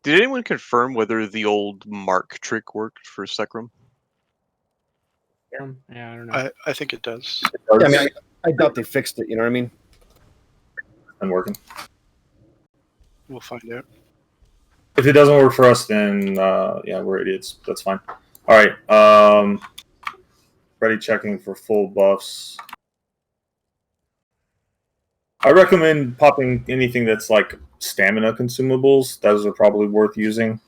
Did anyone confirm whether the old mark trick worked for Sekrum? Yeah, I don't know. I think it does. Yeah, I mean, I doubt they fixed it. You know what I mean? And working. We'll find out. If it doesn't work for us, then yeah, we're idiots. That's fine. All right. Ready checking for full buffs. I recommend popping anything that's like stamina consumables. Those are probably worth using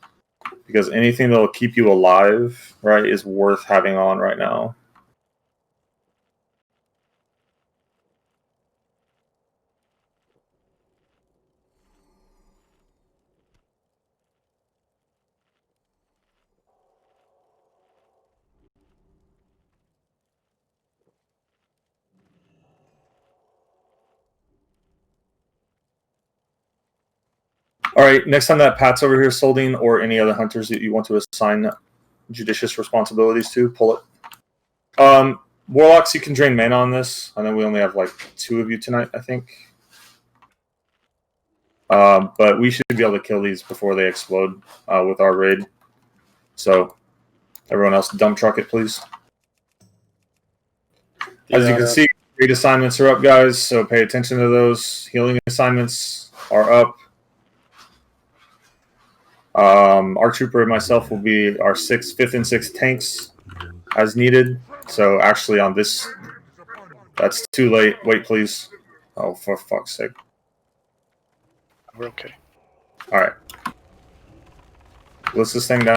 because anything that will keep you alive, right, is worth having on right now. All right, next time that Pat's over here, Soldine, or any other hunters that you want to assign judicious responsibilities to, pull it. Warlocks, you can drain mana on this. I know we only have like 2 of you tonight, I think. But we should be able to kill these before they explode with our raid. So, everyone else, dump truck it, please. As you can see, raid assignments are up, guys, so pay attention to those. Healing assignments are up. Our trooper and myself will be our 5th and 6th tanks as needed. So actually on this, that's too late. Wait, please. Oh, for fuck's sake. We're okay. All right. Let's this thing down.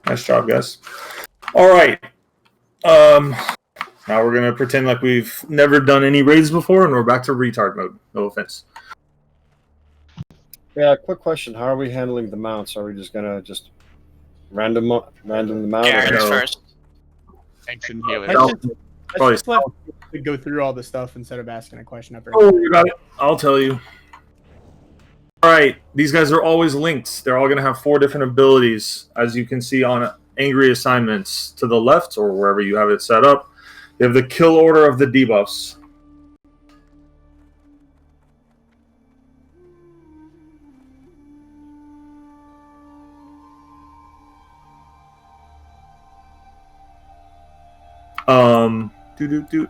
Nice job, guys. All right. Now we're going to pretend like we've never done any raids before, and we're back to retard mode. No offense. Yeah, quick question. How are we handling the mounts? Are we just going to random them out? Carriers No. first. Tanks and healers. Let's just let we go through all the stuff instead of asking a question up. Oh, you got it. I'll tell you. All right, these guys are always linked. They're all going to have 4 different abilities, as you can see on angry assignments to the left or wherever you have it set up. You have the kill order of the debuffs.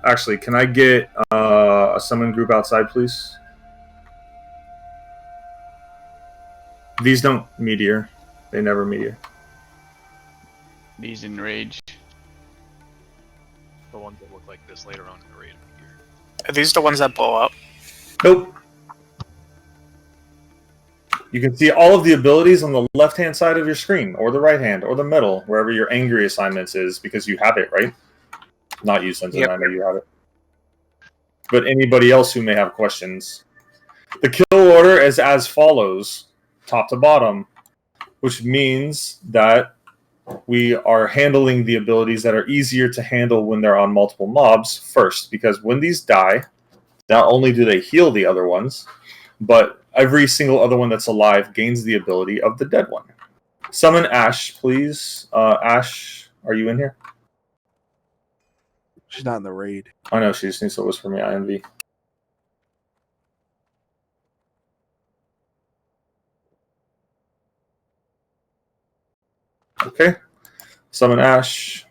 Actually, can I get a summon group outside, please? These don't meteor. They never meteor. These enrage. The ones that look like this later on in the raid. Are these the ones that blow up? Nope. You can see all of the abilities on the left-hand side of your screen, or the right-hand, or the middle, wherever your angry assignments is, because you have it, right? Not you, Sensen, I know you have it. But anybody else who may have questions. The kill order is as follows, top to bottom, which means that we are handling the abilities that are easier to handle when they're on multiple mobs first, because when these die, not only do they heal the other ones, but every single other one that's alive gains the ability of the dead one. Summon Ash, please. Ash, are you in here? She's not in the raid. I know, she just needs to whisper me IMV. Okay. Summon Ash.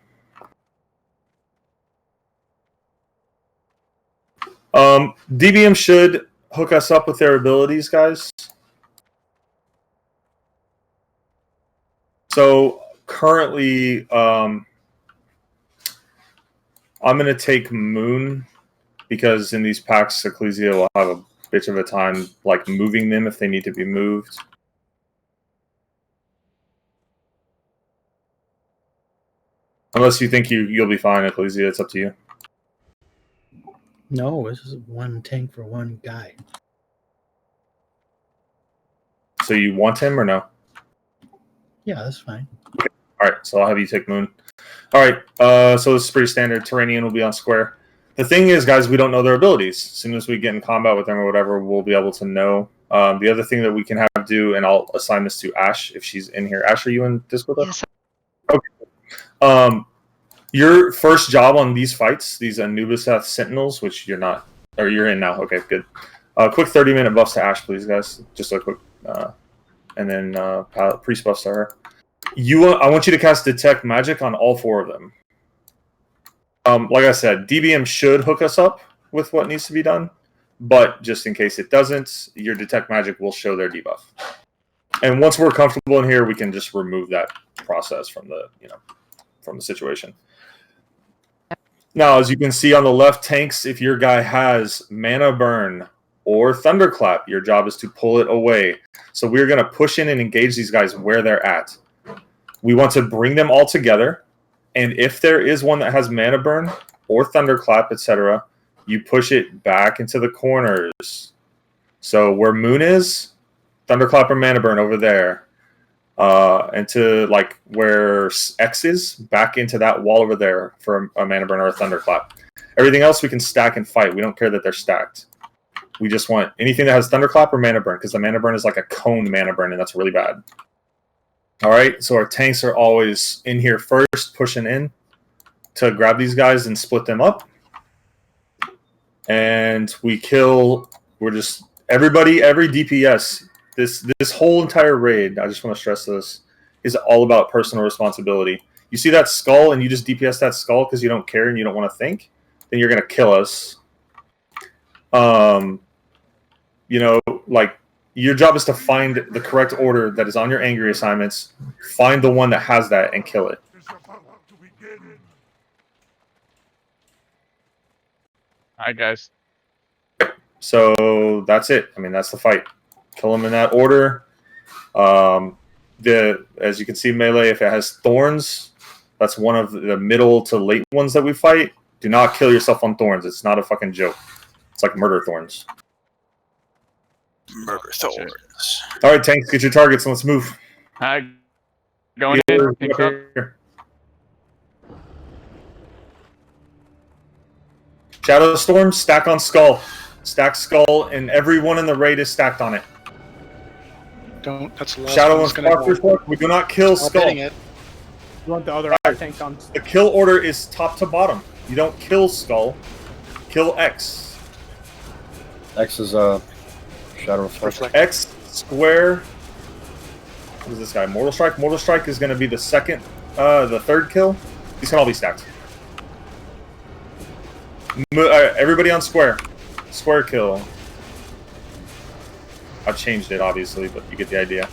DBM should hook us up with their abilities, guys. So currently, I'm going to take Moon because in these packs, Ecclesia will have a bitch of a time like moving them if they need to be moved. Unless you think you'll be fine, Ecclesia, it's up to you. No, this is 1 tank for 1 guy. So you want him or no? Yeah, that's fine. Okay. All right, so I'll have you take Moon. All right, so this is pretty standard. Terranian will be on square. The thing is, guys, we don't know their abilities. As soon as we get in combat with them or whatever, we'll be able to know. The other thing that we can have do, and I'll assign this to Ash if she's in here. Ash, are you in this with us? Yes. Okay. Your first job on these fights, these Anubis Sentinels, which you're not, or you're in now. Okay, good. Quick 30-minute buffs to Ash, please, guys. Just a quick, and then priest buffs to her. I want you to cast Detect Magic on all 4 of them. Like I said, DBM should hook us up with what needs to be done, but just in case it doesn't, your Detect Magic will show their debuff. And once we're comfortable in here, we can just remove that process from the, from the situation. Now, as you can see on the left, tanks, if your guy has Mana Burn or Thunderclap, your job is to pull it away. So we're going to push in and engage these guys where they're at. We want to bring them all together, and if there is one that has Mana Burn or Thunderclap, etc., you push it back into the corners. So where Moon is, Thunderclap or Mana Burn over there. Into like where X is, back into that wall over there for a Mana Burn or a Thunderclap. Everything else we can stack and fight. We don't care that they're stacked. We just want anything that has Thunderclap or Mana Burn, because the Mana Burn is like a cone Mana Burn, and that's really bad. Alright, so our tanks are always in here first, pushing in to grab these guys and split them up. And we kill, everybody, every DPS, this whole entire raid, I just want to stress this, is all about personal responsibility. You see that skull and you just DPS that skull because you don't care and you don't want to think, then you're going to kill us. Like, your job is to find the correct order that is on your angry assignments, find the one that has that, and kill it. Alright, guys. So that's it. I mean, that's the fight. Kill them in that order. As you can see, melee, if it has thorns, that's one of the middle to late ones that we fight. Do not kill yourself on thorns. It's not a fucking joke. It's like murder thorns. Murder thorns. All right, tanks, get your targets and let's move. Alright, going in. Pink up. Shadow Storm, stack on Skull. Stack Skull, and everyone in the raid is stacked on it. Don't. That's the last Shadow one's and gonna Spark, go. we do not kill Stop Skull. hitting it. You want the other tanks on? The kill order is top to bottom. You don't kill Skull. Kill X. X is Shadow Reflect. X square. What is this guy? Mortal Strike. Mortal Strike is going to be the third kill. These can all be stacked. Everybody on square. Square kill. I've changed it, obviously, but you get the idea.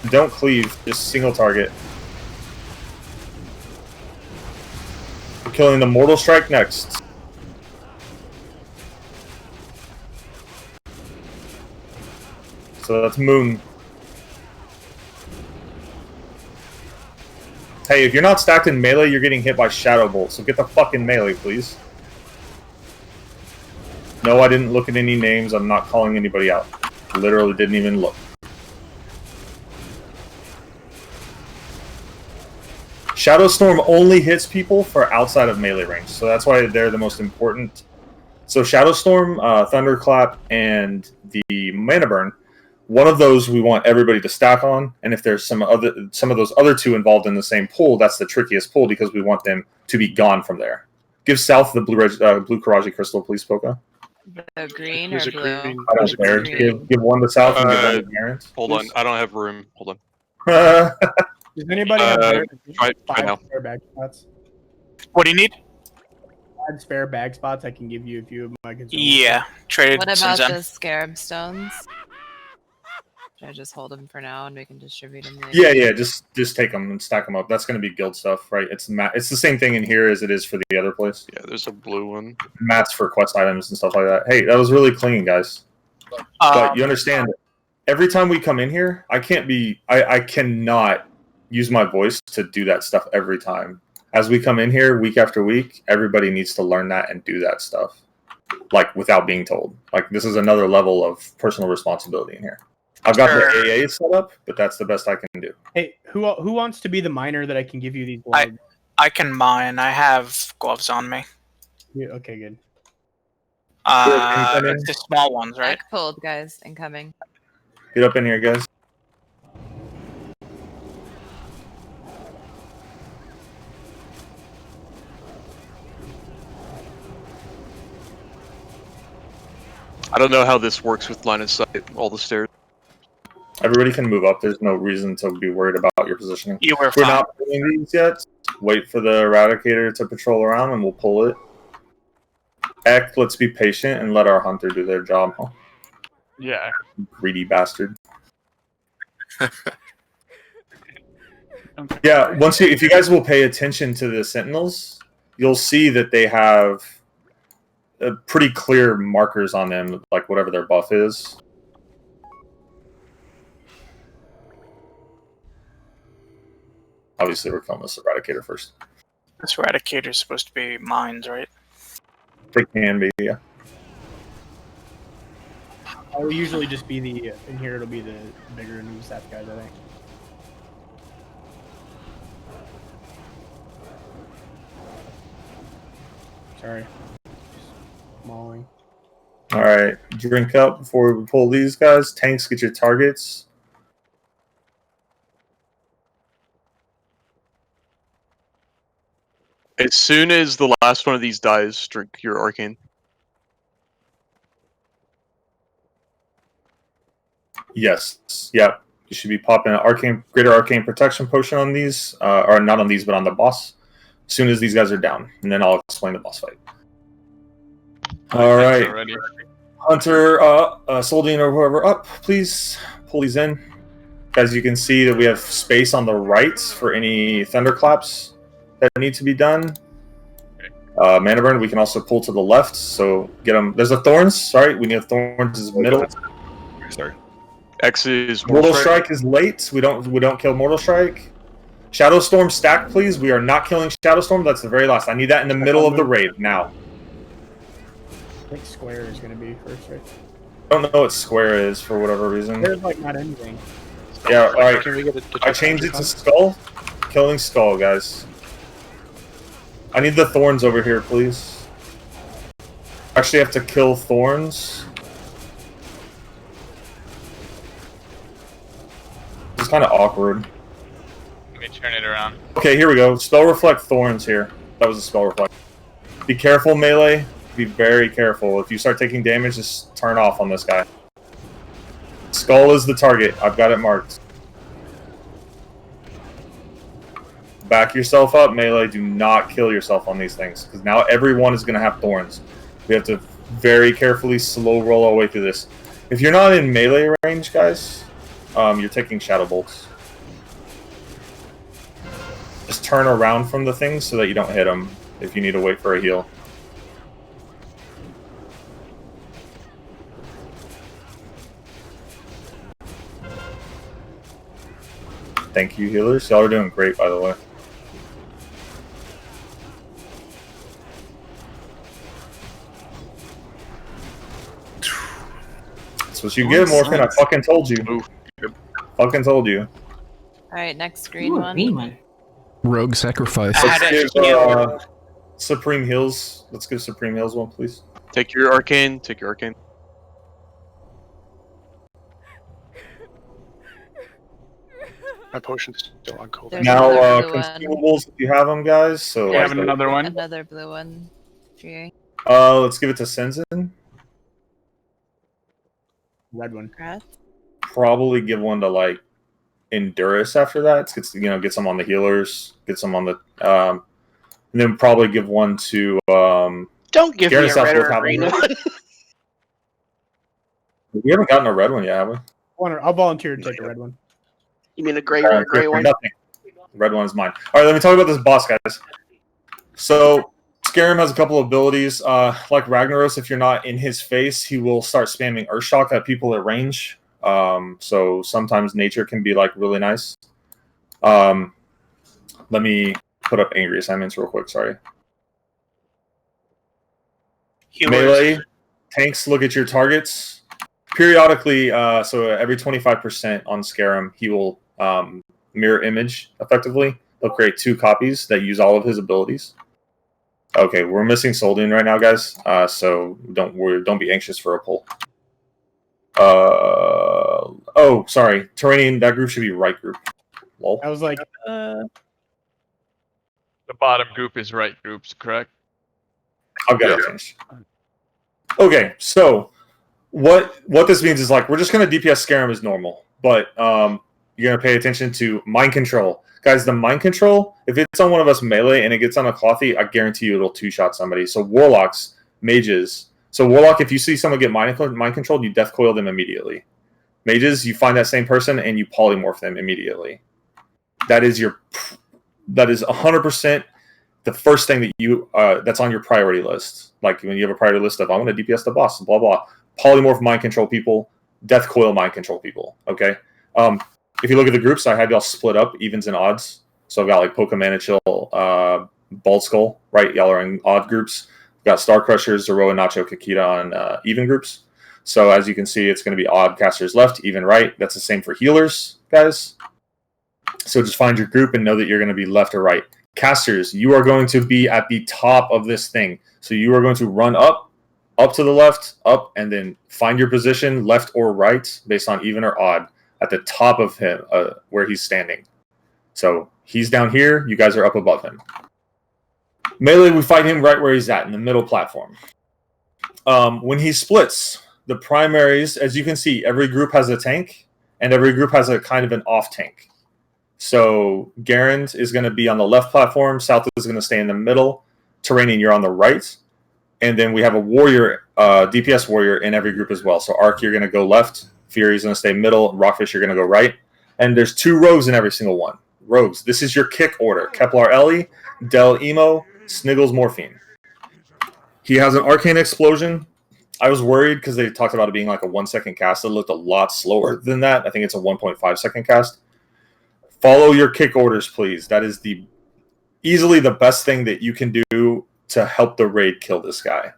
Don't cleave, just single target. We're killing the Mortal Strike next. So that's Moon. Hey, if you're not stacked in melee, you're getting hit by Shadow Bolt, so get the fucking melee, please. No, I didn't look at any names. I'm not calling anybody out. Literally didn't even look. Shadow Storm only hits people for outside of melee range, so that's why they're the most important. So Shadow Storm, Thunderclap, and the Mana Burn, one of those we want everybody to stack on, and if there's some of those other two involved in the same pool, that's the trickiest pool because we want them to be gone from there. Give South the blue Karaji Crystal, please, Poka. The green There's or a blue? green. I There's don't a care. green. Give one to South and give one to Terrence. Hold on, I don't have room. Hold on. Does anybody have try five now. spare bag spots? What do you need? 5 spare bag spots I can give you if you like. Yeah, traded What since about then. the scarab stones? Should I just hold them for now and we can distribute them later? Yeah, just take them and stack them up. That's going to be guild stuff, right? It's the same thing in here as it is for the other place. Yeah, there's a blue one. Mats for quest items and stuff like that. Hey, that was really clean, guys. But you understand, every time we come in here, I cannot use my voice to do that stuff every time. As we come in here week after week, everybody needs to learn that and do that stuff, like without being told. Like this is another level of personal responsibility in here. I've got the AA set up, but that's the best I can do. Hey, who wants to be the miner that I can give you these gloves? I can mine. I have gloves on me. Yeah, okay, good. It's the small ones, right? Back pulled, guys, incoming. Get up in here, guys. I don't know how this works with line of sight. All the stairs. Everybody can move up. There's no reason to be worried about your positioning. You were We're fine. not pulling these yet. Wait for the Eradicator to patrol around, and we'll pull it. Heck, let's be patient and let our hunter do their job. Huh? Yeah. Greedy bastard. Okay. Yeah, if you guys will pay attention to the sentinels, you'll see that they have pretty clear markers on them, like whatever their buff is. Obviously, we're killing this Eradicator first. This Eradicator is supposed to be mines, right? They can be, yeah. It'll usually just be the in here. It'll be the bigger new staff guys, I think. Sorry. Just mauling. All right, drink up before we pull these guys. Tanks, get your targets. As soon as the last one of these dies, drink your arcane. Yes, yep. You should be popping an greater arcane protection potion on these, or not on these, but on the boss. As soon as these guys are down, and then I'll explain the boss fight. All right, Already. Hunter, Soldian, or whoever, up, please pull these in. As you can see, that we have space on the right for any thunderclaps that need to be done. Mana burn, we can also pull to the left, so get them. There's a thorns. Sorry, we need thorns as middle. Sorry. X is Mortal Strike is late. We don't kill Mortal Strike. Shadow Storm stack, please. We are not killing Shadow Storm. That's the very last. I need that in the middle of the raid now. I think square is going to be first, right? I don't know what square is for whatever reason. There's like not anything. Yeah, all right. Can we get a I changed it to skull. Killing skull, guys. I need the thorns over here, please. Actually, have to kill thorns. It's kind of awkward. Let me turn it around. Okay, here we go. Spell Reflect Thorns here. That was a Spell Reflect. Be careful, melee. Be very careful. If you start taking damage, just turn off on this guy. Skull is the target. I've got it marked. Back yourself up, melee. Do not kill yourself on these things, because now everyone is going to have thorns. We have to very carefully slow roll our way through this. If you're not in melee range, guys, you're taking Shadow Bolts. Just turn around from the things so that you don't hit them if you need to wait for a heal. Thank you, healers. Y'all are doing great, by the way. That's what you get, Morphin. I fucking told you. Fucking told you. Alright, next green Ooh, one. green one. Rogue sacrifice. Let's give Supreme Heals. Let's give Supreme Heals one, please. Take your arcane. Take your arcane. My potion's still on cold. There's Now, another blue one. consumables if you have them, guys. So We have another one. Another blue one. Fury. let's give it to Senzin. Red one. Breath. Probably give one to like Endurus after that. Get some on the healers. Get some on the and then probably give one to Don't give me a Garrison red will or a have green one. one. We haven't gotten a red one yet, have we? I'll volunteer to take a red one. You mean a gray or a gray one? Nothing. The red one is mine. All right, let me talk about this boss, guys. So Scarum has a couple of abilities. Like Ragnaros, if you're not in his face, he will start spamming Earthshock at people at range. So sometimes nature can be like really nice. Let me put up angry assignments real quick. Sorry. Melee tanks look at your targets periodically. So every 25% on Scarum, he will mirror image effectively. They'll create 2 copies that use all of his abilities. Okay, we're missing Soldian right now, guys. So don't be anxious for a pull. Oh, sorry. Terrainian, that group should be right group. Lol. I was like, The bottom group is right groups, correct? I've got it finished. Okay, so what this means is like we're just gonna DPS scare him as normal, but you're gonna pay attention to mind control, guys. The mind control, if it's on one of us melee and it gets on a clothy, I guarantee you it'll two-shot somebody. So warlocks, mages. So warlock, if you see someone get mind controlled, you death coil them immediately. Mages, you find that same person and you polymorph them immediately. That is 100% the first thing that you that's on your priority list. Like when you have a priority list of I want to DPS the boss, blah blah. Polymorph mind control people, death coil mind control people. Okay. If you look at the groups, I have y'all split up evens and odds. So I've got like Pokemon Chill, Bald Skull, right? Y'all are in odd groups. We've got Star Crushers, Zoro, and Nacho Kakita on even groups. So as you can see, it's going to be odd casters left, even right. That's the same for healers, guys. So just find your group and know that you're going to be left or right. Casters, you are going to be at the top of this thing. So you are going to run up to the left, up, and then find your position, left or right, based on even or odd, at the top of him, where he's standing. So he's down here, you guys are up above him. Melee, we fight him right where he's at, in the middle platform. When he splits, the primaries, as you can see, every group has a tank, and every group has a kind of an off tank. So Garand is going to be on the left platform, South is going to stay in the middle, Terranian, you're on the right, and then we have a warrior, DPS warrior in every group as well. So Arc, you're going to go left, Fury's going to stay middle, Rockfish, you're going to go right, and there's 2 rogues in every single one. Rogues, this is your kick order. Kepler Ellie, Del Emo, Sniggles Morphine. He has an Arcane Explosion. I was worried because they talked about it being like a 1-second cast. It looked a lot slower than that. I think it's a 1.5-second cast. Follow your kick orders, please. That is easily the best thing that you can do to help the raid kill this guy.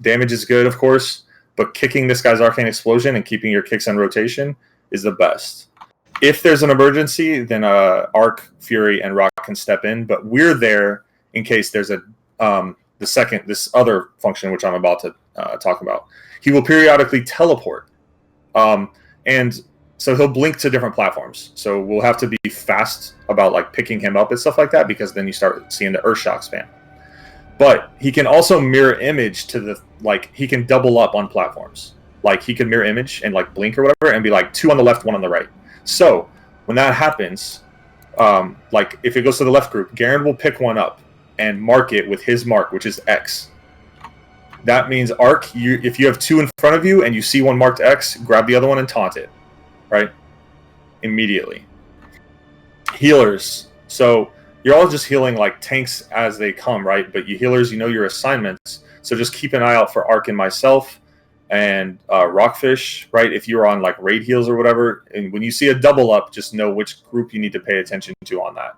Damage is good, of course, but kicking this guy's Arcane Explosion and keeping your kicks in rotation is the best. If there's an emergency, then Arc, Fury, and Rock can step in, but we're there in case there's this other function which I'm about to talk about. He will periodically teleport, and so he'll blink to different platforms. So we'll have to be fast about like picking him up and stuff like that, because then you start seeing the Earthshock spam. But he can also mirror image to the, like, he can double up on platforms. Like he can mirror image and like blink or whatever and be like 2 on the left, 1 on the right. So when that happens, like if it goes to the left group, Garand will pick one up and mark it with his mark, which is X. That means Arc, if you have 2 in front of you and you see one marked X, grab the other one and taunt it, right? Immediately. Healers. So you're all just healing like tanks as they come, right? But you healers, you know your assignments. So just keep an eye out for Arc and myself and Rockfish, right? If you're on like raid heals or whatever, and when you see a double up, just know which group you need to pay attention to on that.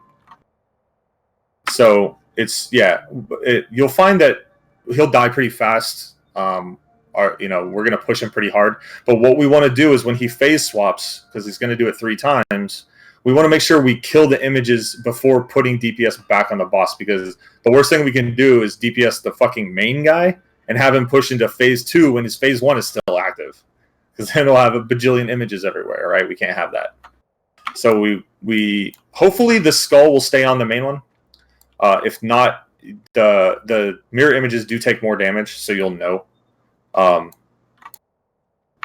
So it's, you'll find that he'll die pretty fast. We're going to push him pretty hard. But what we want to do is when he phase swaps, because he's going to do it 3 times, we want to make sure we kill the images before putting DPS back on the boss, because the worst thing we can do is DPS the fucking main guy and have him push into phase 2 when his phase 1 is still active, because then he'll have a bajillion images everywhere, right? We can't have that. So we hopefully the skull will stay on the main one. If not, the mirror images do take more damage, so you'll know.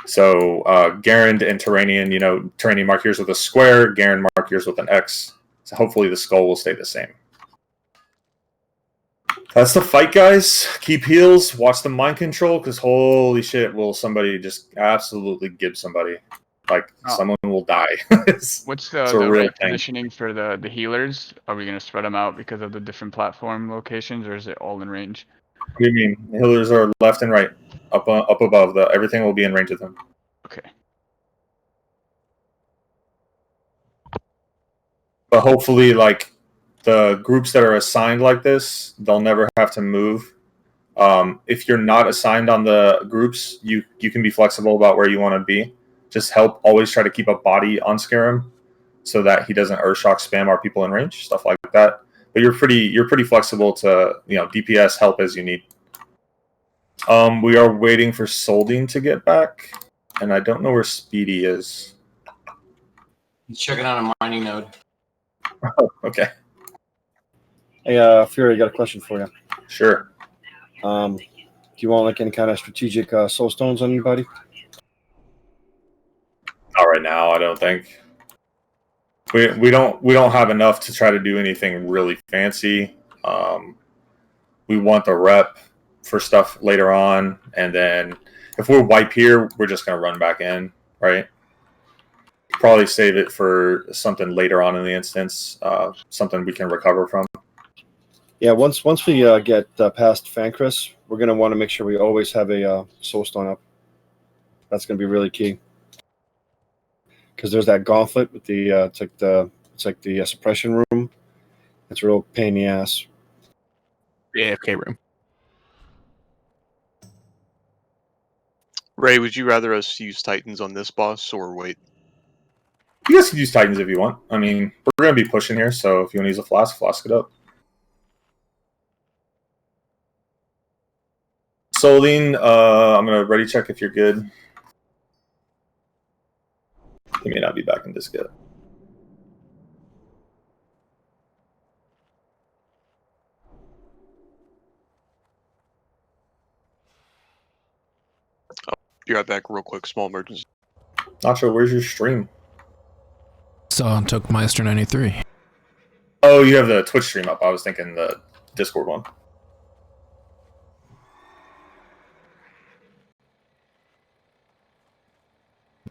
So Garand and Terranian, Terranian mark yours with a square, Garand mark yours with an X. So hopefully the skull will stay the same. That's the fight, guys. Keep heals, watch the mind control, because holy shit, will somebody just absolutely give somebody. Like, someone will die. What's the right positioning for the healers? Are we going to spread them out because of the different platform locations, or is it all in range? What do you mean? Healers are left and right, up above. Everything will be in range of them. Okay. But hopefully, like, the groups that are assigned like this, they'll never have to move. If you're not assigned on the groups, you can be flexible about where you want to be. Just always try to keep a body on Scarum so that he doesn't Earthshock spam our people in range, stuff like that. But you're pretty flexible to DPS help as you need. We are waiting for Soldine to get back, and I don't know where Speedy is. He's checking out a mining node. Oh, okay. Hey, Fury, I got a question for you. Sure. Do you want like any kind of strategic soul stones on anybody? now. I don't think we don't have enough to try to do anything really fancy. We want the rep for stuff later on, and then if we're wipe here, we're just gonna run back in, right? Probably save it for something later on in the instance, something we can recover from. Yeah, once we get past Fancris, we're gonna want to make sure we always have a soulstone up. That's gonna be really key. Because there's that gauntlet with the it's like the suppression room. It's a real pain in the ass. The AFK room. Ray, would you rather us use Titans on this boss or wait? You guys can use Titans if you want. I mean, we're going to be pushing here, so if you want to use a flask it up. Soldine, I'm going to ready check if you're good. You may not be back in this yet. Be right back real quick, small emergency. Nacho, where's your stream? So took Meister 93. Oh, you have the Twitch stream up. I was thinking the Discord one.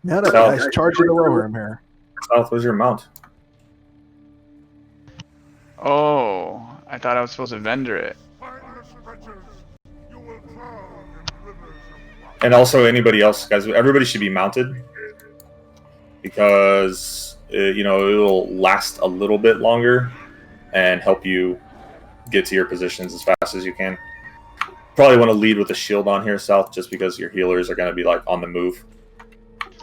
Now that guy's charging the roam here. South, where's your mount? Oh, I thought I was supposed to vendor it. And also anybody else, guys, everybody should be mounted. Because, it'll last a little bit longer and help you get to your positions as fast as you can. Probably want to lead with a shield on here, South, just because your healers are going to be, on the move.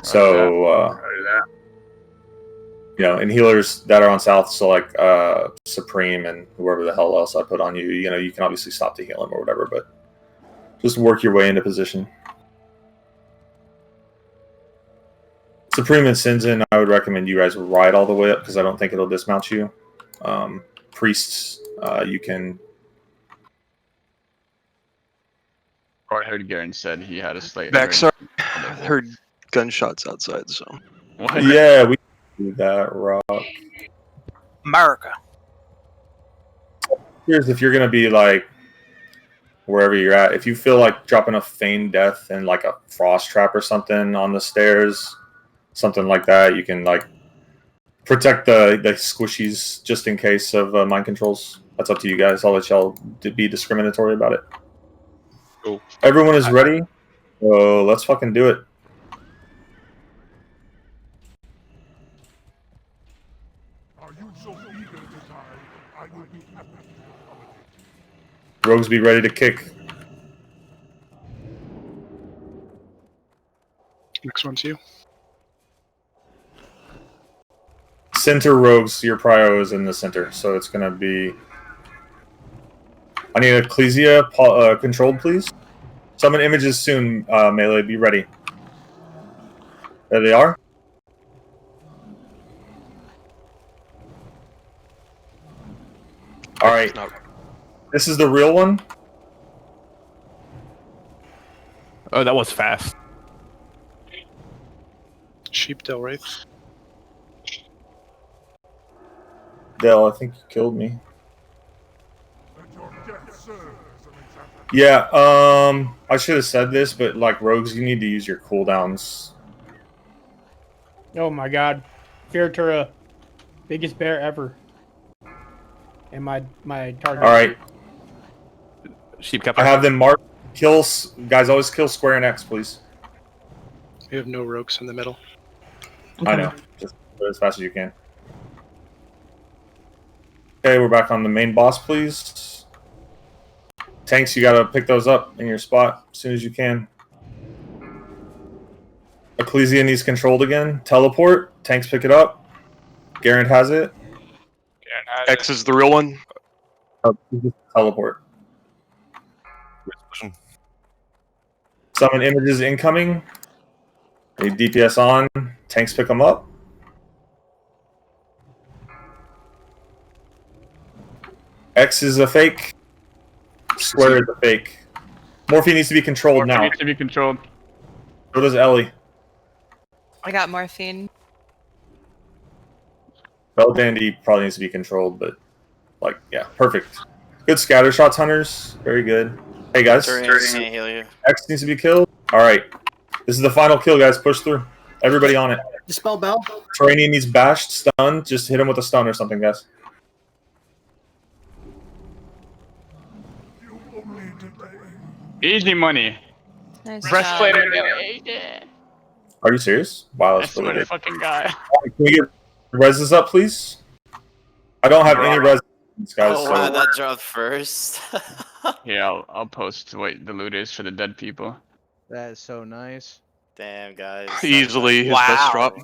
So, and healers that are on South, so Supreme and whoever the hell else I put on you, you can obviously stop to heal him or whatever, but just work your way into position. Supreme and Sinzin, I would recommend you guys ride all the way up because I don't think it'll dismount you. Priests, you can... I heard Garen said he had a slate. Back, sorry. I heard gunshots outside, so. What? Yeah, we can do that, Rock. America. Here's if you're going to be, wherever you're at. If you feel like dropping a feigned death in, a frost trap or something on the stairs... Something like that, you can protect the squishies just in case of mind controls. That's up to you guys. I'll let y'all be discriminatory about it. Cool. Everyone is ready, so let's fucking do it. Rogues be ready to kick. Next one's you. Center rogues, your prio is in the center, so it's going to be... I need Ecclesia controlled, please. Summon images soon, Melee, be ready. There they are. Alright. This is the real one. Oh, that was fast. Sheepdale Wraith. Dell, I think you killed me. Yeah, I should have said this, but rogues, you need to use your cooldowns. Oh my god. Firatura, biggest bear ever. And my target. Alright. Sheep cap. I have them marked. Guys, always kill square and X, please. We have no rogues in the middle. I know. Just do it as fast as you can. Okay, we're back on the main boss, please. Tanks, you gotta pick those up in your spot as soon as you can. Ecclesia needs controlled again. Teleport. Tanks pick it up. Garant has it. X is the real one. Teleport. Summon images incoming. Need DPS on. Tanks pick them up. X is a fake. Square is a fake. Morphine needs to be controlled now. Needs to be controlled. So does Ellie. I got morphine. Bell Dandy probably needs to be controlled, but like, yeah, perfect. Good scatter shots, hunters. Very good. Hey guys, X needs to be killed. All right, this is the final kill, guys. Push through. Everybody on it. Dispel Bell. Terrainian needs bashed, stunned. Just hit him with a stun or something, guys. Easy money. Nice Breastplate job. and Are you serious? Wow, I that's swear really to good. fucking guy. Can we get reses up, please? I don't have any res, guys. Oh so wow, that dropped first. Yeah, I'll post what the loot is for the dead people. That is so nice. Damn guys. Easily his Wow. best drop.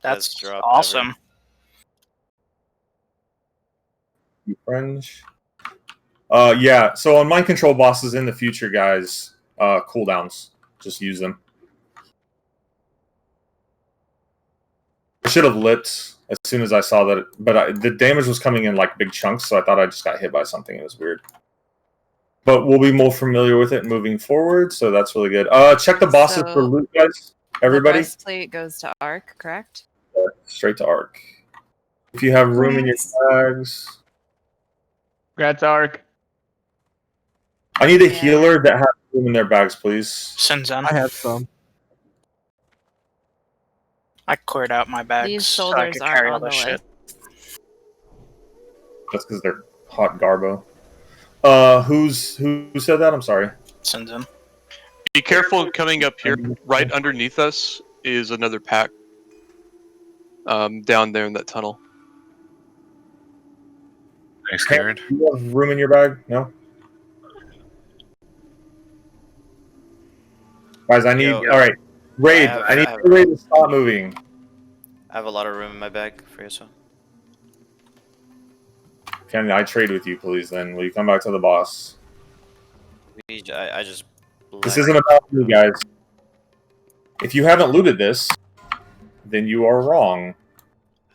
That's Best drop awesome. Fringe. Yeah. So on mind control bosses in the future, guys, cooldowns. Just use them. I should have lipped as soon as I saw that, but the damage was coming in like big chunks, so I thought I just got hit by something. It was weird. But we'll be more familiar with it moving forward, so that's really good. Check the bosses for loot, guys. Everybody. The breastplate goes to Arc, correct? Straight to Arc. If you have room in your bags. Congrats, Arc. I need a healer that has room in their bags, please. Sinzen. I have some. I cleared out my bags These so I shoulders could aren't carry all on the this shit. list. That's because they're hot garbo. Who said that? I'm sorry. Sinzen. Be careful coming up here. Right underneath us is another pack. Down there in that tunnel. Thanks, Karen. Do you have room in your bag? No? Guys, I need... Alright. Raid, I need Raid to stop moving. I have a lot of room in my bag for yourself. Can I trade with you, please, then? Will you come back to the boss? I just... This isn't about you, guys. If you haven't looted this, then you are wrong.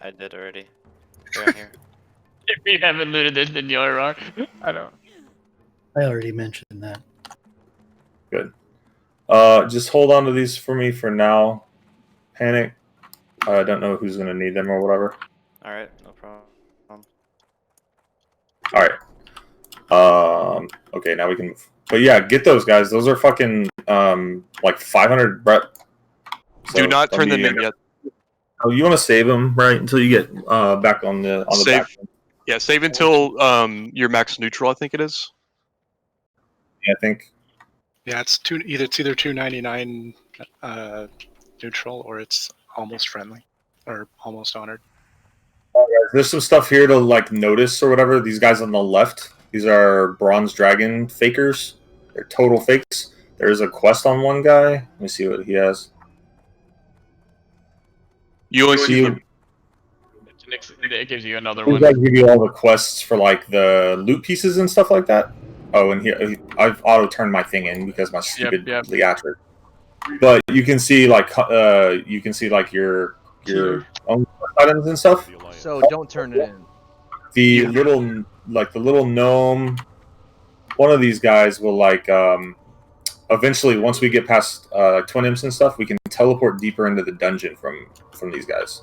I did already. Right here. If you haven't looted this, then you're wrong. I don't. I already mentioned that. Good. Just hold on to these for me for now. Panic. I don't know who's going to need them or whatever. Alright, no problem. Alright. Okay, now we can move. But yeah, get those, guys. Those are fucking, like 500 rep. So do not turn them in yet. Oh, you want to save them, right, until you get back on the save. back. Yeah, save until your max neutral, I think it is. Yeah, I think. Yeah, it's either 299 neutral or it's almost friendly or almost honored. There's some stuff here to like notice or whatever. These guys on the left, these are bronze dragon fakers. They're total fakes. There's a quest on one guy. Let me see what he has. You only see him. It gives you another These one. guys give you all the quests for like the loot pieces and stuff like that. Oh, and here I've auto turned my thing in because my stupid Leatric. But you can see like your own items and stuff. So don't turn it in. The little gnome. One of these guys will like eventually, once we get past twin imps and stuff, we can teleport deeper into the dungeon from these guys.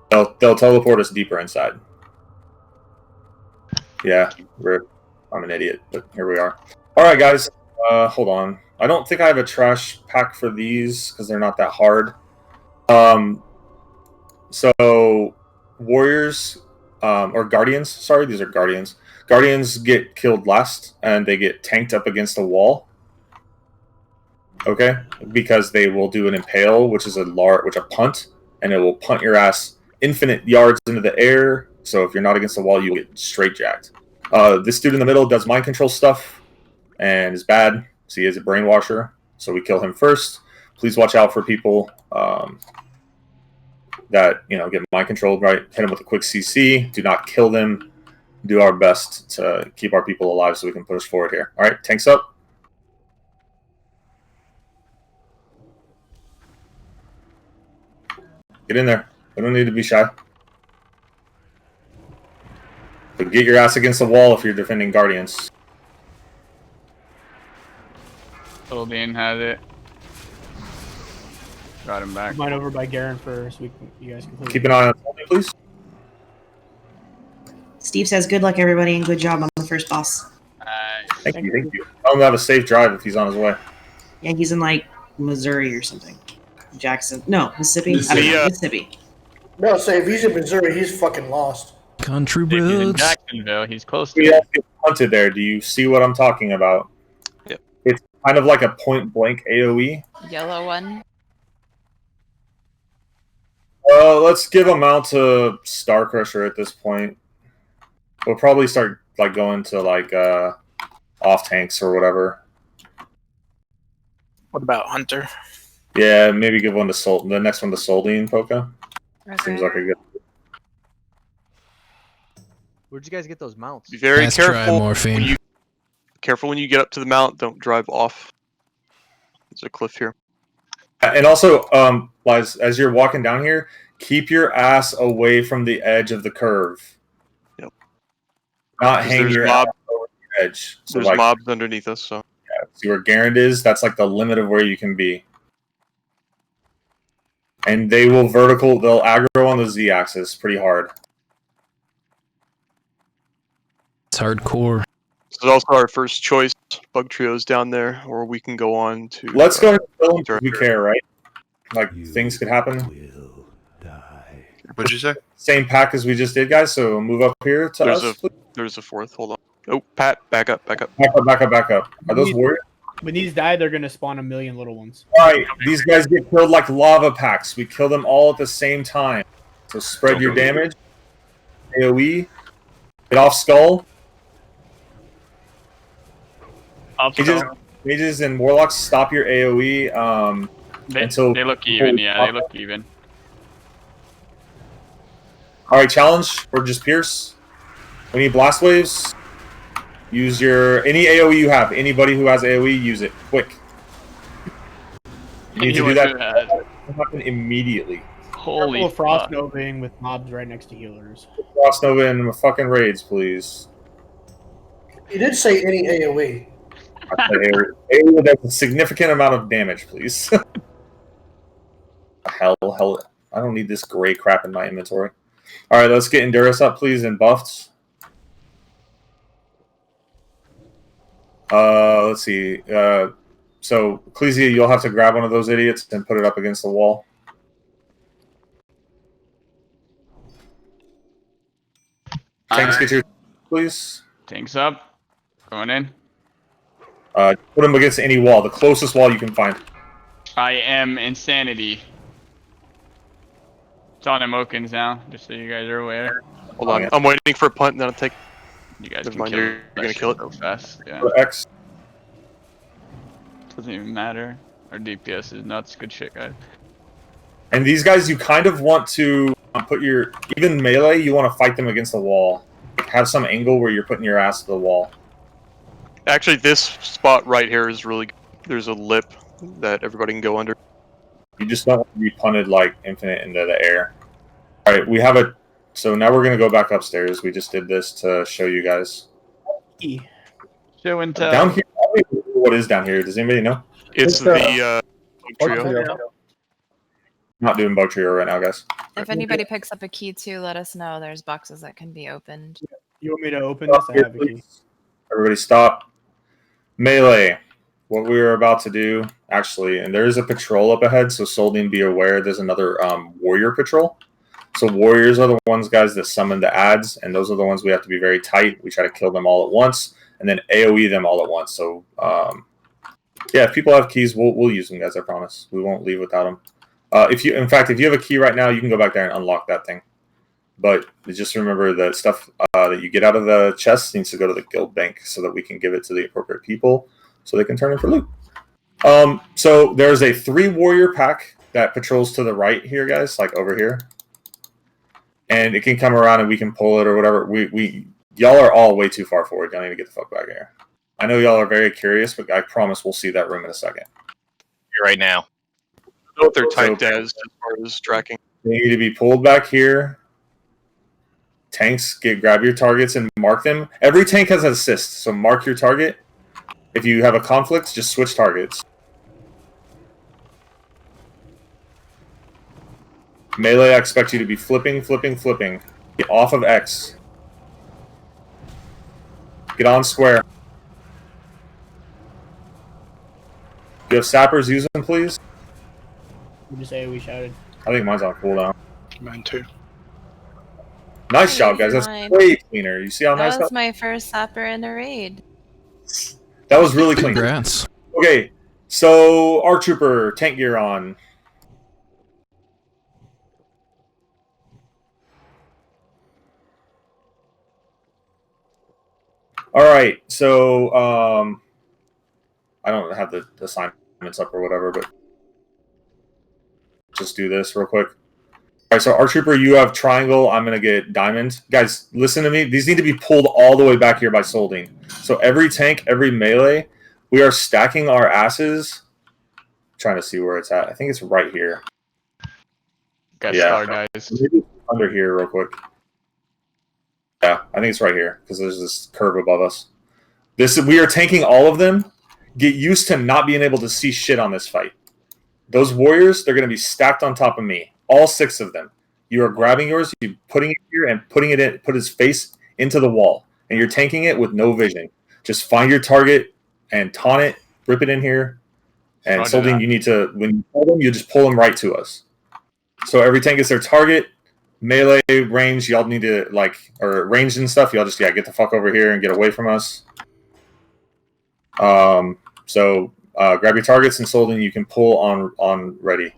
They'll teleport us deeper inside. Yeah, I'm an idiot, but here we are. All right, guys. Hold on. I don't think I have a trash pack for these because they're not that hard. So warriors or guardians. Sorry, these are guardians. Guardians get killed last, and they get tanked up against a wall. Okay, because they will do an impale, which is a punt, and it will punt your ass infinite yards into the air. So if you're not against the wall, you get straight jacked. This dude in the middle does mind control stuff and is bad. So he is a brainwasher. So we kill him first. Please watch out for people that get mind controlled. Right, hit them with a quick CC. Do not kill them. Do our best to keep our people alive so we can push forward here. All right, tanks up. Get in there. We don't need to be shy. But get your ass against the wall if you're defending guardians. Little Bean has it. Got him back. Mine over by Garen first. You guys can Keep an eye on Tony, please. Steve says, "Good luck, everybody, and good job on the first boss." Thank you. Tell him to have a safe drive if he's on his way. Yeah, he's in like Missouri or something. Jackson, no, Mississippi. Mississippi. No, say if he's in Missouri, he's fucking lost. Country If he's in roads. Jacksonville, he's close to He it. has to get hunted there. Do you see what I'm talking about? Yep. It's kind of like a point blank AoE. Yellow one. Let's give a mount to Star Crusher at this point. We'll probably start like going to like off tanks or whatever. What about Hunter? Yeah, maybe give one to the next one to Soldine Poka. Okay. Seems like a good. Where'd you guys get those mounts? Be very Nice try, careful. Morphine. Careful when you get up to the mount. Don't drive off. There's a cliff here. And also, as you're walking down here, keep your ass away from the edge of the curve. Yep. Not hang your ass over the edge. So There's like, mobs underneath us, so. yeah, see where Garand is? That's like the limit of where you can be. And they will they'll aggro on the Z-axis pretty hard. It's hardcore. This is also our first choice. Bug trios down there, or we can go on to. Let's go ahead and kill them because we care, right? Like, things could happen. What'd you say? Same pack as we just did, guys, so move up here to us. There's a fourth. Hold on. Oh, Pat, back up. Back up. Are those warriors? When these die, they're gonna spawn a million little ones. Alright, these guys get killed like lava packs. We kill them all at the same time. So spread your damage. AoE. Get off skull. Mages and warlocks, stop your AoE. They look even, yeah, they look even. Alright, challenge, or just pierce. We need blast waves. Use your any AoE you have. Anybody who has AoE, use it. Quick. You need to do that. Happen immediately. Holy frost novaing with mobs right next to healers. Frost nova and fucking raids, please. You did say any AoE. I said AoE does a significant amount of damage, please. hell, I don't need this gray crap in my inventory. Alright, let's get Endurus up, please, and buffs. Let's see. So, Ecclesia, you'll have to grab one of those idiots and put it up against the wall. Tanks, get your... please. Tanks up. Going in. Put them against any wall. The closest wall you can find. I am Insanity. It's on Emokins now, just so you guys are aware. Hold on. I'm waiting for a punt, and then I'll take... You guys Never can mind, kill you're gonna kill it so fast. Yeah. X. Doesn't even matter. Our DPS is nuts. Good shit, guys. And these guys, you kind of want to put your... even melee, you want to fight them against the wall. Have some angle where you're putting your ass to the wall. Actually, this spot right here is really good. There's a lip that everybody can go under. You just don't want to be punted like infinite into the air. Alright, we have a... So now we're going to go back upstairs. We just did this to show you guys. Show and tell. Down here, what is down here? Does anybody know? It's the bug trio. Not doing bug trio right now, guys. If anybody picks up a key too, let us know. There's boxes that can be opened. You want me to open this? I have a key. Everybody stop. Melee. What we were about to do, actually, and there is a patrol up ahead, so Soldine, be aware there's another warrior patrol. So warriors are the ones, guys, that summon the ads, and those are the ones we have to be very tight. We try to kill them all at once, and then AoE them all at once. So, yeah, if people have keys, we'll use them, guys, I promise. We won't leave without them. In fact, if you have a key right now, you can go back there and unlock that thing. But just remember that stuff that you get out of the chest needs to go to the guild bank so that we can give it to the appropriate people so they can turn in for loot. So there's a 3-warrior pack that patrols to the right here, guys, like over here. And it can come around and we can pull it or whatever. Y'all are all way too far forward. Y'all need to get the fuck back here. I know y'all are very curious, but I promise we'll see that room in a second. You're right now. I don't know what they're typed as far as tracking. They need to be pulled back here. Tanks, grab your targets and mark them. Every tank has an assist, so mark your target. If you have a conflict, just switch targets. Melee, I expect you to be flipping. Get off of X. Get on square. You have sappers, use them, please. You just say we shouted. I think mine's on cooldown. Mine too. Nice job, guys. That's Mine. way cleaner. You see how nice That that was my first sapper in a raid. That was really clean. Congrats. Okay, so our trooper, tank gear on. All right, so I don't have the assignments up or whatever, but just do this real quick. All right, so our trooper, you have triangle. I'm gonna get diamond. Guys, listen to me. These need to be pulled all the way back here by solding. So every tank, every melee, we are stacking our asses. Trying to see where it's at. I think it's right here. Got star guys. Maybe under here real quick. Yeah, I think it's right here because there's this curve above us. We are tanking all of them. Get used to not being able to see shit on this fight. Those warriors, they're going to be stacked on top of me. All 6 of them. You are grabbing yours, you putting it here and putting it in. Put his face into the wall, and you're tanking it with no vision. Just find your target and taunt it. Rip it in here. And Solding, you need to, when you pull them, you just pull them right to us. So every tank is their target. Melee, range, y'all need to, or range and stuff, y'all just, get the fuck over here and get away from us. So grab your targets and Solding, you can pull on ready.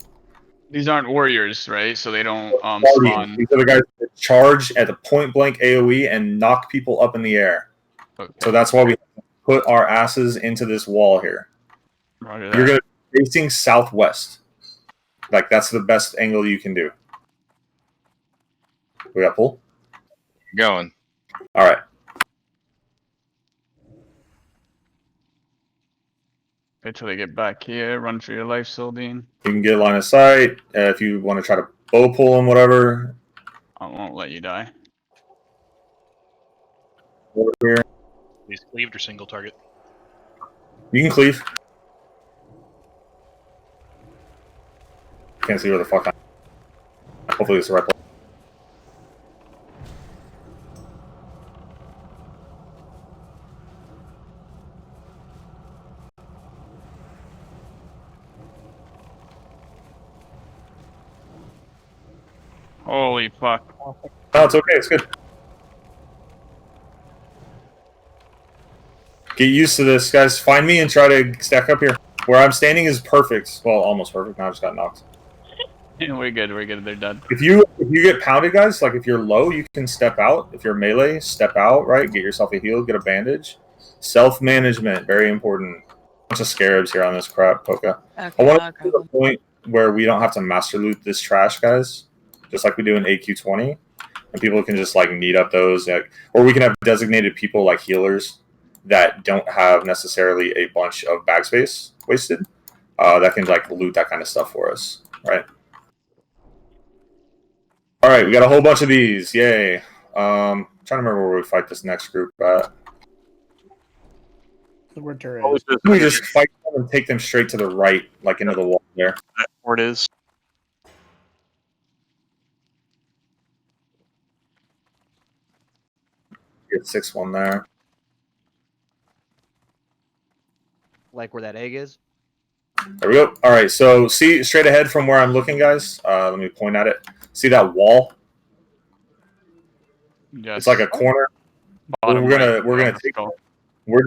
These aren't warriors, right? So they don't spawn. These are the guys that charge at the point blank AoE and knock people up in the air. Okay. So that's why we put our asses into this wall here. You're going to be facing southwest. That's the best angle you can do. We got pull? Going. All right. Wait till they get back here. Run for your life, Soldine. You can get line of sight. If you want to try to bow pull them, whatever. I won't let you die. Over here. He's cleaved or single target. You can cleave. Can't see where the fuck I'm. Hopefully it's the right place. Holy fuck. No, it's okay. It's good. Get used to this, guys. Find me and try to stack up here. Where I'm standing is perfect. Well, almost perfect. Now I just got knocked. We're good. We're good. They're dead. If you get pounded, guys, if you're low, you can step out. If you're melee, step out, right? Get yourself a heal, get a bandage. Self-management, very important. Bunch of scarabs here on this crap, Poka. Okay, I want to get to the point where we don't have to master loot this trash, guys. Just like we do in AQ20. And people can just, knead up those. Or we can have designated people like healers that don't have necessarily a bunch of bag space wasted. That can, loot that kind of stuff for us, right? All right, we got a whole bunch of these. Yay. Trying to remember where we fight this next group at. Where turret is. We just fight them and take them straight to the right, into the wall there. Where it is. Get 6-1 there. Like where that egg is? There we go. All right, so see straight ahead from where I'm looking, guys. Let me point at it. See that wall? Yes. It's like a corner. We're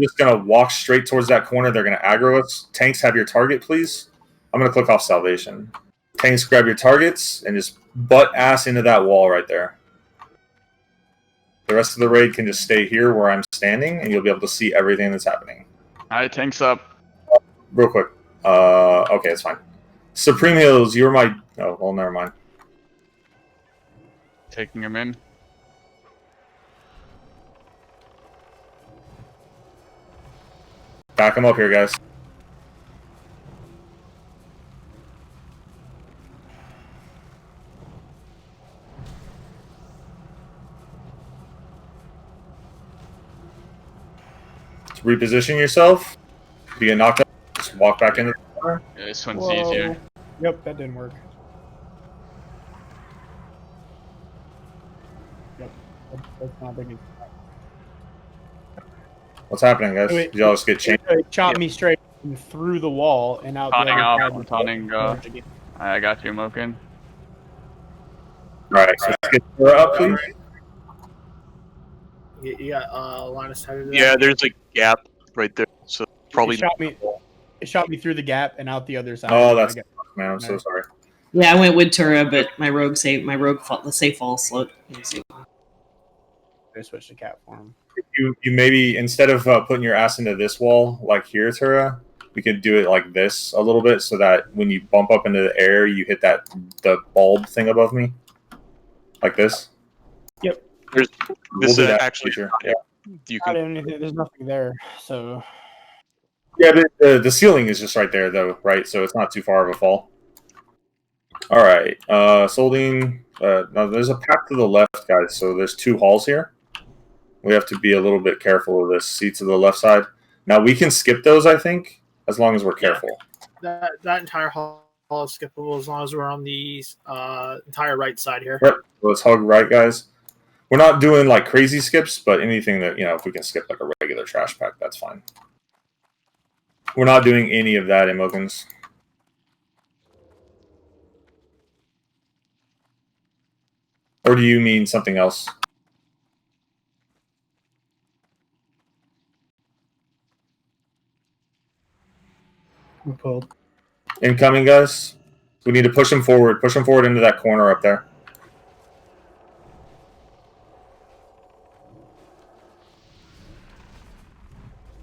just gonna walk straight towards that corner. They're gonna aggro us. Tanks, have your target, please. I'm gonna click off salvation. Tanks, grab your targets and just butt ass into that wall right there. The rest of the raid can just stay here where I'm standing, and you'll be able to see everything that's happening. All right, tanks up. Real quick. Okay, it's fine. Supreme Hills, you're my... Oh, well, never mind. Taking him in. Back him up here, guys. Reposition yourself. If you get knocked up, just walk back into the corner. Yeah, this one's easier. Yep, that didn't work. That's not big. What's happening, guys? Wait, Did y'all just get changed? It shot me straight through the wall and out the Taunting other off. side. I'm taunting. I got you, Moken. All right, so let's get her up, please. You got line of sight of that? Yeah, there's a gap right there, so probably. It shot me through the gap and out the other side. Oh, that's man. I'm so sorry. Yeah, I went with Tura, but my rogue the safe fall slowed. I switched to cat form. You maybe instead of putting your ass into this wall like here, Tura, we could do it like this a little bit so that when you bump up into the air, you hit the bulb thing above me, like this. Yep. This We'll do that actually. Yeah. You can. There's nothing there, so. Yeah, but the ceiling is just right there, though, right? So it's not too far of a fall. All right, Soldine. Now there's a path to the left, guys. So there's 2 halls here. We have to be a little bit careful of this. See to the left side. Now we can skip those, I think, as long as we're careful. That entire hall is skippable as long as we're on the entire right side here. Right. Let's hug right, guys. We're not doing like crazy skips, but anything that if we can skip like a regular trash pack, that's fine. We're not doing any of that, Emokins. Or do you mean something else? We pulled. Incoming, guys. We need to push him forward. Push him forward into that corner up there.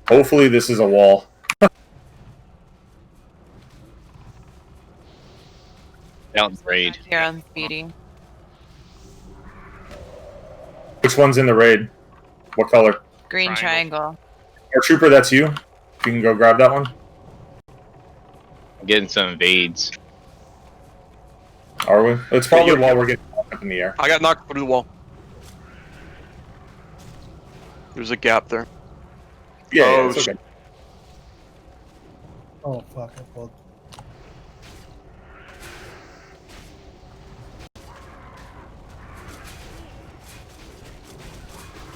Hopefully this is a wall. Downgrade. Here on Speedy. Which one's in the raid? What color? Green triangle. Our trooper, that's you. If you can go grab that one. I'm getting some invades. Are we? It's probably while we're getting up in the air. I got knocked through the wall. There's a gap there. Yeah, it's okay. Oh fuck! I pulled.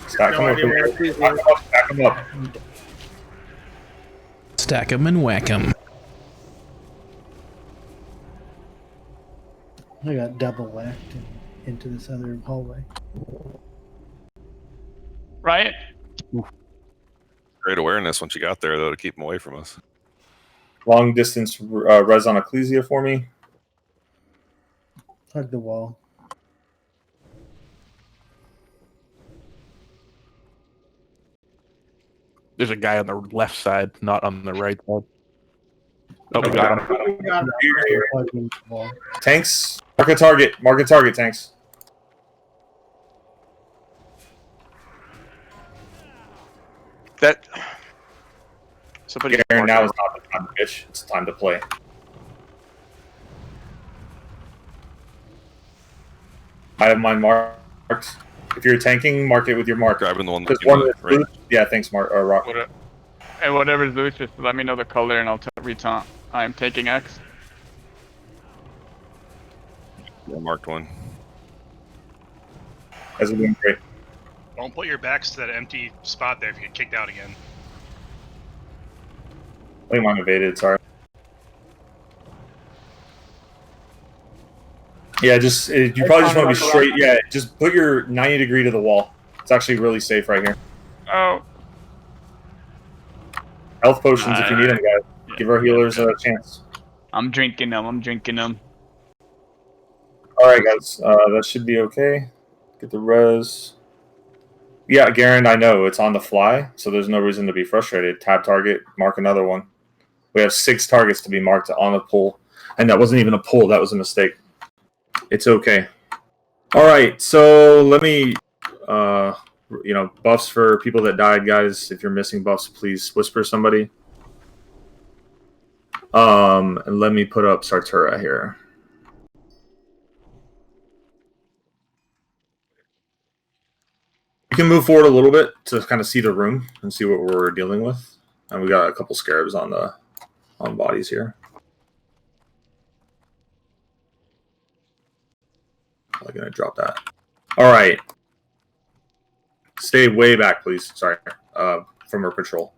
Stack them up. Stack them up. Stack 'em and whack 'em. I got double whacked into this other hallway. Right? Great awareness once you got there, though, to keep them away from us. Long distance res on Ecclesia for me. Hug the wall. There's a guy on the left side, not on the right side. Oh, we got him. Tanks. Mark a target. Mark a target, tanks. That. Somebody. Aaron, now is not the time to bitch. It's time to play. I have mine marked. If you're tanking, mark it with your mark. Grabbing the one Because that one you is loose. Yeah, thanks, Rock. Hey, whatever's loose, just let me know the color and I'll retaunt. I'm taking X. Yeah, marked one. As a doing great. Don't put your backs to that empty spot there if you get kicked out again. I think mine evaded, sorry. Yeah, just you probably just want to be straight. Yeah, just put your 90 degree to the wall. It's actually really safe right here. Oh. Health potions if you need them, guys. Give our healers a chance. I'm drinking them. I'm drinking them. All right, guys. That should be okay. Get the res. Yeah, Garen, I know it's on the fly, so there's no reason to be frustrated. Tab target, mark another one. We have 6 targets to be marked on a pull, and that wasn't even a pull. That was a mistake. It's okay. All right, so let me, buffs for people that died, guys. If you're missing buffs, please whisper somebody. And let me put up Sartura here. You can move forward a little bit to kind of see the room and see what we're dealing with. And we got a couple scarabs on bodies here. I'm gonna drop that. All right. Stay way back, please. Sorry, from her patrol.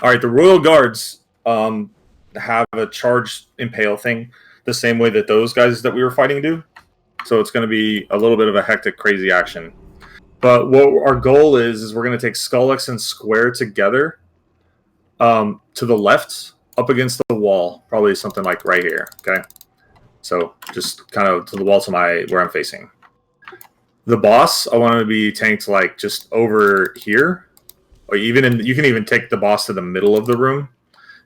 All right, the Royal Guards have a charge impale thing the same way that those guys that we were fighting do. So it's going to be a little bit of a hectic, crazy action. But what our goal is we're going to take Skullix and Square together to the left, up against the wall, probably something like right here. Okay, so just kind of to the wall to where I'm facing. The boss, I want to be tanked like just over here. Or even you can even take the boss to the middle of the room.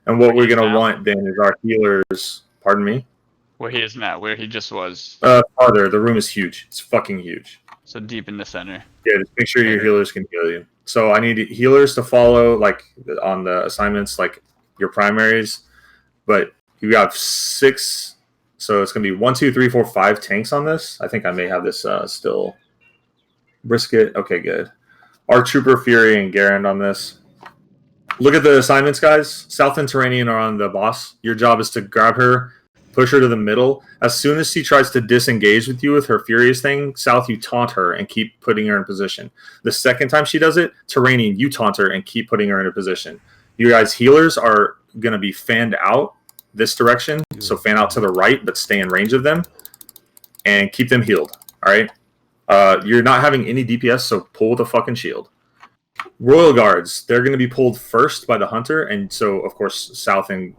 And what we're going to want then is our healers. Pardon me? Where he is now, where he just was. Farther. The room is huge. It's fucking huge. So deep in the center. Yeah, just make sure your healers can heal you. So I need healers to follow, like, on the assignments, like your primaries. But you got 6. So it's going to be 1, 2, 3, 4, 5 tanks on this. I think I may have this still. Brisket. Okay, good. Our Trooper, Fury, and Garand on this. Look at the assignments, guys. South and Terranian are on the boss. Your job is to grab her, push her to the middle. As soon as she tries to disengage with you with her Furious thing, South, you taunt her and keep putting her in position. The second time she does it, Terranian, you taunt her and keep putting her in a position. You guys, healers are going to be fanned out this direction. So fan out to the right, but stay in range of them. And keep them healed. All right? You're not having any DPS, so pull the fucking shield. Royal Guards, they're going to be pulled first by the Hunter, and so, of course, South and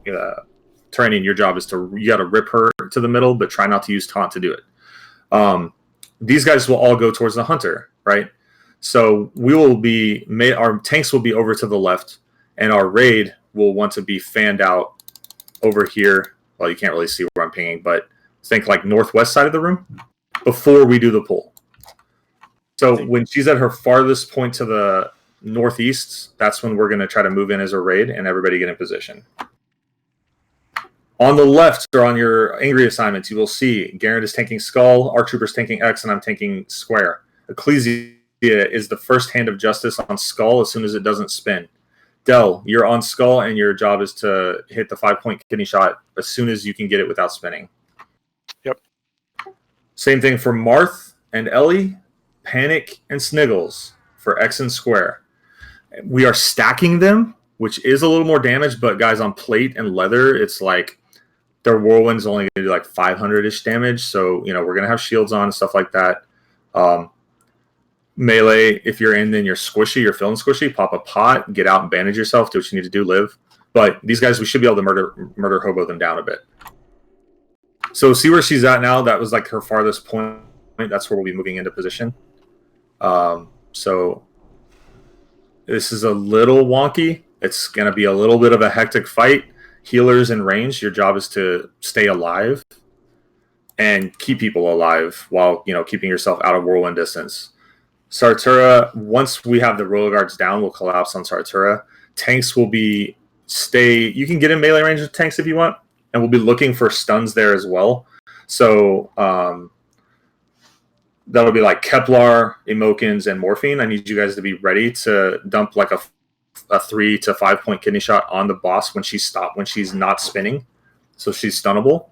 Terranian, your job is you got to rip her to the middle, but try not to use taunt to do it. These guys will all go towards the Hunter, right? So we will be, our tanks will be over to the left, and our raid will want to be fanned out over here. Well, you can't really see where I'm pinging, but think like northwest side of the room before we do the pull. So when she's at her farthest point to the northeast, that's when we're going to try to move in as a raid and everybody get in position. On the left, or on your angry assignments, you will see Garand is tanking Skull, our Trooper's tanking X, and I'm tanking Square. Ecclesia is the first hand of justice on Skull as soon as it doesn't spin. Del, you're on Skull, and your job is to hit the 5-point kidney shot as soon as you can get it without spinning. Yep. Same thing for Marth and Ellie, Panic and Sniggles for X and Square. We are stacking them, which is a little more damage, but guys, on plate and leather, it's like their Whirlwind's only going to do like 500-ish damage. So, we're going to have shields on and stuff like that. Melee, if you're in, then you're squishy, you're feeling squishy, pop a pot, get out and bandage yourself, do what you need to do, live. But these guys, we should be able to murder hobo them down a bit. So see where she's at now? That was like her farthest point. That's where we'll be moving into position. So this is a little wonky. It's going to be a little bit of a hectic fight. Healers in range, your job is to stay alive and keep people alive while, keeping yourself out of whirlwind distance. Sartura, once we have the Royal Guards down, we'll collapse on Sartura. Tanks will be you can get in melee range with tanks if you want, and we'll be looking for stuns there as well. So, that'll be like Kepler, Emokins, and Morphine. I need you guys to be ready to dump like a 3 to 5 point kidney shot on the boss when she's not spinning, so she's stunnable.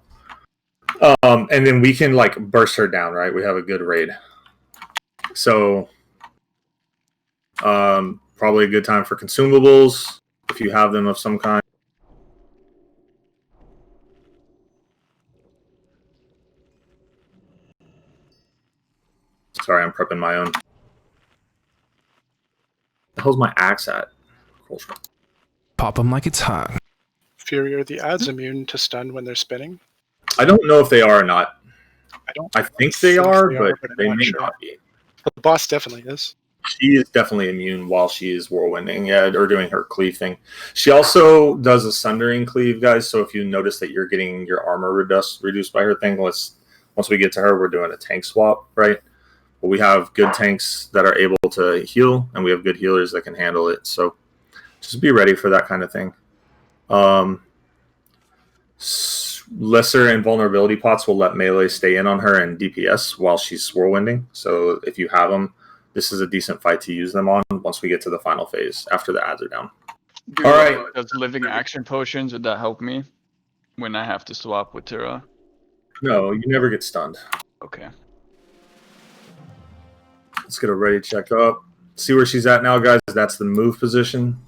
And then we can like burst her down, right? We have a good raid. So probably a good time for consumables if you have them of some kind. Sorry, I'm prepping my own. The hell's my axe at? Pop them like it's hot. Fury, are the ads immune to stun when they're spinning? I don't know if they are or not. I think they are, but they may not be. But the boss definitely is. She is definitely immune while she is whirlwinding, or doing her cleave thing. She also does a sundering cleave, guys. So if you notice that you're getting your armor reduced by her thing, once we get to her, we're doing a tank swap, right? But we have good tanks that are able to heal, and we have good healers that can handle it. So just be ready for that kind of thing. Lesser and vulnerability pots will let melee stay in on her and DPS while she's whirlwinding. So if you have them, this is a decent fight to use them on once we get to the final phase after the ads are down. All right. Does living action potions, would that help me when I have to swap with Tira? No, you never get stunned. Okay. Let's get a ready check up. See where she's at now, guys. That's the move position.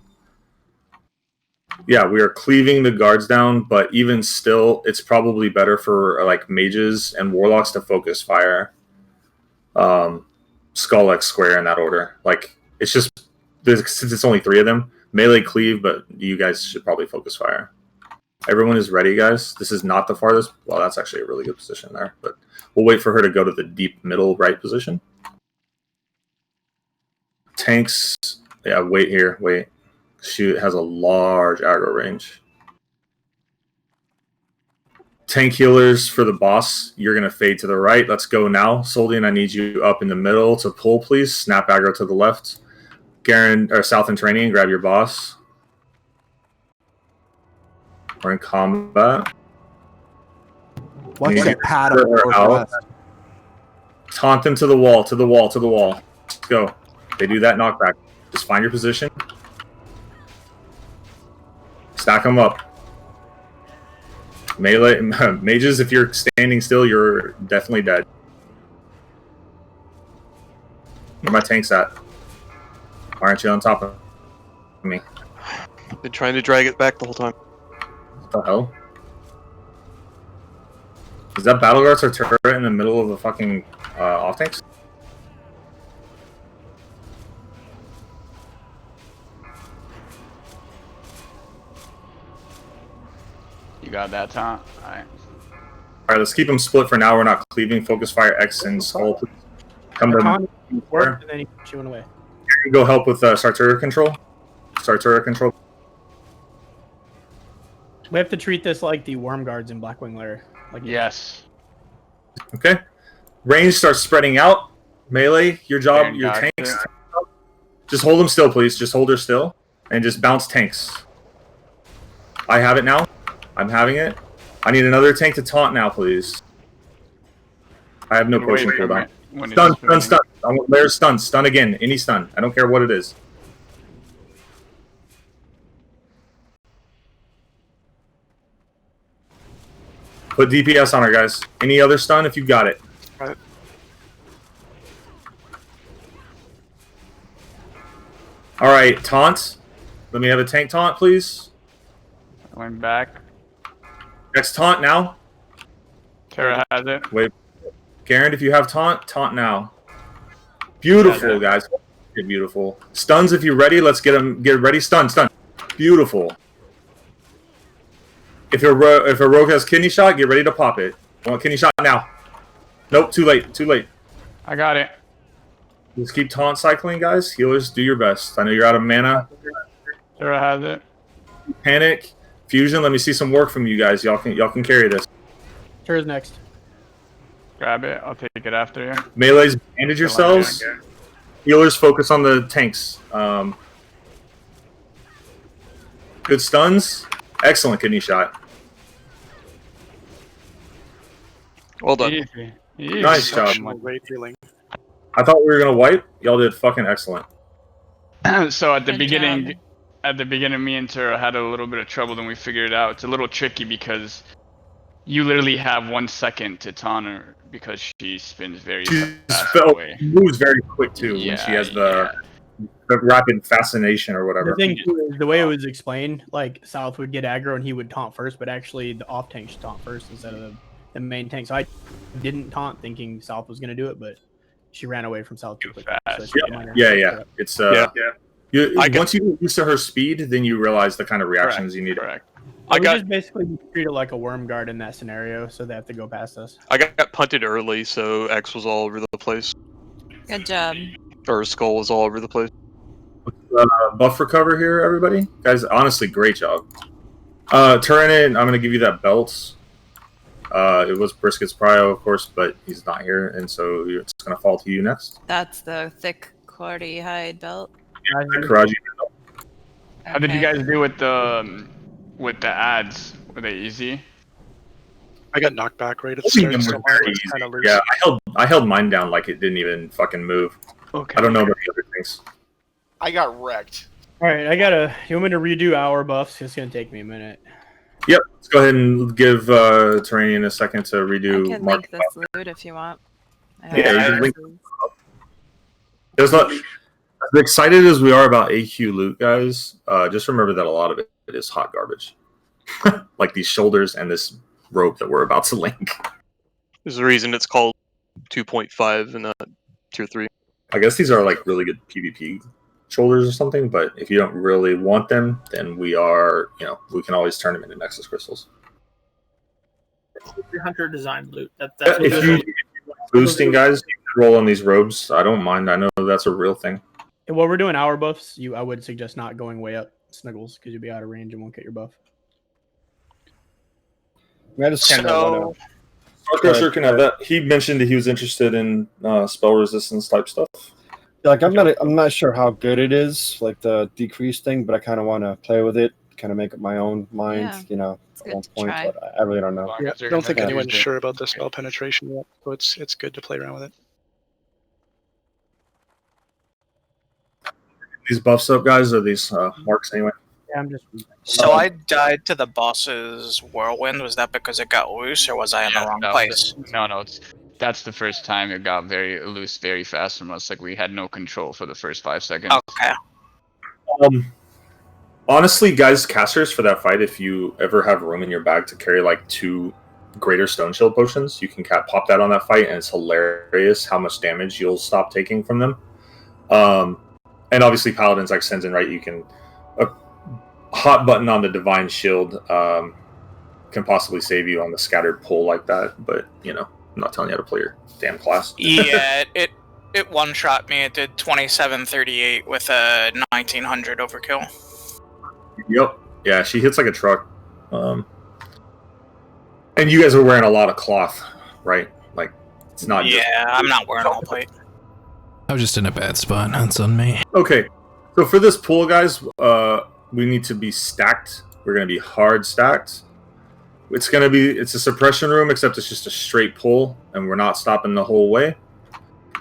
Yeah, we are cleaving the guards down, but even still, it's probably better for like mages and warlocks to focus fire. Skull X square in that order. Like it's just since it's only 3 of them, melee cleave, but you guys should probably focus fire. Everyone is ready, guys. This is not the farthest. Well, that's actually a really good position there, but we'll wait for her to go to the deep middle right position. Tanks, yeah, wait here, wait. She has a large aggro range. Tank healers for the boss. You're going to fade to the right. Let's go now. Soldian, I need you up in the middle to pull, please. Snap aggro to the left. Garen, or South and Training, grab your boss. We're in combat. Watch that pad up out. Taunt them to the wall, to the wall, to the wall. Let's go. They do that knockback. Just find your position. Stack them up. Melee mages, if you're standing still, you're definitely dead. Where my tanks at? Why aren't you on top of me? I've been trying to drag it back the whole time. What the hell? Is that battle guards or turret in the middle of the fucking off tanks? You got that, Tom? Alright. Alright, let's keep them split for now. We're not cleaving. Focus fire X and Skull. Come to work, and then he puts you away. Go help with Sartura control. Sartura control. We have to treat this like the worm guards in Blackwing Lair. Like yes. Okay. Range starts spreading out. Melee, your job, your tanks. Just hold them still, please. Just hold her still. And just bounce tanks. I have it now. I'm having it. I need another tank to taunt now, please. I have no potion cooldown. Stun, stun, stun. I want Lair stun. Stun again. Any stun. I don't care what it is. Put DPS on her, guys. Any other stun if you got it. Right. Alright, taunt. Let me have a tank taunt, please. Going back. Next taunt now. Terra has it. Wait. Garen, if you have taunt, taunt now. Beautiful, guys. Beautiful. Stuns if you're ready. Let's get them. Get ready. Stun, stun. Beautiful. If a rogue has kidney shot, get ready to pop it. I want kidney shot now. Nope, too late. Too late. I got it. Just keep taunt cycling, guys. Healers, do your best. I know you're out of mana. Terra has it. Panic. Fusion, let me see some work from you guys. Y'all can carry this. Terra's next. Grab it. I'll take it after you. Melees, bandage yourselves. Healers, focus on the tanks. Good stuns. Excellent kidney shot. Well done. Easy. Nice job. Healing. I thought we were gonna wipe. Y'all did fucking excellent. So at the Good beginning, job. me and Terra had a little bit of trouble. Then we figured it out. It's a little tricky because you literally have 1 second to taunt her because she spins very fast away. Moves very quick too when she has the rapid fascination or whatever. The thing too is the way it was explained, like South would get aggro and he would taunt first, but actually the off tank should taunt first instead of the main tank. So I didn't taunt thinking South was going to do it, but she ran away from South too quick. So Yeah. It's once you get used to her speed, then you realize the kind of reactions you need. Correct. I just basically treat it like a worm guard in that scenario, so they have to go past us. I got punted early, so X was all over the place. Good job. Or Skull was all over the place. Buff recover here, everybody. Guys, honestly, great job. Tyranid, I'm going to give you that belt. It was Brisket's prio, of course, but he's not here, and so it's going to fall to you next. That's the thick cordy hide belt. Karaji. How did you guys do with the ads? Were they easy? I got knocked back right at the Holding start. them was very easy. Yeah, I held mine down like it didn't even fucking move. Okay. I don't know about the other things. I got wrecked. All right, you want me to redo our buffs? It's gonna take me a minute. Yep. Let's go ahead and give Terranian a second to I redo can Mark. link this loot if you want. I have Yeah, you can link. resources. There's not as excited as we are about AQ loot, guys. Just remember that a lot of it is hot garbage, like these shoulders and this rope that we're about to link. There's a reason it's called 2.5 and not tier 3. I guess these are like really good PvP shoulders or something, but if you don't really want them, then we can always turn them into Nexus crystals. Your hunter designed loot. That's If you boosting guys, you can roll on these robes. I don't mind. I know that's a real thing. And while we're doing our buffs, I would suggest not going way up Snuggles because you'll be out of range and won't get your buff. I just kind of want to. Archer can have that. He mentioned that he was interested in spell resistance type stuff. Like I'm not sure how good it is, like the decrease thing, but I kind of want to play with it, kind of make up my own mind, at one point. But I really don't know. Yeah, I don't think anyone's sure about the spell penetration yet, so it's good to play around with it. These buffs up, guys, or these marks anyway? Yeah, I'm just. So I died to the boss's whirlwind. Was that because it got loose, or was I in the wrong place? No, that's the first time it got very loose very fast from us. Like, we had no control for the first 5 seconds. Okay. Honestly, guys, casters for that fight, if you ever have room in your bag to carry like 2 greater stone shield potions, you can pop that on that fight, and it's hilarious how much damage you'll stop taking from them. And obviously, paladins like Senzin, right? You can hot button on the divine shield can possibly save you on the scattered pull like that, but I'm not telling you how to play your damn class. Yeah, it one shot me. It did 2738 with a 1900 overkill. Yep. Yeah, she hits like a truck. And you guys are wearing a lot of cloth, right? Like it's not. Yeah, I'm not wearing all plate. I was just in a bad spot. That's on me. Okay, so for this pool, guys, we need to be stacked. We're going to be hard stacked. It's a suppression room, except it's just a straight pull, and we're not stopping the whole way.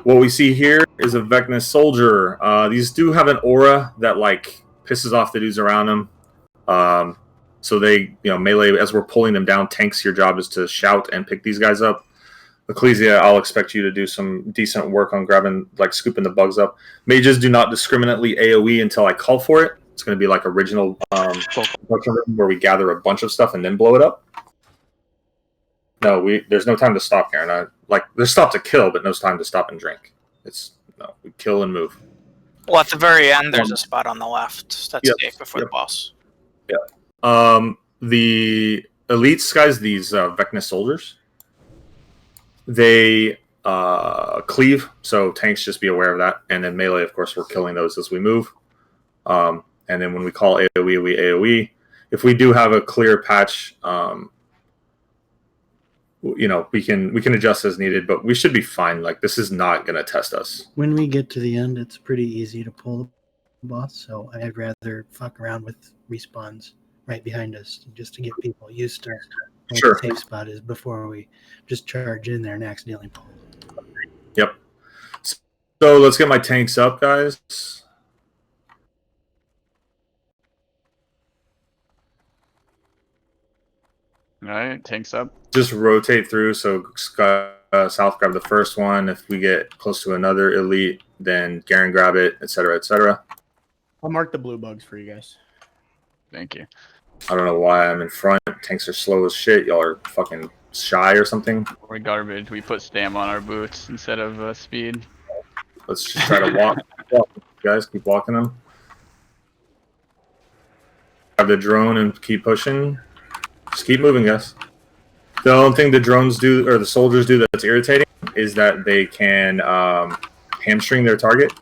What we see here is a Vecna soldier. These do have an aura that like pisses off the dudes around them. So they, melee as we're pulling them down. Tanks, your job is to shout and pick these guys up. Ecclesia, I'll expect you to do some decent work on grabbing, like scooping the bugs up. Mages do not discriminately AoE until I call for it. It's going to be like original where we gather a bunch of stuff and then blow it up. No, there's no time to stop, Karen. There's stop to kill, but no time to stop and drink. We kill and move. Well, at the very end, there's a spot on the left. That's safe before the boss. Yeah. The elites, guys, these Vecna soldiers, they cleave, so tanks just be aware of that. And then melee, of course, we're killing those as we move. And then when we call AoE, we AoE. If we do have a clear patch, we can adjust as needed, but we should be fine. Like, this is not going to test us. When we get to the end, it's pretty easy to pull the boss, so I'd rather fuck around with respawns right behind us just to get people used to what the safe spot is before we just charge in there and accidentally pull. Yep. So let's get my tanks up, guys. All right, tanks up. Just rotate through. So South grab the first one. If we get close to another elite, then Garen grab it, etc., etc. I'll mark the blue bugs for you guys. Thank you. I don't know why I'm in front. Tanks are slow as shit. Y'all are fucking shy or something. We're garbage. We put stam on our boots instead of speed. Let's just try to walk. Guys, keep walking them. Grab the drone and keep pushing. Just keep moving, guys. The only thing the drones do, or the soldiers do, that's irritating is that they can hamstring their target.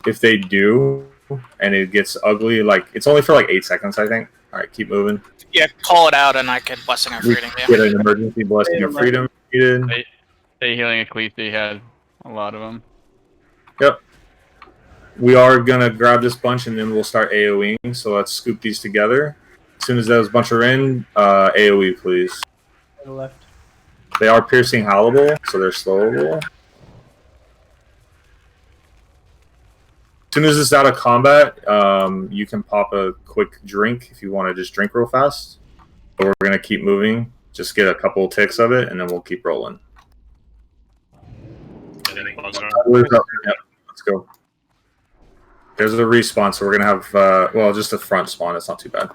If they do, and it gets ugly, like, it's only for like 8 seconds, I think. All right, keep moving. Yeah, call it out, and I can blessing of freedom. Yeah. Get an emergency blessing of freedom. Stay healing Ecclesi had a lot of them. Yep. We are gonna grab this bunch, and then we'll start AoEing. So let's scoop these together. As soon as those bunch are in, AoE, please. To the left. They are piercing Hallable, so they're slowable. As soon as it's out of combat, you can pop a quick drink if you want to just drink real fast. we're gonna keep moving. Just get a couple ticks of it, and then we'll keep rolling. Yep, let's go. There's a respawn, so we're gonna have well, just a front spawn. It's not too bad.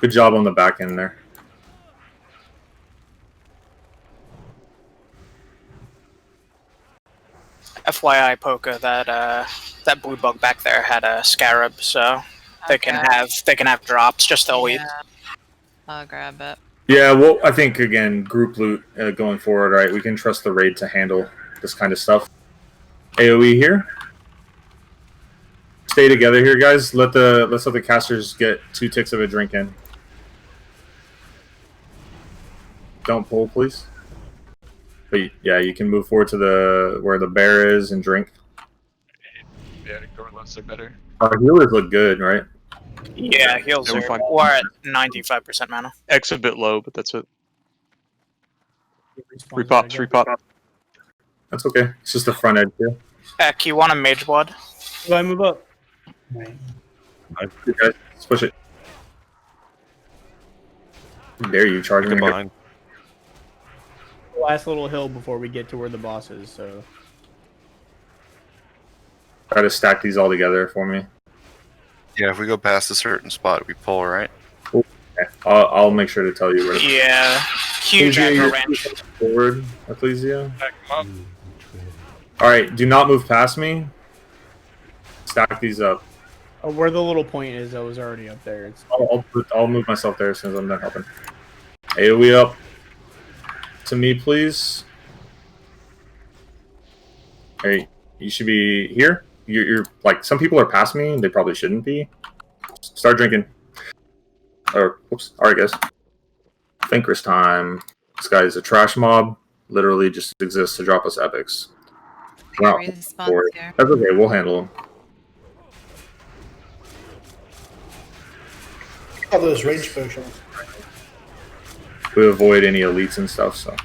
Good job on the back end there. FYI, Poka, that blue bug back there had a scarab, so they can have drops just to elite. I'll grab it. Yeah, well, I think again, group loot going forward, right? We can trust the raid to handle this kind of stuff. AOE here. Stay together here, guys. Let's let the casters get 2 ticks of a drink in. Don't pull, please. But yeah, you can move forward to where the bear is and drink. Yeah, ignore less are better. Our healers look good, right? Yeah, heals are. We're at 95% mana. X a bit low, but that's it. Repop. That's okay. It's just the front edge here. Ek, you want a mage blood? Do I move up? Nice. Guys, let's push it. How dare you charge me behind? Last little hill before we get to where the boss is, so. Try to stack these all together for me. Yeah, if we go past a certain spot, we pull, right? Okay. I'll make sure to tell you where. Yeah, huge aggro range. Forward, Ecclesia. All right, do not move past me. Stack these up. Oh, where the little point is, I was already up there. It's... I'll move myself there as soon as I'm done helping. AOE up. To me, please. Hey, you should be here. You're like, some people are past me, and they probably shouldn't be. Start drinking. Or, whoops. All right, guys. Thinker's time. This guy is a trash mob. Literally just exists to drop us epics. Wow. That's okay. We'll handle him. All those rage potions. We avoid any elites and stuff, so.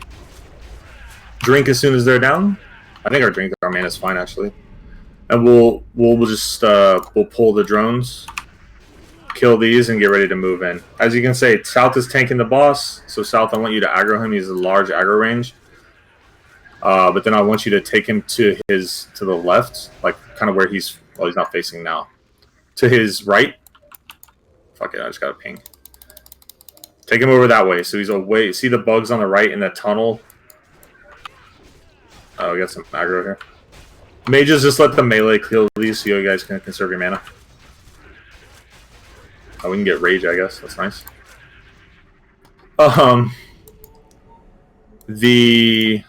Drink as soon as they're down. I think our mana is fine, actually. And we'll just we'll pull the drones, kill these, and get ready to move in. As you can see, South is tanking the boss. So South, I want you to aggro him. He's a large aggro range. But then I want you to take him to the left, like kind of where he's not facing now. To his right. Fuck it, I just got a ping. Take him over that way, so he's away. See the bugs on the right in that tunnel? Oh, we got some aggro here. Mages, just let the melee kill these so you guys can conserve your mana. Oh, we can get rage, I guess. That's nice. The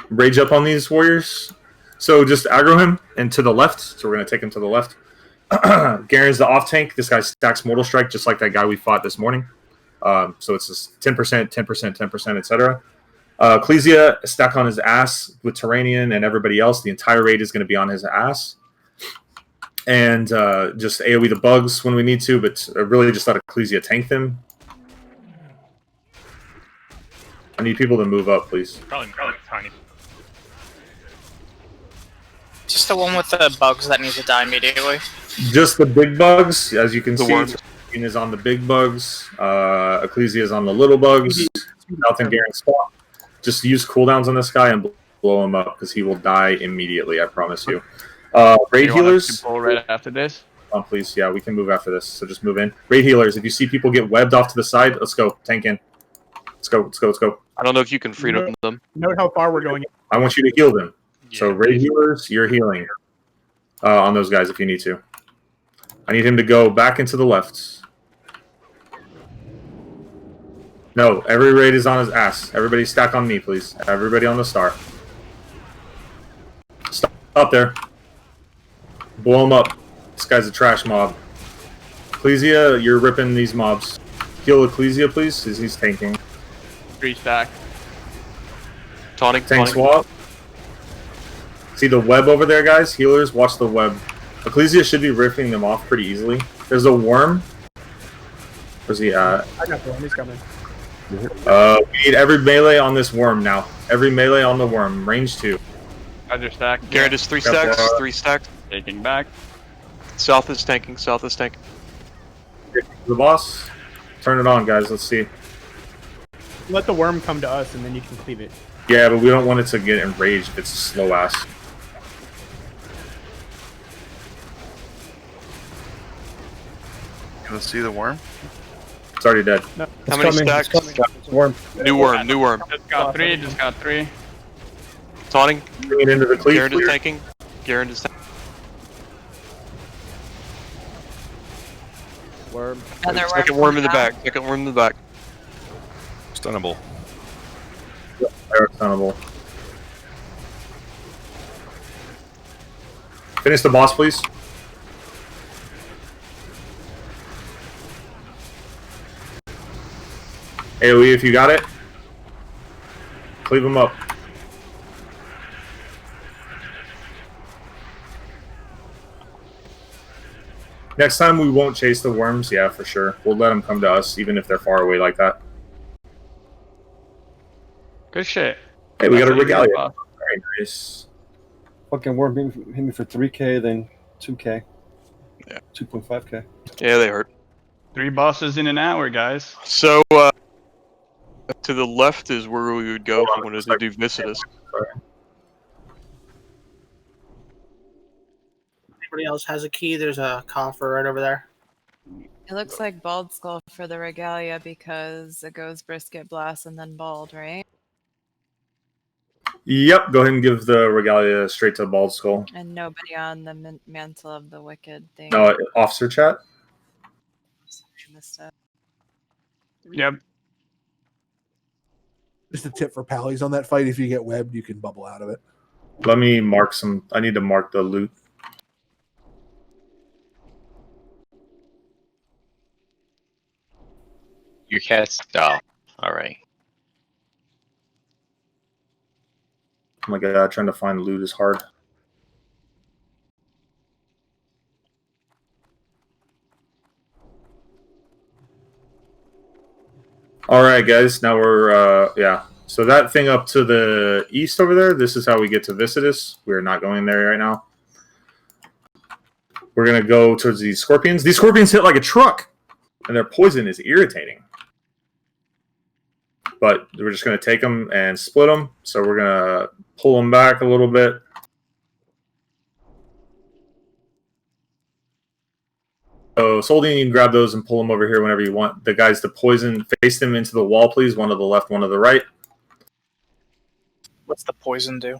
rage up on these warriors. So just aggro him and to the left. So we're going to take him to the left. Garen's the off tank. This guy stacks Mortal Strike just like that guy we fought this morning. So it's just 10%, 10%, 10%, etc. Ecclesia stack on his ass with Terranian and everybody else. The entire raid is going to be on his ass. And just AoE the bugs when we need to, but really just let Ecclesia tank them. I need people to move up, please. Probably tiny. Just the one with the bugs that need to die immediately. Just the big bugs, as you can see. Terranian is on the big bugs. Ecclesia is on the little bugs. South and Garen spot. Just use cooldowns on this guy and blow him up because he will die immediately. I promise you. Raid healers. Pull right after this. Please, yeah, we can move after this. So just move in. Raid healers. If you see people get webbed off to the side, let's go. Tank in. Let's go. Let's go. Let's go. I don't know if you can freedom them. Note how far we're going. I want you to heal them. Yeah, so raid healers, you're healing on those guys if you need to. I need him to go back into the left. No, every raid is on his ass. Everybody stack on me, please. Everybody on the star. Stop up there. Blow him up. This guy's a trash mob. Ecclesia, you're ripping these mobs. Heal Ecclesia, please, as he's tanking. 3 stack. Taunting. Tank swap. See the web over there, guys? Healers, watch the web. Ecclesia should be ripping them off pretty easily. There's a worm. Where's he at? I got the one. He's coming. We need every melee on this worm now. Every melee on the worm. Range 2. Other stack. Garrett is 3 stacks. 3 stacks. Taking back. South is tanking. South is tanking. The boss. Turn it on, guys. Let's see. Let the worm come to us, and then you can cleave it. Yeah, but we don't want it to get enraged if it's a slow ass. You want to see the worm? It's already dead. No. How many stacks? Worm. New worm. New worm. Just got three. Just got three. Taunting. Bring it into the cleave. Garand is tanking. Garand is tanking. Worm. Another worm. Second worm in the back. Second worm in the back. Stunnable. Fire stunnable. Finish the boss, please. AoE if you got it. Cleave them up. Next time we won't chase the worms, yeah, for sure. We'll let them come to us, even if they're far away like that. Good shit. Hey, we got a That's what you regalia. do, boss. Very nice. Fucking worm hit me for 3K, then 2K. Yeah. 2.5K. Yeah, they hurt. 3 bosses in an hour, guys. So, to the left is where we would go if we wanted to do Visitus. Anybody else has a key? There's a coffer right over there. It looks like Bald Skull for the regalia because it goes Brisket, Blast, and then Bald, right? Yep, go ahead and give the regalia straight to Bald Skull. And nobody on the Mantle of the Wicked thing. No, officer chat. Sorry, I missed it. Yep. Just a tip for pallies on that fight: if you get webbed, you can bubble out of it. Let me mark some. I need to mark the loot. Your cat's. Oh, all right. Oh my god, trying to find loot is hard. All right, guys. Now we're yeah. So that thing up to the east over there. This is how we get to Visitus. We're not going there right now. We're gonna go towards these scorpions. These scorpions hit like a truck, and their poison is irritating. But we're just gonna take them and split them. So we're gonna pull them back a little bit. So Soldian, you can grab those and pull them over here whenever you want. The guys to poison, face them into the wall, please. One to the left, one to the right. What's the poison do?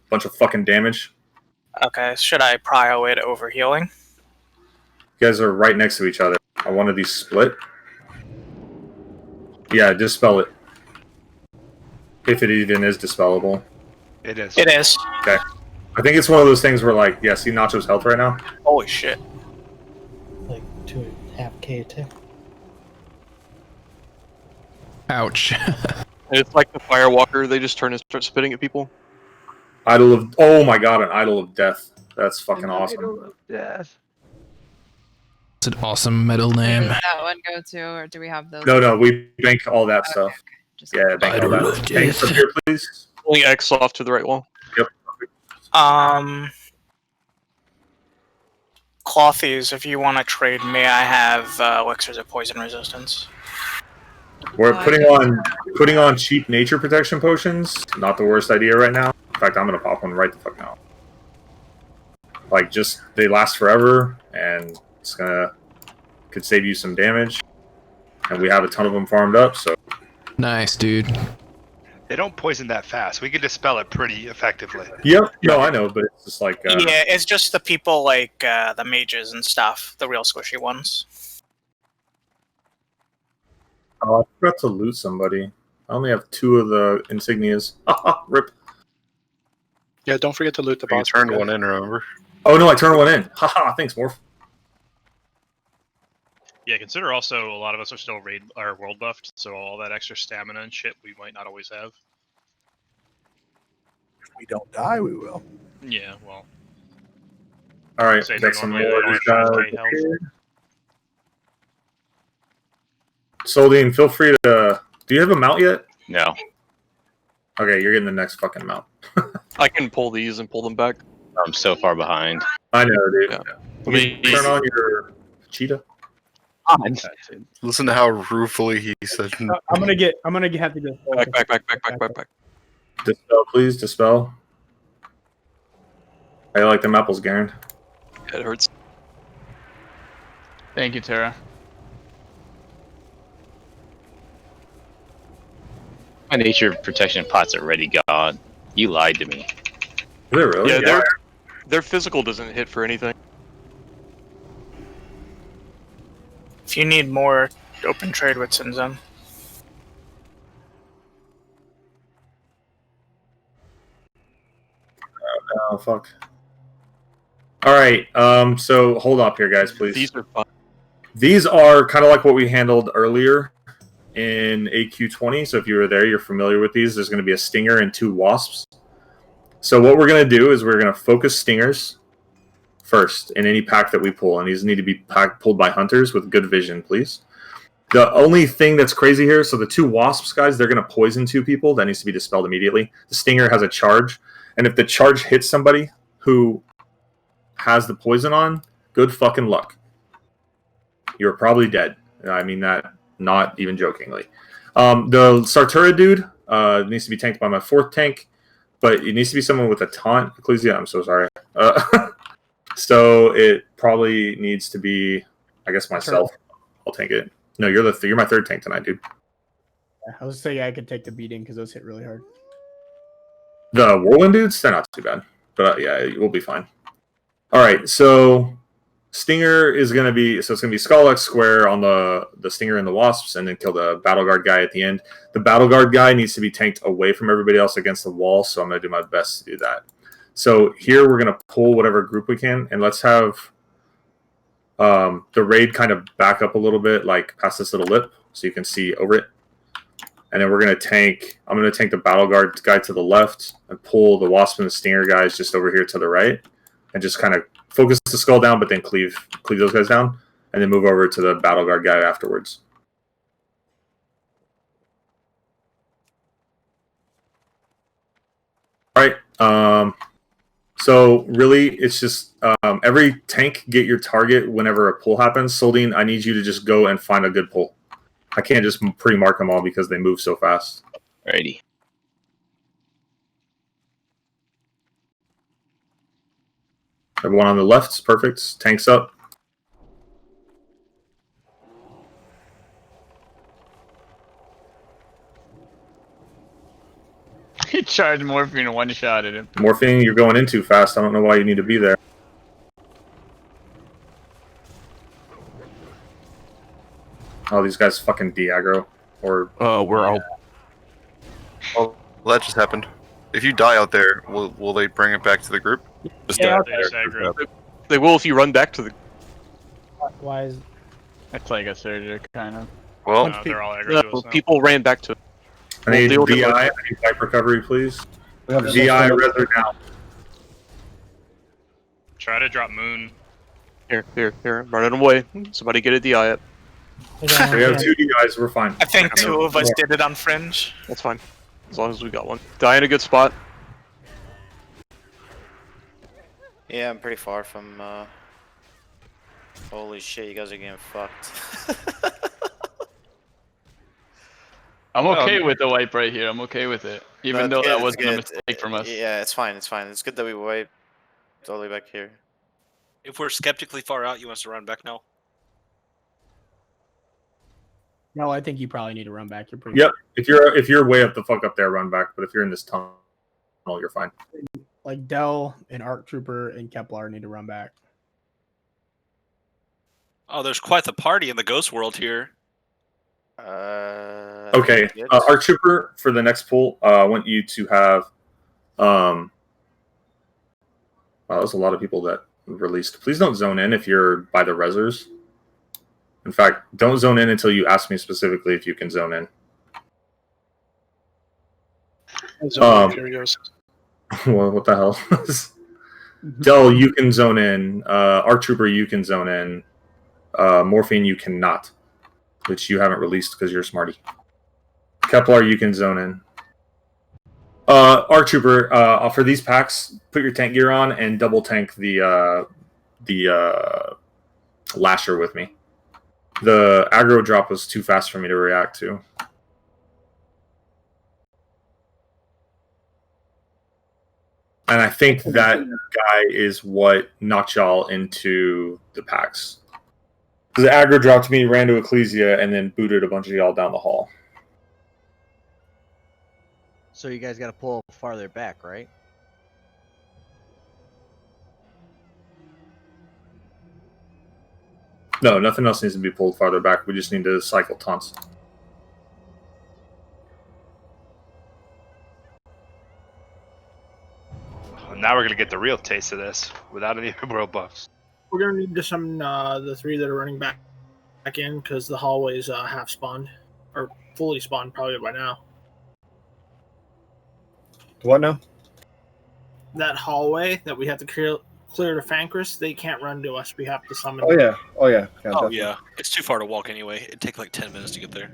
Bunch of fucking damage. Okay, should I prio it over healing? You guys are right next to each other. I wanted these split. Yeah, dispel it. If it even is dispellable. It is. It is. Okay. I think it's one of those things where, like, yeah, see Nacho's health right now? Holy shit. Like 2.5K a tick. Ouch. It's like the Firewalker. They just turn and start spitting at people. Idol of... Oh my god, an Idol of Death. That's fucking awesome. Yes. It's an awesome metal name. Where does that one go to, or do we have those? No, we bank all that stuff. Okay. Just Yeah, bank all Idol that. of Bank Death. up here, please. Pulling X off to the right wall. Yep. Clothies, if you want to trade me, I have elixirs of poison resistance. We're putting on cheap nature protection potions. Not the worst idea right now. In fact, I'm gonna pop one right the fuck now. Like, just they last forever, and it's could save you some damage. And we have a ton of them farmed up, so. Nice, dude. They don't poison that fast. We can dispel it pretty effectively. Yep. No, I know, but it's just like. Yeah, it's just the people like the mages and stuff, the real squishy ones. Oh, I forgot to loot somebody. I only have 2 of the insignias. Rip. Yeah, don't forget to loot the You boss. turned one in, remember? Oh no, I turned one in. Haha, thanks, Morph. Yeah, consider also a lot of us are still world buffed, so all that extra stamina and shit we might not always have. If we don't die, we will. Yeah, well. Alright, Say got some more normally of they these don't guys. have high health. Soldine, feel free to. Do you have a mount yet? No. Okay, you're getting the next fucking mount. I can pull these and pull them back. I'm so far behind. I know, dude. Yeah. You turn on your cheetah. on. Listen to how ruefully he said. I'm gonna have to go back. Dispel, please. Dispel. I like them apples, Garen. It hurts. Thank you, Tara. My nature protection pot's already gone. You lied to me. Is it really? Yeah, their physical doesn't hit for anything. If you need more, open trade with Sinzon. Oh fuck. All right. So hold up here, guys, please. These are fun. These are kind of like what we handled earlier in AQ20. So if you were there, you're familiar with these. There's going to be a stinger and 2 wasps. So what we're going to do is we're going to focus stingers first in any pack that we pull, and these need to be pulled by hunters with good vision, please. The only thing that's crazy here, so the 2 wasps, guys, they're going to poison 2 people. That needs to be dispelled immediately. The stinger has a charge, and if the charge hits somebody who has the poison on, good fucking luck. You're probably dead. I mean that not even jokingly. The Sartura dude needs to be tanked by my 4th tank, but it needs to be someone with a taunt. Ecclesia, I'm so sorry. So it probably needs to be, I guess, myself. I'll tank it. No, you're my 3rd tank tonight, dude. I was saying I could take the beating because those hit really hard. The Whirlwind dudes, they're not too bad. But yeah, we'll be fine. All right, so Stinger is going to be, so it's going to be Skull X Square on the Stinger and the Wasps, and then kill the Battle Guard guy at the end. The Battle Guard guy needs to be tanked away from everybody else against the wall, so I'm going to do my best to do that. So here we're going to pull whatever group we can, and let's have the raid kind of back up a little bit, like past this little lip, so you can see over it. And then we're going to tank, I'm going to tank the Battle Guard guy to the left and pull the Wasp and the Stinger guys just over here to the right. And just kind of focus the skull down, but then cleave those guys down, and then move over to the Battle Guard guy afterwards. All right. So really, it's just every tank get your target whenever a pull happens. Soldine, I need you to just go and find a good pull. I can't just pre-mark them all because they move so fast. Alrighty. Everyone on the left's perfect. Tanks up. He charged Morphine and one-shotted him. Morphine, you're going in too fast. I don't know why you need to be there. Oh, these guys fucking de-aggro. Or we're all... Oh, that just happened. If you die out there, will they bring it back to the group? Just Yeah, die. They will if you run back to the. Why is It's like a surgery, kind of. Well, No, they're all aggro to us now. People ran back to it. I need We'll deal with VI. it. I need type recovery, please. We have VI Reser now. Try to drop Moon. Here, running away. Somebody get a DI up. We have 2 DIs. We're fine. I think 2 of us did it on Fringe. That's fine, as long as we got one. Die in a good spot. Yeah, I'm pretty far from. Holy shit, you guys are getting fucked. I'm okay with the wipe right here. I'm okay with it. Even No, though it's that good, wasn't a it's good. mistake from us. Yeah, it's fine. It's fine. It's good that we wiped all the way back here. If we're skeptically far out, you want us to run back now? No, I think you probably need to run back. You're pretty. Yep. If you're way up the fuck up there, run back. But if you're in this tunnel, you're fine. Like Dell and Arc Trooper and Kepler need to run back. Oh, there's quite the party in the ghost world here. Okay, Arc Trooper, for the next pull, I want you to have. Wow, there's a lot of people that released. Please don't zone in if you're by the resers. In fact, don't zone in until you ask me specifically if you can zone in. Here he goes. Well, what the hell? Dell, you can zone in. Arc Trooper, you can zone in. Morphine, you cannot, which you haven't released because you're a smarty. Kepler, you can zone in. Arc Trooper, for these packs, put your tank gear on and double tank the Lasher with me. The aggro drop was too fast for me to react to. And I think that guy is what knocked y'all into the packs. The aggro dropped me, ran to Ecclesia, and then booted a bunch of y'all down the hall. So you guys got to pull farther back, right? No, nothing else needs to be pulled farther back. We just need to cycle taunts. Now we're gonna get the real taste of this without any world buffs. We're gonna need to summon the 3 that are running back in because the hallway's half spawned or fully spawned probably by now. What now? That hallway that we have to clear to Fancris, they can't run to us. We have to summon. Oh yeah, oh yeah. Oh definitely. yeah, it's too far to walk anyway. It'd take like 10 minutes to get there.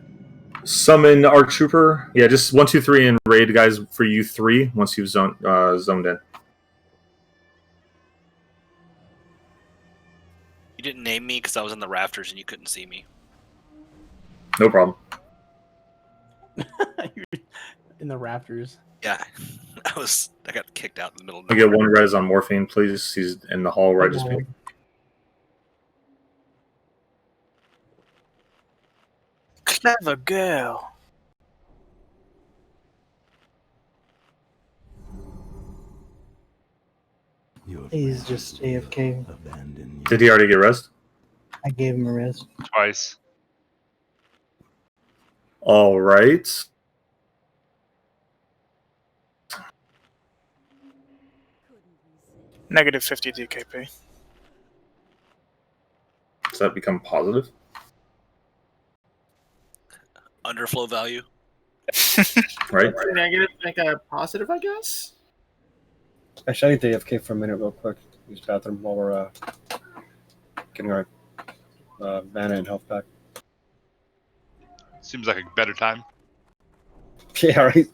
Summon Arc Trooper. Yeah, just 1, 2, 3 and raid guys for you 3 once you've zoned in. You didn't name me because I was in the rafters and you couldn't see me. No problem. In the rafters. Yeah, I got kicked out in the middle of I get 1 res on Morphine, please. He's in the hall right as me. Clever girl. He's just AFK. Did he already get rest? I gave him a res. Twice. All right. Negative 50 DKP. Does that become positive? underflow value. Right. Negative, make a positive, I guess. Actually, I need to AFK for a minute, real quick. Use the bathroom while we're getting our mana and health back. Seems like a better time. Yeah, right.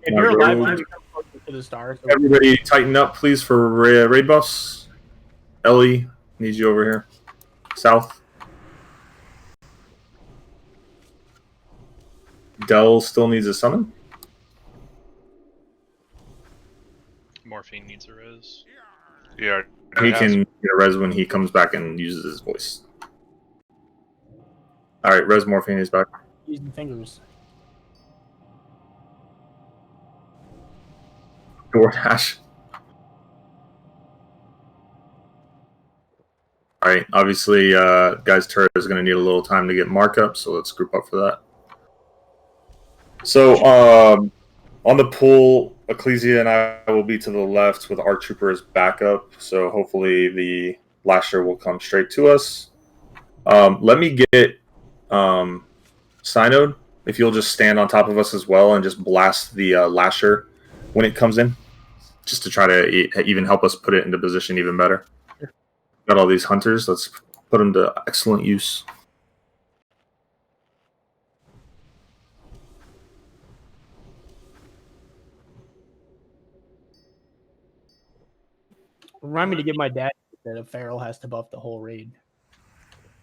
If you're alive, why don't you come closer to the stars? Everybody tighten up, please, for raid buffs. Ellie, needs you over here. South. Dell still needs a summon. Morphine needs a res. Yeah, He can get a res when he comes back and uses his voice. All right, res Morphine is back. Using fingers. DoorDash. All right, obviously, guys' turret is going to need a little time to get markup, so let's group up for that. So, on the pool, Ecclesia and I will be to the left with Arc Trooper as backup, so hopefully the Lasher will come straight to us. Let me get Synode, if you'll just stand on top of us as well and just blast the Lasher when it comes in, just to try to even help us put it into position even better. Got all these hunters, let's put them to excellent use. Remind me to give my dad that a feral has to buff the whole raid.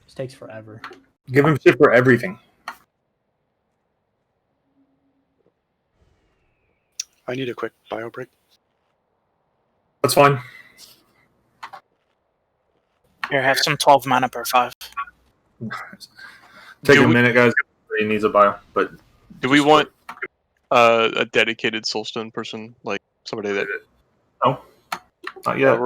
Just takes forever. Give him shit for everything. I need a quick bio break. That's fine. Here, have some 12 mana per 5. Take a minute, guys. He needs a bio, but do we want a dedicated Soulstone person, like somebody that? No, not yet.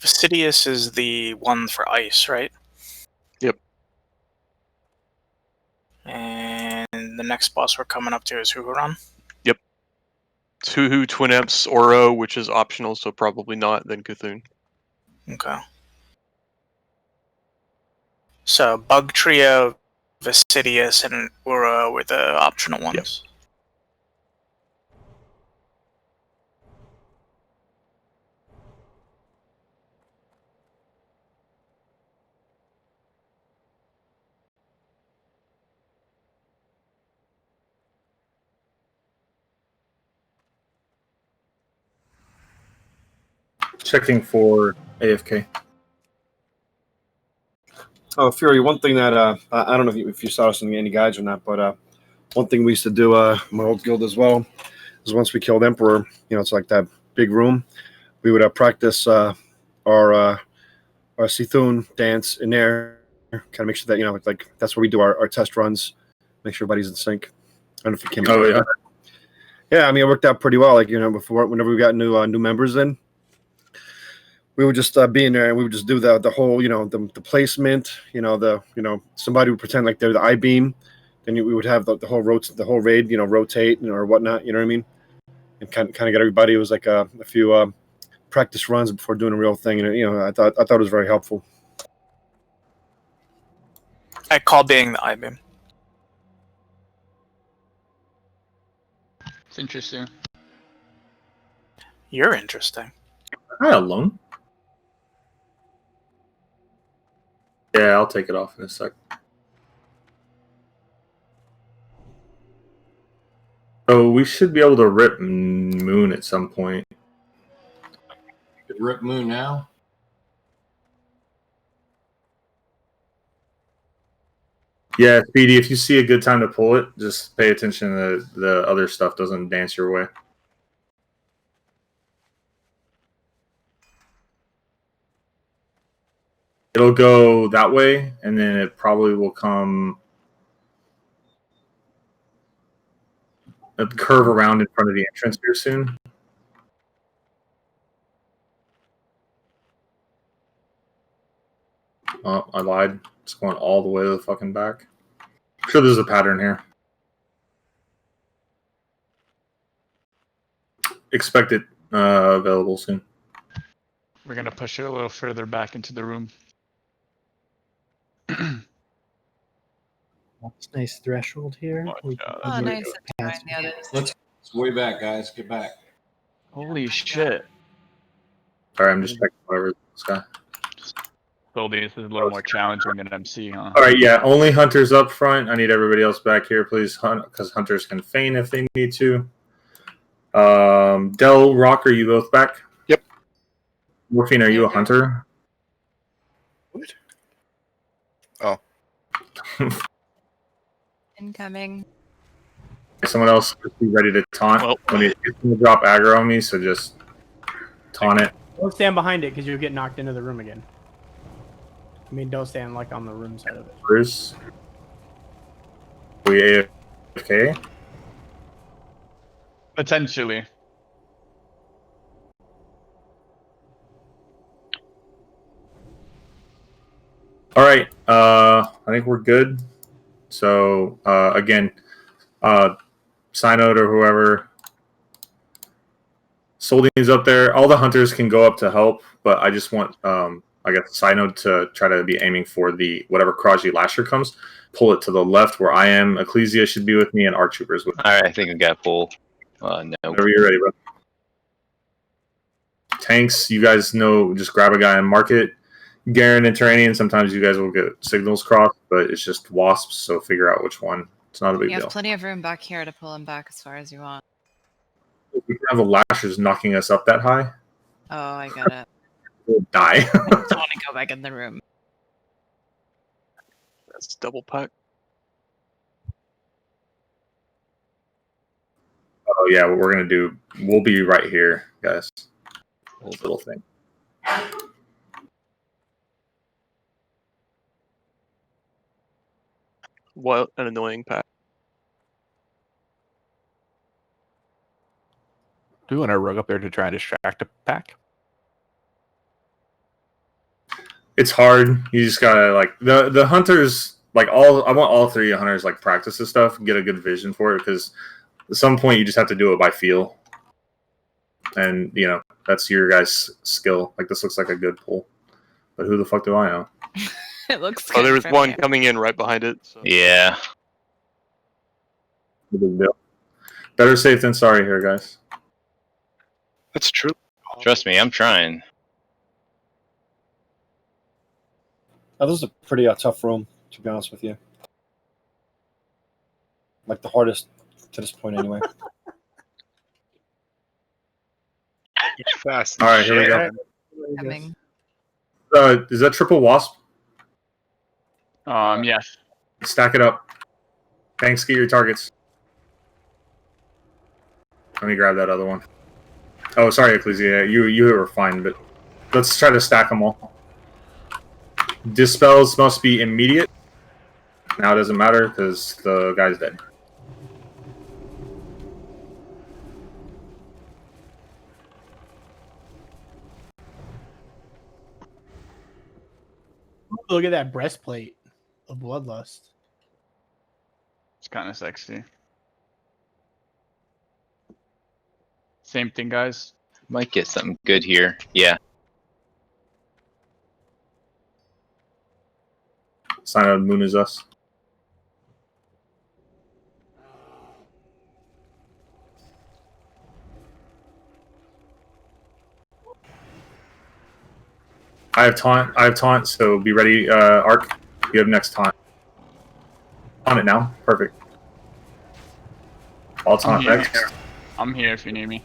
Vasidius is the one for ice, right? Yep. And the next boss we're coming up to is Huhuran. Yep. Tuhu, Twin Emps, Oro, which is optional, so probably not, then Cthulhu. Okay. So Bug Trio, Vasidius, and Uro were the optional ones. Checking for AFK. Oh, Fury. One thing that I don't know if you saw us in any guides or not, but one thing we used to do my old guild as well is once we killed Emperor, it's like that big room. We would practice our Sithun dance in there. Kind of make sure that like that's where we do our test runs. Make sure everybody's in sync. I don't know if it came. Oh yeah. Yeah, I mean it worked out pretty well. Like before, whenever we got new members in, we would just be in there and we would just do the whole the placement. Somebody would pretend like they're the I-beam. Then we would have the whole raid rotate or whatnot. You know what I mean? And kind of get everybody. It was like a few practice runs before doing a real thing, and I thought it was very helpful. I call being the I-beam. It's interesting. You're interesting. Hi, alone. Yeah, I'll take it off in a sec. Oh, we should be able to rip Moon at some point. Rip Moon now? Yeah, Speedy, if you see a good time to pull it, just pay attention to the other stuff doesn't dance your way. It'll go that way, and then it probably will come curve around in front of the entrance here soon. Oh, I lied. It's going all the way to the fucking back. I'm sure there's a pattern here. Expect it available soon. We're gonna push it a little further back into the room. Nice threshold here. Oh, nice. Behind the others. Let's way back, guys. Get back. Holy shit. Sorry, I'm just checking whatever this guy. So this is a little more challenging than MC, huh? All right, yeah, only hunters up front. I need everybody else back here, please, because hunters can feign if they need to. Del, Rock, are you both back? Yep. Morphine, are you a hunter? What? Oh. Incoming. Someone else be ready to taunt. Well, when it's going to drop aggro on me, so just taunt it. Don't stand behind it because you'll get knocked into the room again. I mean, don't stand like on the room side of it. Bruce. We AFK? Potentially. All right. I think we're good. So again, Synode or whoever, Soldine's up there. All the hunters can go up to help, but I just want I guess Synode to try to be aiming for the whatever Kraji Lasher comes. Pull it to the left where I am. Ecclesia should be with me, and Arch Troopers with me. All right, I think I got full. No. Whenever you're ready, bro. Tanks, you guys know, just grab a guy and mark it. Garen and Terranian, sometimes you guys will get signals crossed, but it's just wasps, so figure out which one. It's not a big You deal. have plenty of room back here to pull him back as far as you want. We can have the Lashers knocking us up that high. Oh, I got it. We'll die. I don't want to go back in the room. That's double pack. Oh yeah, what we're gonna do? We'll be right here, guys. Little thing. What an annoying pack. Do you want to rug up there to try and distract a pack? It's hard. You just gotta like the hunters like all. I want all three hunters like practice this stuff, and get a good vision for it because at some point you just have to do it by feel, and you know that's your guys' skill. Like this looks like a good pull, but who the fuck do I know? It looks. Oh, there was good one from coming in right behind it. So. Yeah. No big deal. Better safe than sorry here, guys. That's true. Trust me, I'm trying. Now, this is a pretty tough room, to be honest with you. Like the hardest to this point, anyway. Fast. All right, here we go. Coming. Is that triple wasp? Yes. Stack it up. Thanks. Get your targets. Let me grab that other one. Oh, sorry, Ecclesia. You were fine, but let's try to stack them all. Dispels must be immediate. Now it doesn't matter because the guy's dead. Look at that breastplate of bloodlust. It's kind of sexy. Same thing, guys. Might get something good here. Yeah. Sign of the moon is us. I have taunt, so be ready, Arc. You have next taunt. On it now. Perfect. I'll taunt next. I'm here if you need me.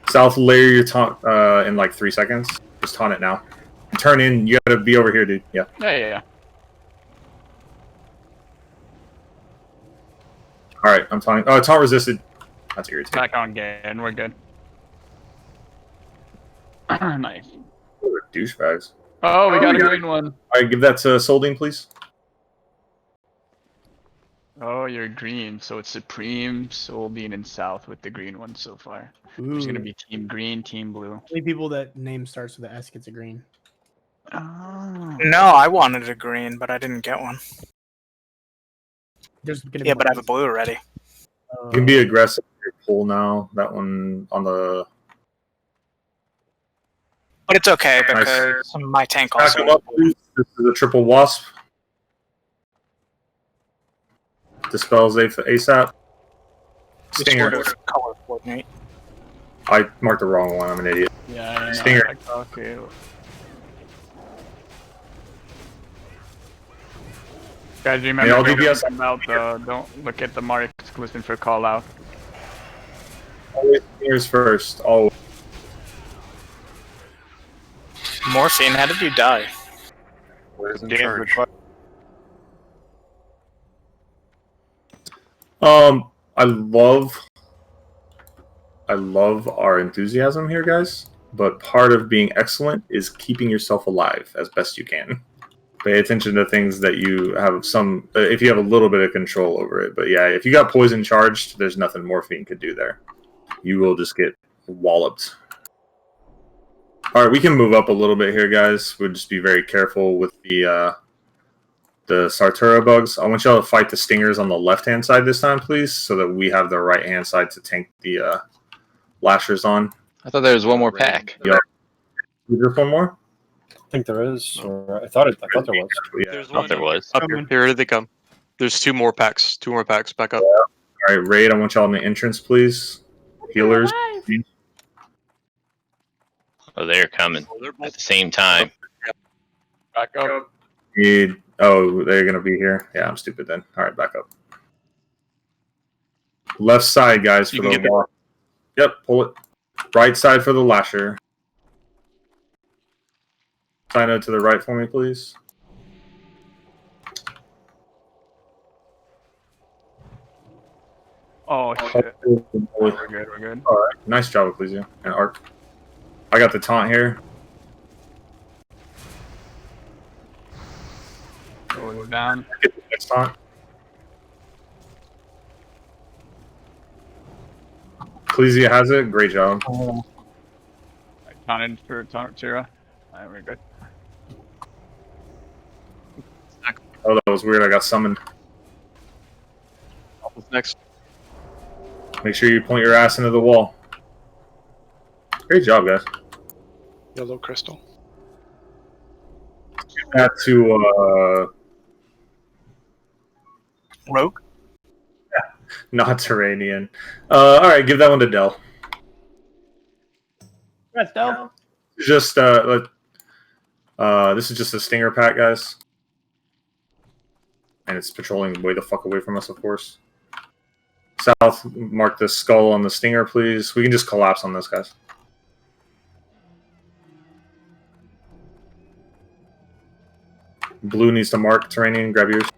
South, layer your taunt in like 3 seconds. Just taunt it now. Turn in. You gotta be over here, dude. Yeah. Yeah. All right, I'm taunting. Oh, taunt resisted. That's irritating. Back on again. We're good. Nice. Douchebags. Oh, we got a green one. All right, give that to Soldine, please. Oh, you're green, so it's Supreme, Soulbean, and South with the green one so far. There's gonna be Team Green, Team Blue. Only people that name starts with the S gets a green. Oh. No, I wanted a green, but I didn't get one. There's gonna Yeah, be but I have a blue already. You can be aggressive with your pull now. That one on the. But it's okay Nice. because my tank Back also. him up, please. This is a triple wasp. Dispels ASAP. Stinger. Color coordinate. I marked the wrong one. I'm an idiot. Yeah, I know. Stinger. Okay. Guys, remember all don't DPS come out, don't look at the marks, listen for call out. Always stingers first. Always. Morphine, how did you die? Where's in Damn, charge? I love our enthusiasm here, guys. But part of being excellent is keeping yourself alive as best you can. Pay attention to things that you have some, if you have a little bit of control over it. But yeah, if you got poison charged, there's nothing Morphine could do there. You will just get walloped. All right, we can move up a little bit here, guys. We'll just be very careful with the Sartura bugs. I want y'all to fight the stingers on the left-hand side this time, please, so that we have the right-hand side to tank the lashers on. I thought there was one more pack. Yeah. Is there one more? I think there is. Or I thought there was. Yeah. There's I thought there was. Up here. Here they come. There's two more packs. Back up. All right, Raid, I want y'all in the entrance, please. Healers. Oh, they're coming at the same time. Back up. Oh, they're going to be here. Yeah, I'm stupid then. All right, back up. Left side, guys, for the wall. Yep, pull it. Right side for the lasher. Sign out to the right for me, please. Oh shit. We're good. All right, nice job, Ecclesia and Arc. I got the taunt here. Go down. Get the next taunt. Ecclesia has it. Great job. I taunted for Tira. Alright, we're good. Oh, that was weird. I got summoned. What's next? Make sure you point your ass into the wall. Great job, guys. Yellow crystal. That to Rogue? not Terranian. All right, give that one to Dell. That's dope. Just this is just a stinger pack, guys, and it's patrolling way the fuck away from us, of course. South, mark the skull on the stinger, please. We can just collapse on this, guys. Blue needs to mark Terranian. Grab yours.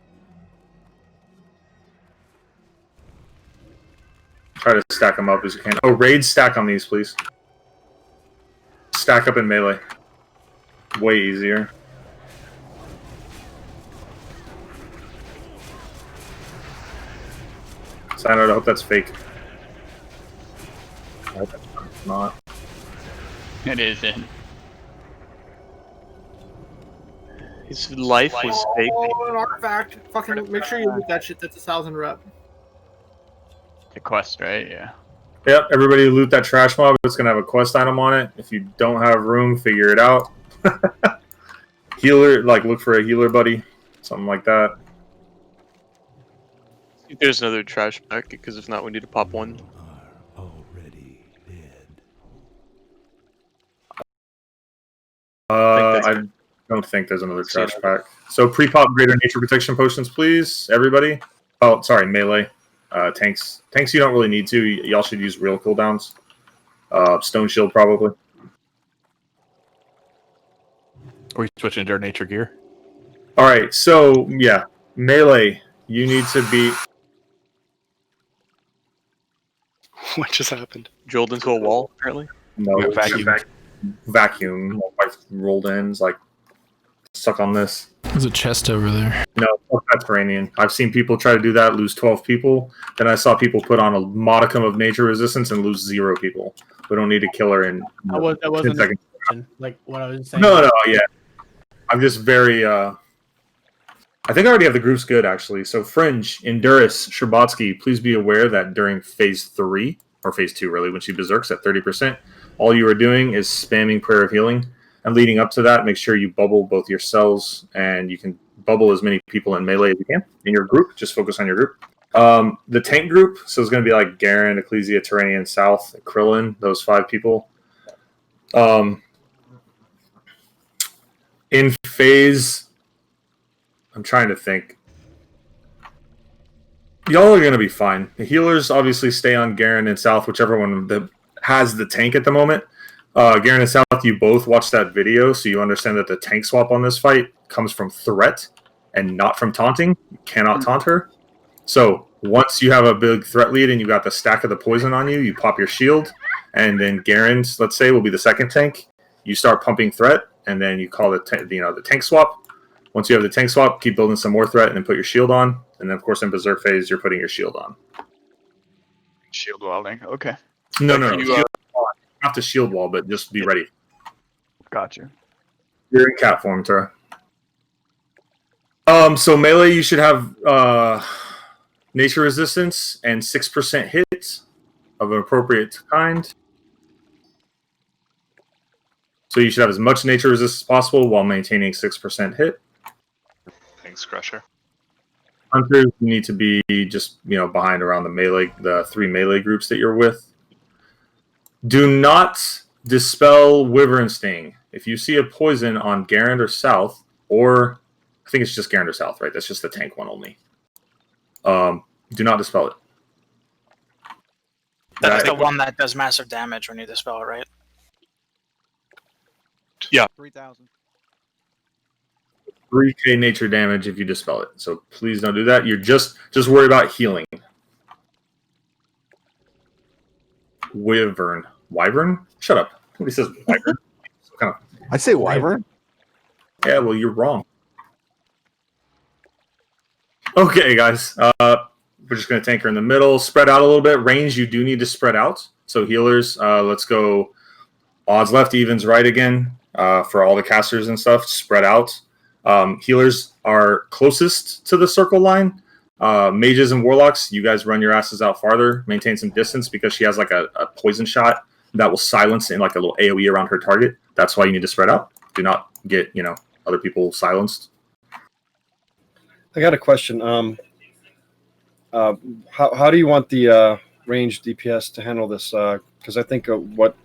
Try to stack them up as you can. Oh, raid stack on these, please. Stack up in melee. Way easier. Sign out. I hope that's fake. I hope that's not. It isn't. His life was fake. Oh, an artifact. Fucking make sure you loot that shit. That's 1,000 rep. The quest, right? Yeah. Yep, everybody loot that trash mob. It's going to have a quest item on it. If you don't have room, figure it out. Healer, like look for a healer buddy. Something like that. See if there's another trash pack, because if not, we need to pop one. I don't think there's another trash pack. So pre-pop greater nature protection potions, please, everybody. Oh, sorry, melee. Tanks you don't really need to. Y'all should use real cooldowns. Stone shield probably. Are we switching to our nature gear? All right, so yeah, melee. You need to be. What just happened? Drilled into a wall, apparently. No, Vacuum. Vacuum. My wife rolled in. Like, suck on this. There's a chest over there. No, that's Iranian. I've seen people try to do that, lose 12 people. Then I saw people put on a modicum of nature resistance and lose 0 people. We don't need to kill her in That wasn't 10 seconds. like what I was saying. No, yeah. I'm just very. I think I already have the groups good, actually. So Fringe, Endurus, Sherbatsky, please be aware that during phase 3, or phase 2, really, when she berserks at 30%, all you are doing is spamming Prayer of Healing. And leading up to that, make sure you bubble both your cells, and you can bubble as many people in melee as you can in your group. Just focus on your group. The tank group, so it's going to be like Garen, Ecclesia, Terranian, South, Krillin, those 5 people. In phase, I'm trying to think. Y'all are going to be fine. The healers obviously stay on Garen and South, whichever one that has the tank at the moment. Garen and South, you both watched that video, so you understand that the tank swap on this fight comes from threat and not from taunting. You cannot taunt her. So once you have a big threat lead and you got the stack of the poison on you, you pop your shield, and then Garen's, let's say, will be the second tank. You start pumping threat, and then you call the tank swap. Once you have the tank swap, keep building some more threat, and then put your shield on. And then, of course, in Berserk phase, you're putting your shield on. Shield welding. Okay. No. You, Not the shield wall, but just be ready. Gotcha. You're in cat form, Tara. So melee, you should have nature resistance and 6% hit of an appropriate kind. So you should have as much nature resistance as possible while maintaining 6% hit. Thanks, Crusher. Hunters, you need to be just behind around the 3 melee groups that you're with. Do not dispel Wyvern Sting. If you see a poison on Garen or South, or I think it's just Garen or South, right? That's just the tank one only. Do not dispel it. That's the one that does massive damage when you dispel it, right? Yeah. 3,000. 3k nature damage if you dispel it. So please don't do that. You're just worry about healing. Wyvern. Shut up. Nobody says wyvern. I say wyvern. Yeah, well, you're wrong. Okay, guys. We're just going to tank her in the middle. Spread out a little bit. Range, you do need to spread out. So healers, let's go odds left, evens right again. for all the casters and stuff, spread out. Healers are closest to the circle line. Mages and warlocks, you guys run your asses out farther, maintain some distance because she has like a poison shot that will silence in like a little AoE around her target. That's why you need to spread out. Do not get, other people silenced. I got a question. How do you want the ranged DPS to handle this? Because I think what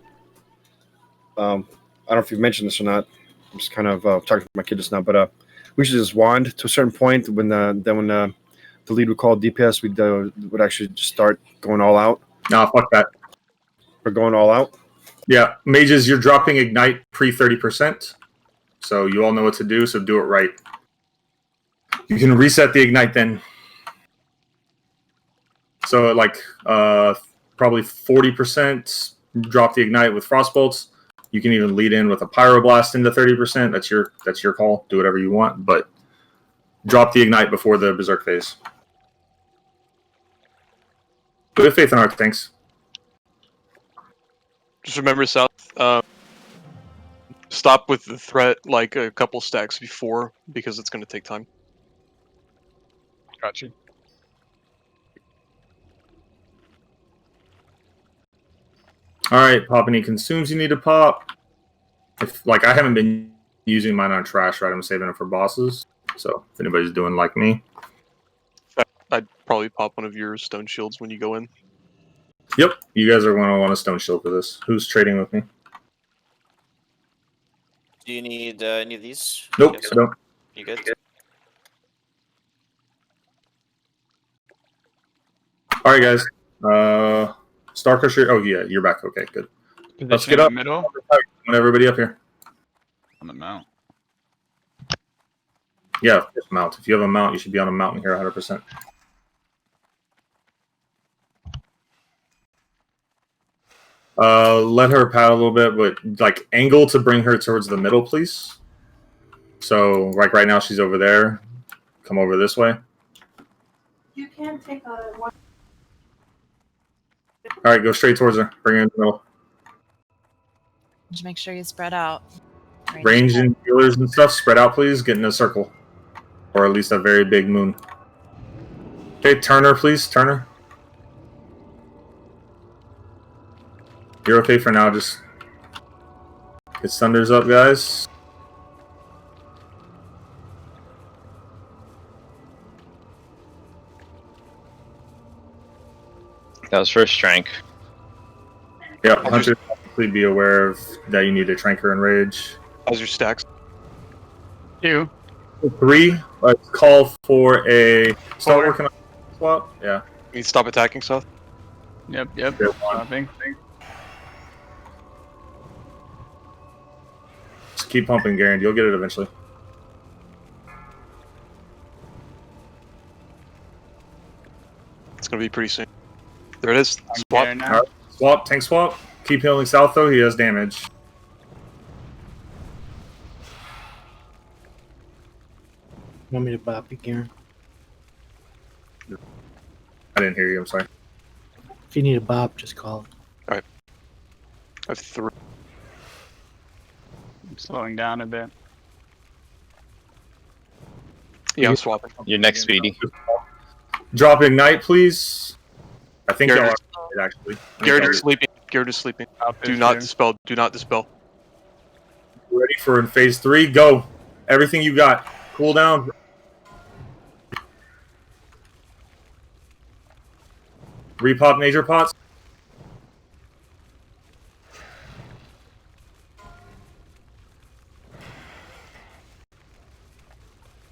I don't know if you've mentioned this or not. I'm just kind of talking to my kid just now, but we should just wand to a certain point when the lead would call DPS, would actually just start going all out. Nah, fuck that. We're going all out. Yeah, mages, you're dropping ignite pre 30%, so you all know what to do. So do it right. You can reset the ignite then. So like probably 40% drop the ignite with frostbolts. You can even lead in with a pyroblast into 30%. That's your call. Do whatever you want, but drop the ignite before the berserk phase. Good faith in Arc, thanks. Just remember, South. Stop with the threat like a couple stacks before because it's going to take time. Got you. All right, pop any consumes you need to pop. If I haven't been using mine on trash, right? I'm saving it for bosses. So if anybody's doing like me, I'd probably pop one of your stone shields when you go in. Yep, you guys are going to want a stone shield for this. Who's trading with me? Do you need any of these? Nope, Yes. I don't. You good? All right, guys. Starcrusher. Oh yeah, you're back. Okay, good. Let's get up. Middle. Want everybody up here? On the mount. Yeah, mount. If you have a mount, you should be on a mountain here 100%. Let her pad a little bit, but angle to bring her towards the middle, please. So right now she's over there. Come over this way. You can take a one. All right, go straight towards her. Bring her in the middle. Just make sure you spread out. Range and healers and stuff, spread out, please. Get in a circle. Or at least a very big moon. Okay, Turner, please. Turner. You're okay for now. Just get Thunders up, guys. That was first strength. Yeah, Hunter, please be aware of that you need to trank her and rage. How's your stacks? 2. 3. Let's call for a. Start working on swap. Yeah. You need to stop attacking stuff. Yep. Stopping. Just keep pumping, Garen. You'll get it eventually. It's gonna be pretty soon. There it is. Swap. All right. Swap. Tank swap. Keep healing south though. He has damage. Want me to bop you, Garen? I didn't hear you. I'm sorry. If you need a bop, just call it. All right. I have 3. I'm slowing down a bit. Yeah, I'm swapping. Your next Speedy. Drop ignite, please. I think y'all Garrett are actually. Garrett is sleeping. Garrett is sleeping. Do not dispel. Do not dispel. Ready for phase 3? Go. Everything you got. Cool down. Repop major pots.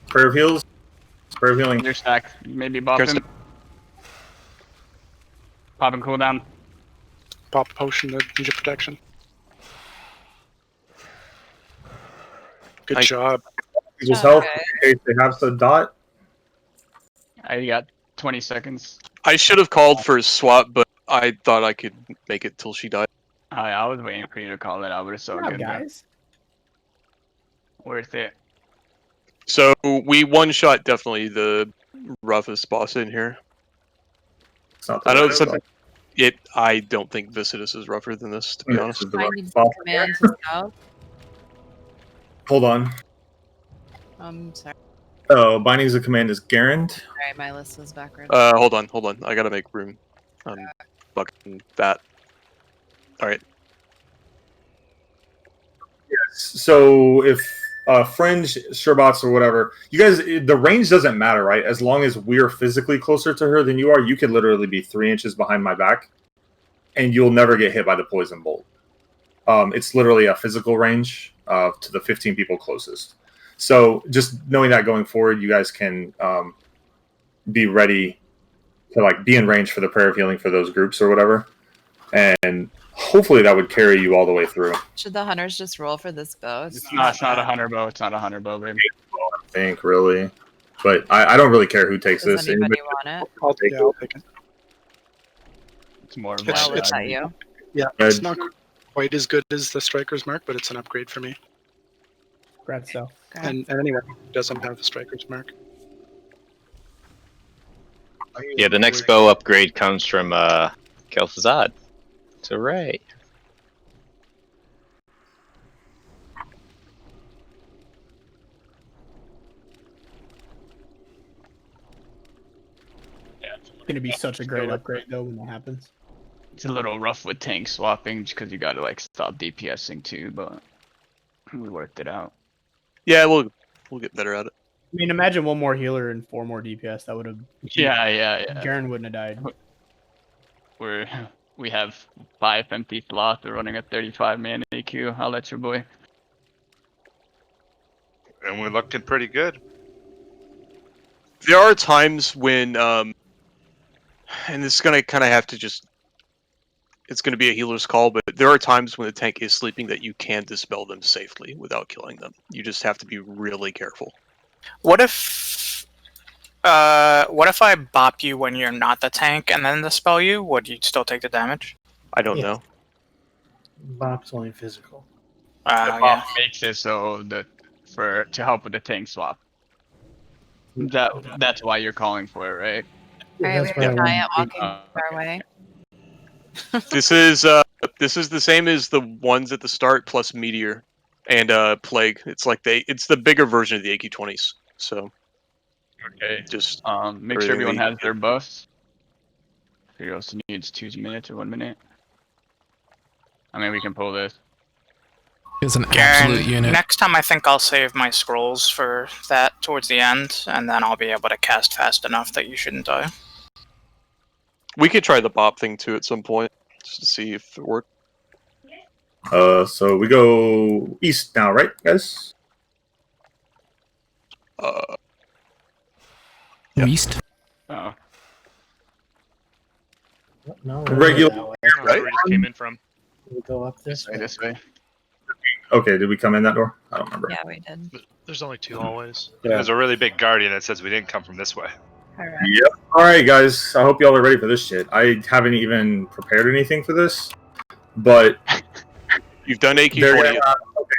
Prayer of heals. Prayer of healing. Your stack. Maybe bop him. Pop and cool down. Pop a potion to ninja protection. Good job. People's health in case they have the dot. I got 20 seconds. I should have called for a swap, but I thought I could make it till she died. I was waiting for you to call it out, but it's so good, guys. Worth it. So we one-shot definitely the roughest boss in here. I know it's I don't think Vicitus is rougher than this, to be honest. I need to command to south. Hold on. Sorry. Oh, bindings of command is Garand. Sorry, my list was backwards. Hold on. I gotta make room. I'm fucking fat. All right. Yes. So if Fringe, Sherbots, or whatever, you guys, the range doesn't matter, right? As long as we're physically closer to her than you are, you could literally be 3 inches behind my back, and you'll never get hit by the poison bolt. It's literally a physical range to the 15 people closest. So just knowing that going forward, you guys can be ready to like be in range for the prayer of healing for those groups or whatever, and hopefully that would carry you all the way through. Should the hunters just roll for this bow? It's not a hunter bow. It's not a hunter bow, baby. I think really, but I don't really care who takes Does this. anybody want it? I'll take it. It's more of Well, was that you? Yeah, it's not quite as good as the Striker's Mark, but it's an upgrade for me. Grab stuff. And anyone who doesn't have the Striker's Mark. Yeah, the next bow upgrade comes from Kel'Thuzad. So right. It's gonna be such a great upgrade though when that happens. It's a little rough with tank swapping just because you gotta like stop DPSing too, but we worked it out. Yeah, we'll get better at it. I mean, imagine one more healer and 4 more DPS. That would have. Yeah. Garen wouldn't have died. We have 5 empty slots. We're running a 35 man AQ. I'll let your boy. And we're looking pretty good. There are times when, and it's gonna kind of have to just. It's going to be a healer's call, but there are times when the tank is sleeping that you can dispel them safely without killing them. You just have to be really careful. What if I bop you when you're not the tank and then dispel you? Would you still take the damage? I don't know. Bop's only physical. The Yeah. buff makes it so that to help with the tank swap. That's why you're calling for it, right? Alright, we have a giant walking our way. This is the same as the ones at the start plus Meteor and Plague. It's like it's the bigger version of the AQ20s. So okay, just make sure everyone has their buffs. Who else needs 2 minutes or 1 minute? I mean, we can pull this. It's an Garen, absolute unit. next time I think I'll save my scrolls for that towards the end, and then I'll be able to cast fast enough that you shouldn't die. We could try the bop thing too at some point, just to see if it worked. So we go east now, right, guys? East. Oh. No, Regular, Where right? we just came in from. We go up this way. This way. Okay, did we come in that door? I don't remember. Yeah, we did. There's only 2 hallways. There's a really big guardian that says we didn't come from this way. Alright. Yep. All right, guys. I hope y'all are ready for this shit. I haven't even prepared anything for this, but you've done AQ40. Okay.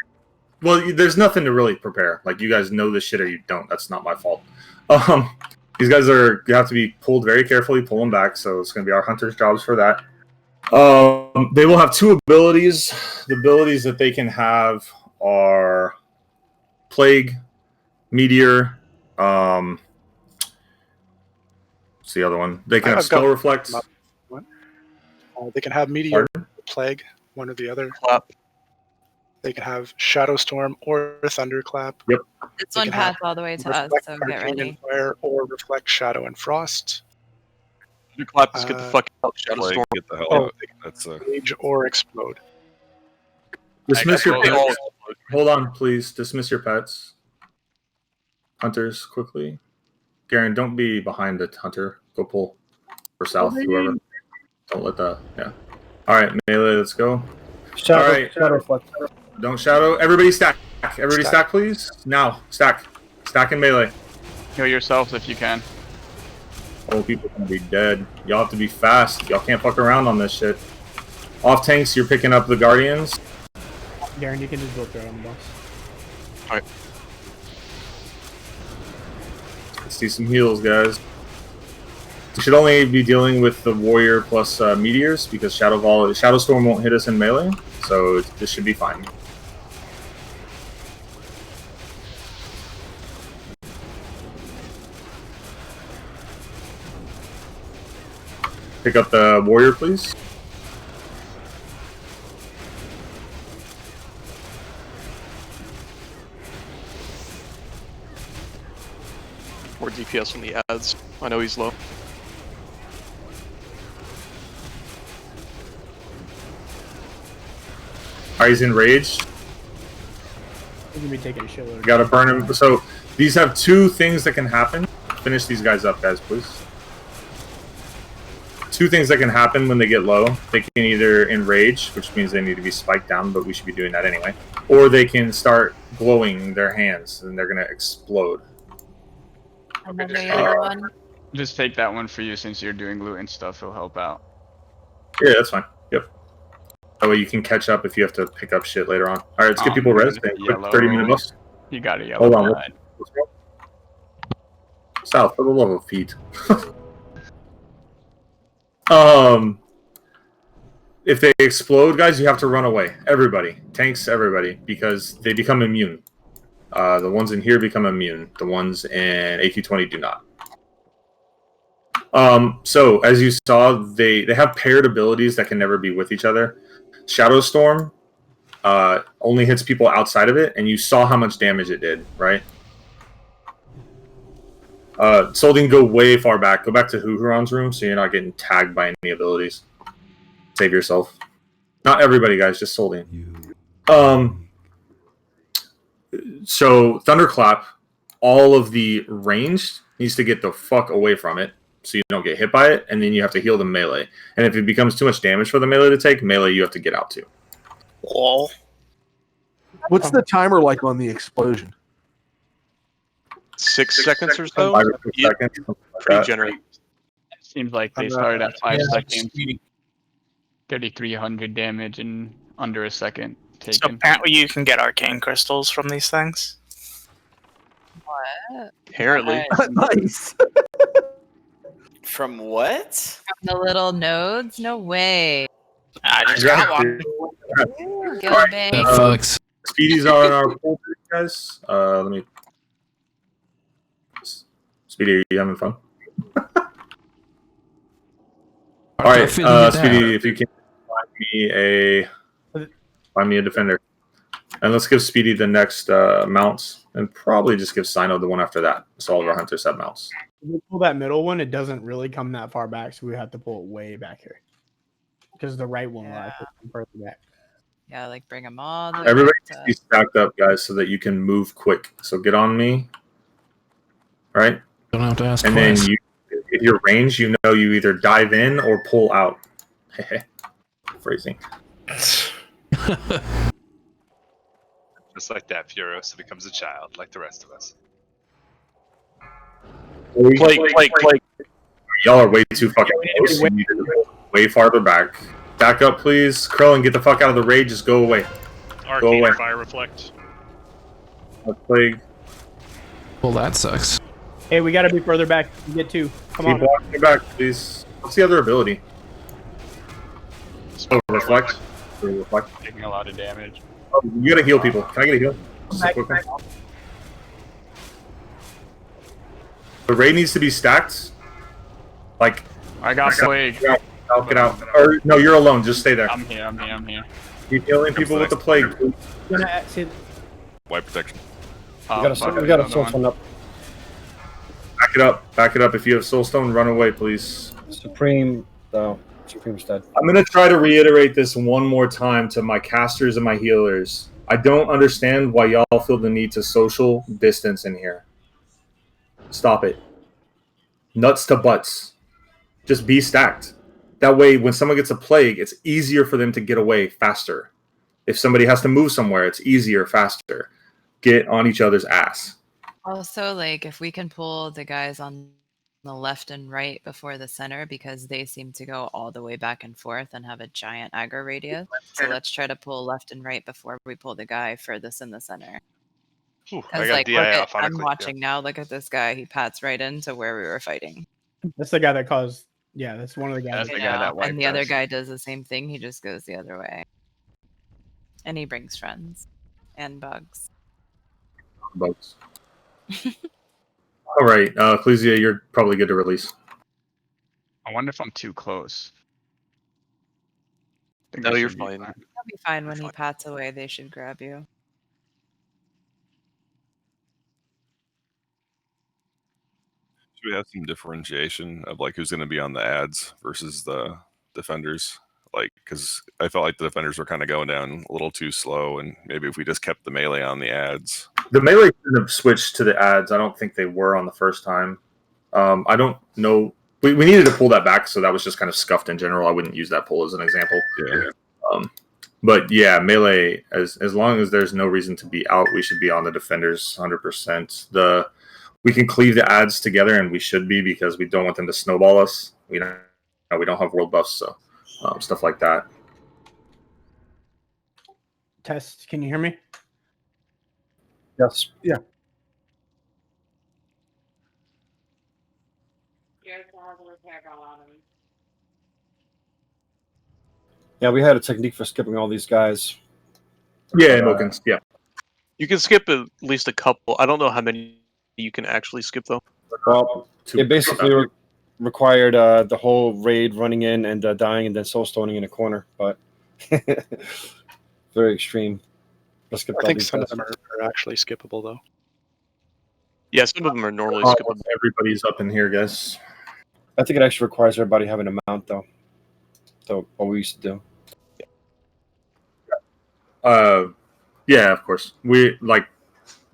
Well, there's nothing to really prepare. Like you guys know this shit or you don't. That's not my fault. These guys you have to be pulled very carefully, pull them back. So it's going to be our hunters' jobs for that. They will have 2 abilities. The abilities that they can have are Plague, Meteor. What's the other one? They can have Spell Reflect. They can have Meteor, Plague, one or the other. Clap. They can have Shadow Storm or Thunderclap. Yep. This one passed all the way to us, so get ready. Fire or Reflect Shadow and Frost. Thunderclap, let's get the fuck out. Shadow Plague, Storm. get the hell out. That's Rage or Explode. Dismiss your pets. Hold on, please. Dismiss your pets. Hunters, quickly. Garen, don't be behind the hunter. Go pull. Or south, whoever. Don't let the... Yeah. Alright, melee, let's go. Shadow, Alright. shadow flex. Don't shadow. Everybody stack. Everybody stack, please. Now. Stack. Stack in melee. Heal yourselves if you can. Oh, people are gonna be dead. Y'all have to be fast. Y'all can't fuck around on this shit. Off tanks, you're picking up the guardians. Garen, you can just go through on the boss. Alright. Let's do some heals, guys. You should only be dealing with the warrior plus meteors because Shadow Storm won't hit us in melee, so this should be fine. Pick up the warrior, please. More DPS on the ads. I know he's low. Alright, he's enraged. He's gonna be taking a shitload. Gotta burn him. So these have two things that can happen. Finish these guys up, guys, please. Two things that can happen when they get low. They can either enrage, which means they need to be spiked down, but we should be doing that anyway. Or they can start glowing their hands, and they're gonna explode. And then the other one. Just take that one for you since you're doing loot and stuff. It'll help out. Yeah, that's fine. Yep. That way you can catch up if you have to pick up shit later on. Alright, let's get people res. Quick 30-minute buffs. You got a yellow. Hold on. Let's go. South, for the love of feet. If they explode, guys, you have to run away. Everybody. Tanks, everybody. Because they become immune. The ones in here become immune. The ones in AQ20 do not. So, as you saw, they have paired abilities that can never be with each other. Shadow Storm only hits people outside of it, and you saw how much damage it did, right? Solding, go way far back. Go back to Huhuron's room so you're not getting tagged by any abilities. Save yourself. Not everybody, guys, just Solding. So, Thunderclap, all of the range needs to get the fuck away from it so you don't get hit by it, and then you have to heal the melee. And if it becomes too much damage for the melee to take, melee you have to get out to. Wall. What's the timer like on the explosion? 6 seconds or so? 5 or 6 seconds. Pre-generate. Seems like they started at 5 yeah, seconds. 3,300 damage in under a second So taken. apparently you can get arcane crystals from these things. What? Apparently. Nice. From what? From the little nodes? No way. I just got one. Ooh, go Alright, bang. That fucks. Speedy's on our pool, guys. Let me. Speedy, are you having fun? All right, Speedy, if you can find me a defender, and let's give Speedy the next mounts, and probably just give Sino the one after that. So all of our hunters have mounts. If we pull that middle one, it doesn't really come that far back, so we have to pull it way back here. Because the right one will actually come further back. Yeah, like bring them all the way Everybody back needs to be stacked up, guys, so that you can move quick. So get on me, right? Don't have to ask And twice. then if you're range, you know you either dive in or pull out. Phrasing. Just like that, Furiosa becomes a child, like the rest of us. Plague. Y'all are way too fucking close. You need to go way farther back. Back up, please. Krillin, get the fuck out of the raid. Just go away. Go Arcane away. Fire Reflect. Plague. Well, that sucks. Hey, we gotta be further back to get two. Come Keep on. walking back, please. What's the other ability? Oh, reflect. Reflect. Taking a lot of damage. Oh, you gotta heal people. Can I get a heal? Just a quick one. The raid needs to be stacked. Like, I got plague. Get out. Or no, you're alone. Just stay there. I'm here. Keep healing people with the plague. White protection. We got a soul stone up. Back it up. If you have soulstone, run away, please. Supreme's dead. I'm gonna try to reiterate this one more time to my casters and my healers. I don't understand why y'all feel the need to social distance in here. Stop it. Nuts to butts. Just be stacked. That way, when someone gets a plague, it's easier for them to get away faster. If somebody has to move somewhere, it's easier, faster. Get on each other's ass. Also, like, if we can pull the guys on the left and right before the center, because they seem to go all the way back and forth and have a giant aggro radius. So let's try to pull left and right before we pull the guy furthest in the center. I Because, got like, DI look at, off on a I'm click, watching now. Look at this guy. He pats right into where we were fighting. That's the guy that caused. Yeah, that's one of the guys. That's the You guy know, that wiped and the other us. guy does the same thing. He just goes the other way. And he brings friends and bugs. Bugs. All right, Ecclesia, you're probably good to release. I wonder if I'm too close. I think No, I you're should be fine. You'll be fine when he pats away. They should grab you. Should we have some differentiation of like who's going to be on the ads versus the defenders? Like, because I felt like the defenders were kind of going down a little too slow, and maybe if we just kept the melee on the ads. The melee should have switched to the ads. I don't think they were on the first time. I don't know. We needed to pull that back, so that was just kind of scuffed in general. I wouldn't use that pull as an example. Yeah. But yeah, melee, as long as there's no reason to be out, we should be on the defenders 100%. We can cleave the ads together, and we should be, because we don't want them to snowball us. We don't have world buffs, so stuff like that. Test. Can you hear me? Yes. Yeah. Yeah, we had a technique for skipping all these guys. Yeah, Milkins. Yeah. You can skip at least a couple. I don't know how many you can actually skip though. Well, it basically required the whole raid running in and dying and then soul stoning in a corner, but very extreme. I think some of them are actually skippable though. Yeah, some of them are normally Oh, skippable. everybody's up in here, guys. I think it actually requires everybody having a mount, though. So what we used to do. Yeah, of course.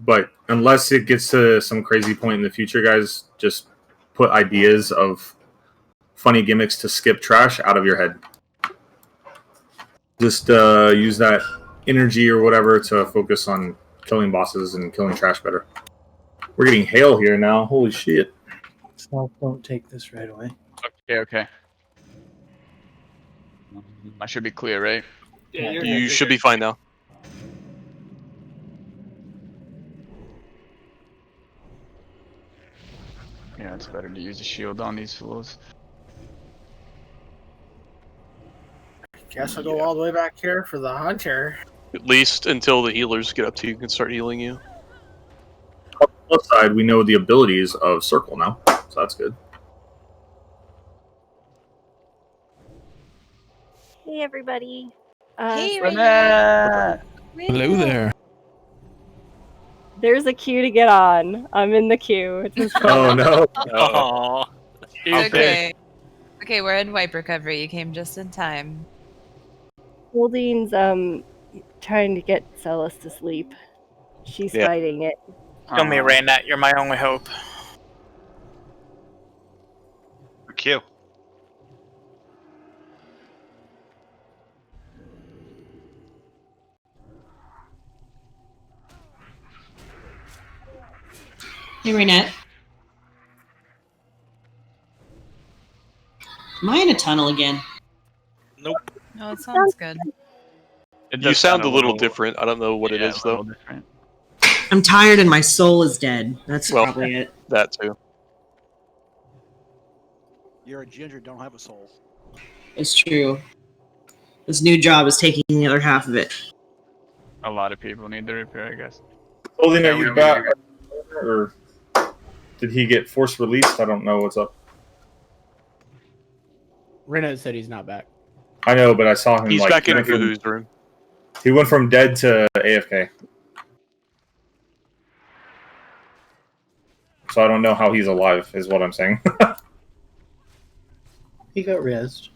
But unless it gets to some crazy point in the future, guys, just put ideas of funny gimmicks to skip trash out of your head. Just use that energy or whatever to focus on killing bosses and killing trash better. We're getting hail here now. Holy shit. So don't take this right away. Okay. I should be clear, right? Yeah, You should be fine now. Yeah, it's better to use a shield on these fools. Guess I'll go all the way back here for the hunter. At least until the healers get up to you and start healing you. On the plus side, we know the abilities of Circle now, so that's good. Hey, everybody. Hey, Hello there. There's a queue to get on. I'm in the queue. Oh, no. Oh. Okay. Okay, we're in wipe recovery. You came just in time. Holding's trying to get Celis to sleep. She's fighting it. Kill me, Raynette. You're my only hope. Q. Hey, Raynette. Am I in a tunnel again? Nope. No, it sounds good. You sound a little different. I don't know what it is though. I'm tired and my soul is dead. That's probably it. That too. You're a ginger, don't have a soul. It's true. This new job is taking the other half of it. A lot of people need the repair, I guess. Holding, are you back? Or did he get force released? I don't know what's up. Rena said he's not back. I know, but I saw him. He's like, back in went from- Fuhu's room. He went from dead to AFK. So I don't know how he's alive, is what I'm saying. He got rezzed.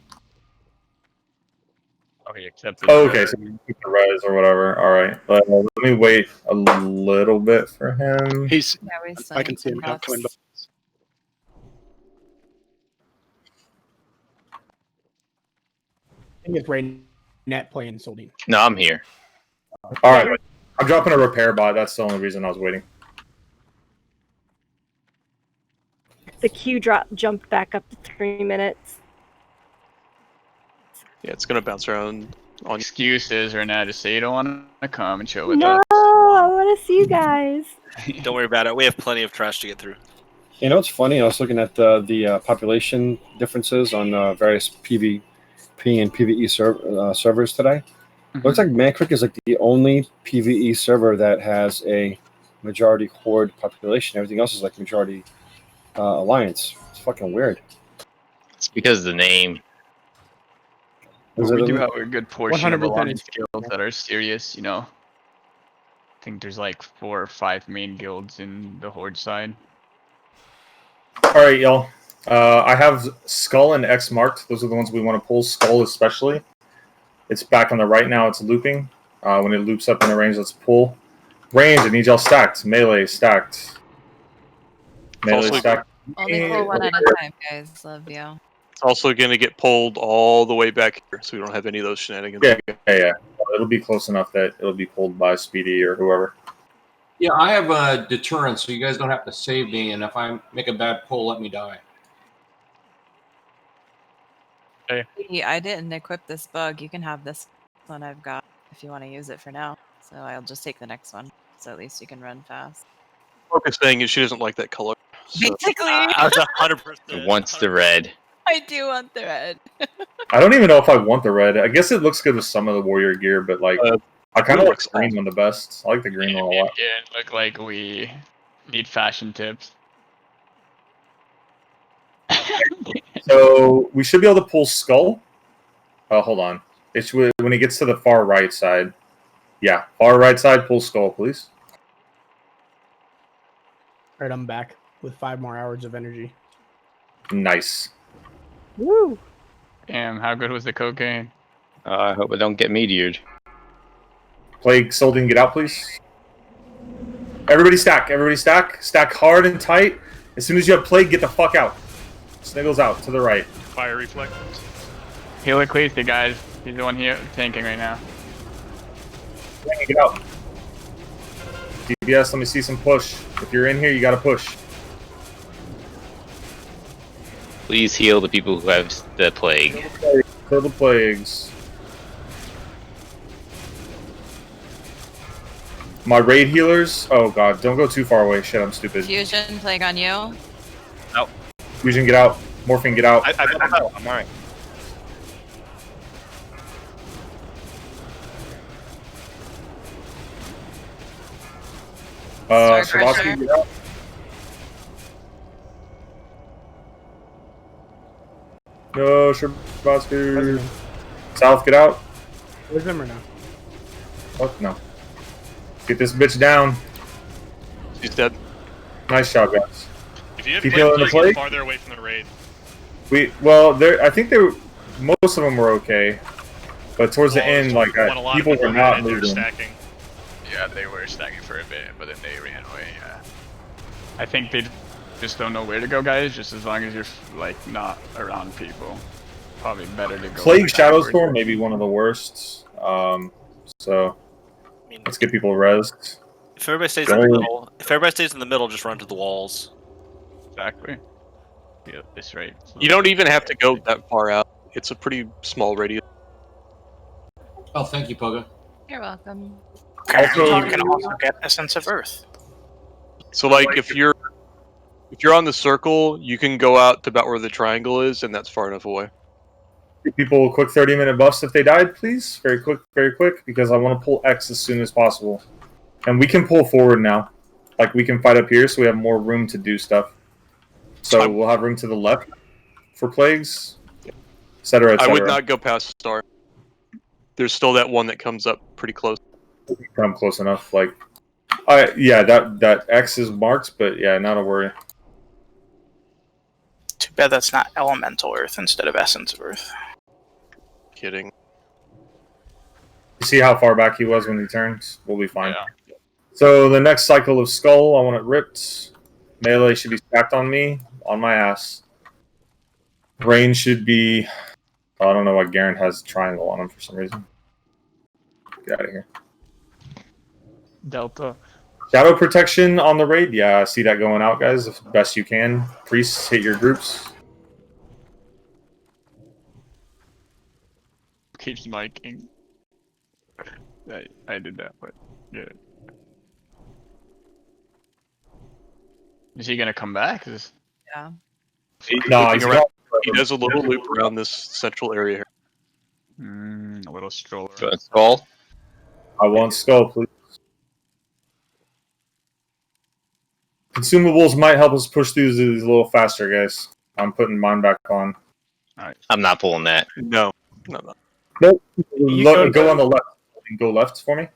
Oh, he accepted. Oh, okay, so he took the res or whatever. All right, let me wait a little bit for him. He's. Yeah, we I can see him now coming back. I think it's Raynette playing Soldine. No, I'm here. All right, I'm dropping a repair bot. That's the only reason I was waiting. The queue jumped back up to 3 minutes. Yeah, it's gonna bounce around on Excuses, Renee, to say you don't want to come and chill with No, us. I want to see you guys. Don't worry about it. We have plenty of trash to get through. You know, it's funny. I was looking at the population differences on various PvP and PvE servers today. Looks like Mancrick is like the only PvE server that has a majority Horde population. Everything else is like majority Alliance. It's fucking weird. It's because of the name. But we do have a good portion of a 100% lot of it's- guilds that are serious, you know. I think there's like 4 or 5 main guilds in the Horde side. Alright, y'all. I have Skull and X marked. Those are the ones we want to pull. Skull especially. It's back on the right now. It's looping. When it loops up in the range, let's pull. Range, I need y'all stacked. Melee stacked. Melee stacked. Only pull one at a time, guys. Love you. It's also going to get pulled all the way back here, so we don't have any of those shenanigans. Yeah. It'll be close enough that it'll be pulled by Speedy or whoever. Yeah, I have a deterrent, so you guys don't have to save me, and if I make a bad pull, let me die. Hey, I didn't equip this bug. You can have this one I've got if you want to use it for now. So I'll just take the next one. So at least you can run fast. Focus thing is she doesn't like that color. So. Basically. I was 100%. It wants the red. I do want the red. I don't even know if I want the red. I guess it looks good with some of the warrior gear, but like I kind of like the green one the best. I like the green one a lot. Yeah, it look like we need fashion tips. So we should be able to pull Skull. Hold on. It's when he gets to the far right side. Yeah, far right side, pull Skull, please. Alright, I'm back with 5 more hours of energy. Nice. Woo! Damn, how good was the cocaine? I hope I don't get meteored. Plague Soldin, get out, please. Everybody stack. Everybody stack. Stack hard and tight. As soon as you have Plague, get the fuck out. Sniggles out to the right. Fire reflect. Helicles, the guys. He's the one here tanking right now. Get out. DBS, let me see some push. If you're in here, you gotta push. Please heal the people who have the plague. Kill the plagues. My raid healers. Oh god, don't go too far away. Shit, I'm stupid. Fusion plague on you. No. Fusion, get out. Morphine, get out. I'm alright. Shavasky, get out. No, Shavasky. South, get out. Where's him or no? What? No. Get this bitch down. She's dead. Nice shot, guys. If you have Keep healing the plague. farther away from the raid. I think most of them were okay, but towards the end, like people were not moving. Stacking. Yeah, they were stacking for a bit, but then they ran away. Yeah. I think they just don't know where to go, guys. Just as long as you're like not around people, probably better to go. Plague Shadow Storm may be one of the worst. So let's get people rezzed. If everybody stays in the middle, just run to the walls. Exactly. Yeah, this right. You don't even have to go that far out. It's a pretty small radius. Oh, thank you, Poga. You're welcome. Also, you can also get Essence of Earth. So, like, if you're on the circle, you can go out to about where the triangle is, and that's far enough away. Give people quick 30-minute buffs if they died, please. Very quick, because I want to pull X as soon as possible. And we can pull forward now. Like, we can fight up here, so we have more room to do stuff. So we'll have room to the left for plagues, etc. I would not go past Star. There's still that one that comes up pretty close. Come close enough. Like, yeah, that X is marked, but yeah, not a worry. Too bad that's not Elemental Earth instead of Essence of Earth. Kidding. You see how far back he was when he turns? We'll be fine. Yeah. So the next cycle of Skull, I want it ripped. Melee should be stacked on me, on my ass. Range should be... I don't know why Garen has a triangle on him for some reason. Get out of here. Delta. Shadow protection on the raid? Yeah, I see that going out, guys, as best you can. Priests, hit your groups. Keeps miking. I did that, but yeah. Is he gonna come back? Yeah. No, he does a little loop around this central area here. A little stroller. Skull? I want Skull, please. Consumables might help us push through these a little faster, guys. I'm putting mine back on. I'm not pulling that. No. Nope. You Go on the left. Go left for me.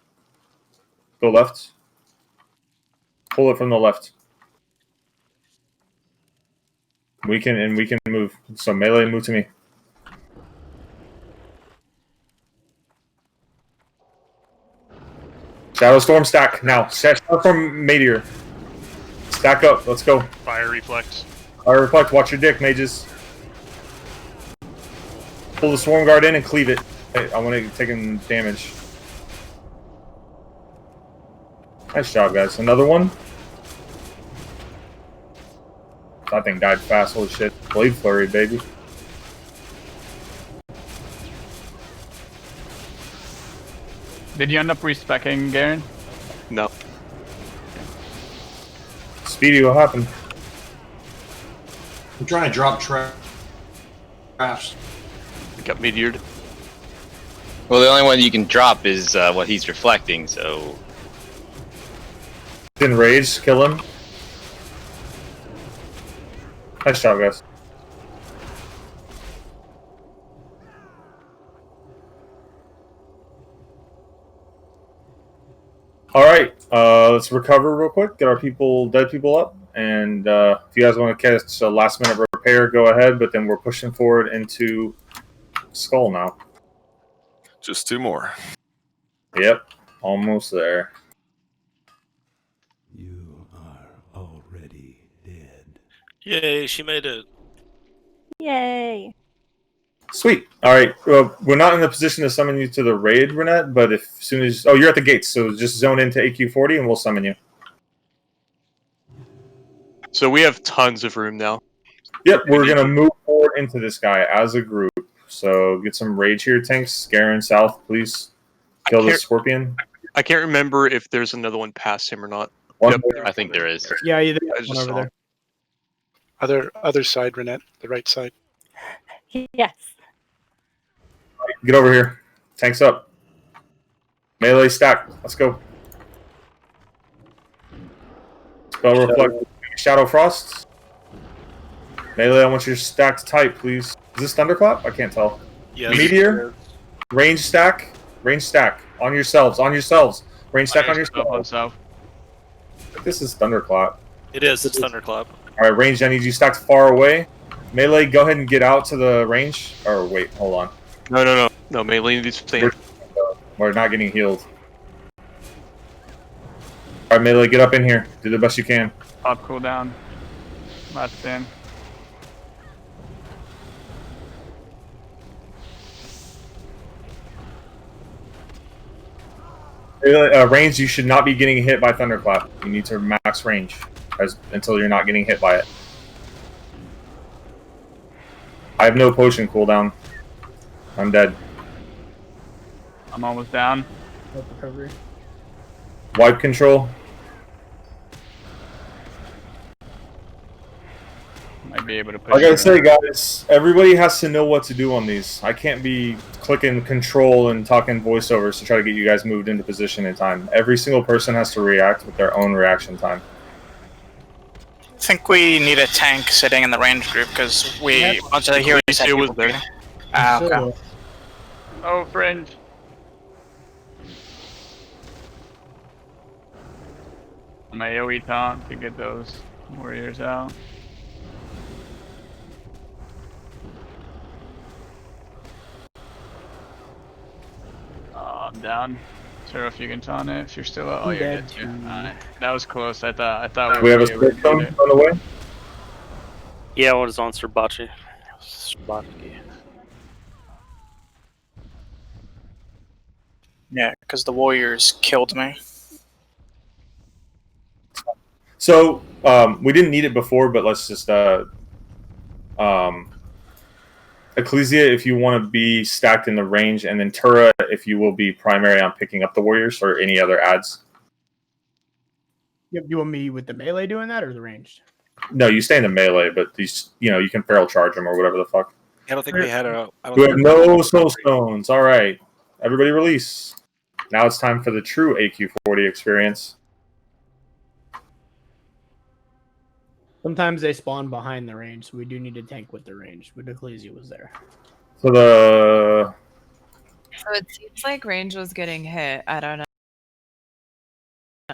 Go left. Pull it from the left. We can move. So melee, move to me. Shadow Storm stack now. Shadow Storm Meteor. Stack up. Let's go. Fire reflect. Fire reflect. Watch your dick, mages. Pull the Swarm Guard in and cleave it. Hey, I want to take damage. Nice job, guys. Another one. That thing died fast. Holy shit. Blade Flurry, baby. Did you end up respecking Garen? No. Speedy, what happened? I'm trying to drop traps. It got meteored. Well, the only one you can drop is what he's reflecting, so... Didn't rage, kill him. Nice job, guys. All right, let's recover real quick. Get our dead people up, and if you guys want to catch a last-minute repair, go ahead. But then we're pushing forward into Skull now. Just 2 more. Yep, almost there. Yay, she made it. Yay. Sweet. All right. Well, we're not in a position to summon you to the raid, Renette, but as soon as... Oh, you're at the gates, so just zone into AQ40 and we'll summon you. So we have tons of room now. Yep, we're going to move forward into this guy as a group. So get some rage here, tanks. Garen, south, please. Kill the Scorpion. I can't remember if there's another one past him or not. Yep. I think there is. Yeah, I one just over saw. there. Other side, Renette. The right side. Yes. Get over here. Tanks up. Melee stack. Let's go. Spell reflect. Shadow Frost. Melee, I want your stacked tight, please. Is this Thunderclap? I can't tell. Yes. Meteor. Range stack. Range stack. On yourselves. On yourselves. Range stack on yourselves. This is Thunderclap. It is. It's Thunderclap. Alright, range, I need you stacked far away. Melee, go ahead and get out to the range. Or wait, hold on. No, melee needs to stay. We're not getting healed. Alright, Melee, get up in here. Do the best you can. Pop cooldown. Last stand. Range, you should not be getting hit by Thunderclap. You need to max range until you're not getting hit by it. I have no potion cooldown. I'm dead. I'm almost down. Recovery. Wipe control. Might be able to push Like I it say, around. guys, everybody has to know what to do on these. I can't be clicking control and talking voiceovers to try to get you guys moved into position in time. Every single person has to react with their own reaction time. I think we need a tank sitting in the range group because a bunch of the heroes had was people there. beating. Ah, okay. Oh, fringe. My AoE taunt to get those warriors out. Oh, I'm down. Sure, if you can taunt it, if you're still out. Oh, you're dead too. Alright. That was close. I thought We have a were able to stone get it. on the way. Yeah, what is on Sirbachi? Sirbachi. Yeah, because the warriors killed me. So, we didn't need it before, but let's just, Ecclesia, if you want to be stacked in the range, and then Tura, if you will be primary on picking up the warriors or any other ads. You want me with the melee doing that or the ranged? No, you stay in the melee, but these, you can feral charge them or whatever the fuck. I don't think we had a. I don't We think have we no had a- soul stones. All right, everybody release. Now it's time for the true AQ40 experience. Sometimes they spawn behind the range, so we do need to tank with the range. But Ecclesia was there. So the So it seems like range was getting hit. I don't know.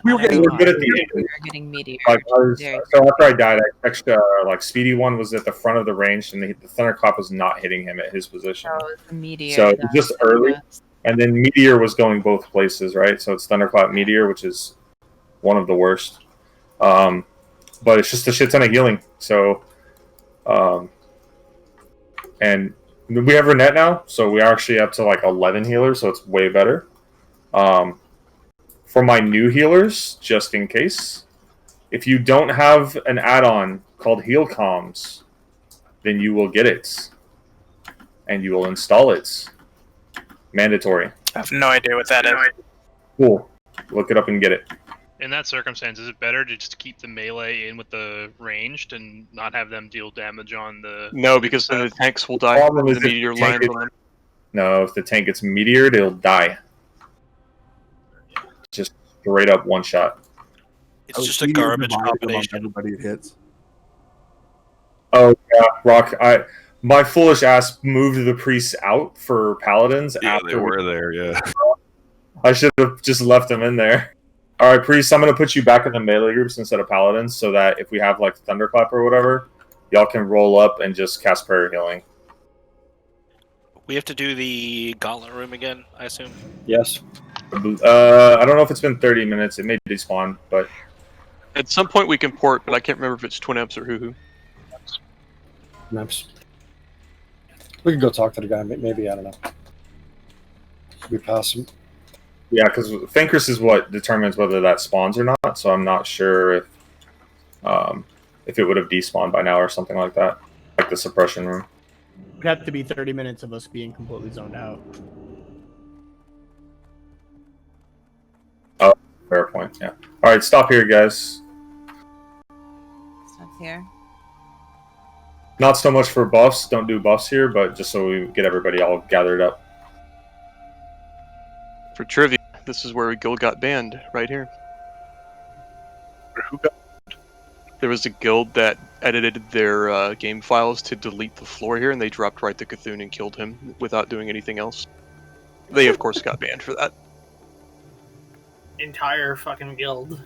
we were getting good at the We end. were getting meteor. Like so after I died, I extra like Speedy one was at the front of the range, and the thunderclap was not hitting him at his position. No, it was the meteor. So it was that just hit early, us. and then meteor was going both places, right? So it's thunderclap meteor, which is one of the worst. But it's just a shit ton of healing. So, and we have Renette now, so we are actually up to like 11 healers, so it's way better. For my new healers, just in case, if you don't have an add-on called Heal Comms, then you will get it, and you will install it. Mandatory. I have no idea what that is. Cool. Look it up and get it. In that circumstance, is it better to just keep the melee in with the ranged and not have them deal damage on the... No, because then the tanks will die. Problem is The if meteor the tank lands is- on them. No, if the tank gets meteored, it'll die. Just straight up one shot. It's just a garbage combination. Everybody it hits. Oh yeah, Rock. My foolish ass moved the priests out for paladins. Yeah, after they were there. Yeah. I should have just left them in there. All right, priests. I'm gonna put you back in the melee groups instead of paladins, so that if we have like thunderclap or whatever, y'all can roll up and just cast prayer healing. We have to do the gauntlet room again, I assume. Yes. I don't know if it's been 30 minutes. It may despawn, but At some point we can port, but I can't remember if it's Twin Amps or Hoo-Hoo. Maps. We could go talk to the guy. Maybe, I don't know. We pass him. yeah, because Thankris is what determines whether that spawns or not. So I'm not sure if it would have despawned by now or something like that, like the suppression room. It'd have to be 30 minutes of us being completely zoned out. Oh, fair point. Yeah. All right, stop here, guys. Stuff here. Not so much for buffs. Don't do buffs here, but just so we get everybody all gathered up. For trivia, this is where a guild got banned, right here. Who got? There was a guild that edited their game files to delete the floor here, and they dropped right to Cthulhu and killed him without doing anything else. They, of course, got banned for that. Entire fucking guild.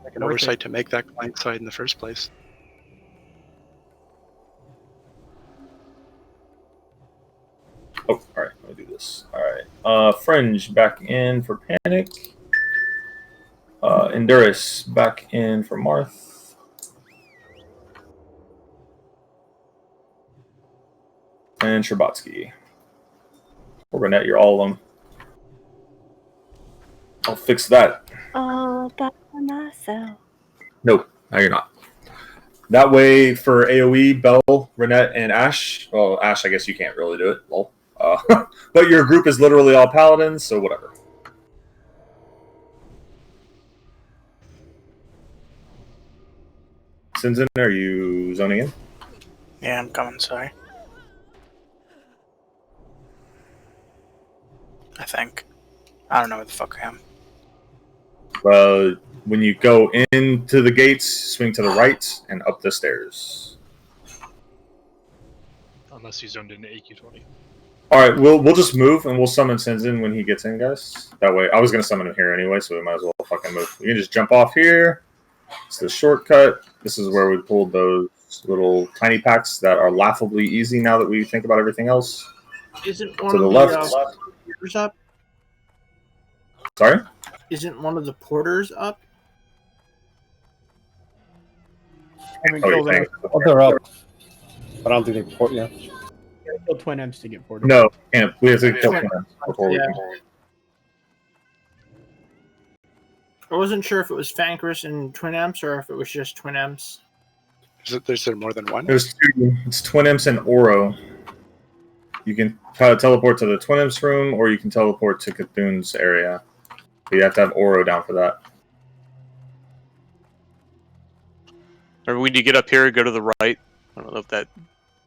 Like an oversight to make that client side in the first place. Oh, all right. Let me do this. All right. Fringe back in for Panic. Endurus back in for Marth. And Sherbatsky. Or Renette, you're all of them. I'll fix that. All by myself. Nope, no, you're not. That way, for AoE, Bell, Renette, and Ash. Well, Ash, I guess you can't really do it. Lol. But your group is literally all paladins, so whatever. Sinzin, are you zoning in? Yeah, I'm coming, sorry. I think. I don't know where the fuck I am. Well, when you go into the gates, swing to the right and up the stairs. Unless he's zoned into AQ40. All right, we'll just move and we'll summon Sinzin when he gets in, guys. That way, I was gonna summon him here anyway, so we might as well fucking move. You can just jump off here. It's the shortcut. This is where we pulled those little tiny packs that are laughably easy now that we think about everything else. Isn't one To the of left. the porters up? Sorry? Isn't one of the porters up? Oh, they're up. But I don't think they port yet. Kill Twin M's to get ported. No, can't. We have to kill him before we Yeah. can. I wasn't sure if it was Fankris and Twin Amps or if it was just Twin Amps. Is there more than one? There's two. It's Twin Imps and Oro. You can teleport to the Twin Imps room, or you can teleport to Cthulhu's area. But you have to have Oro down for that. Or when you get up here, go to the right. I don't know if that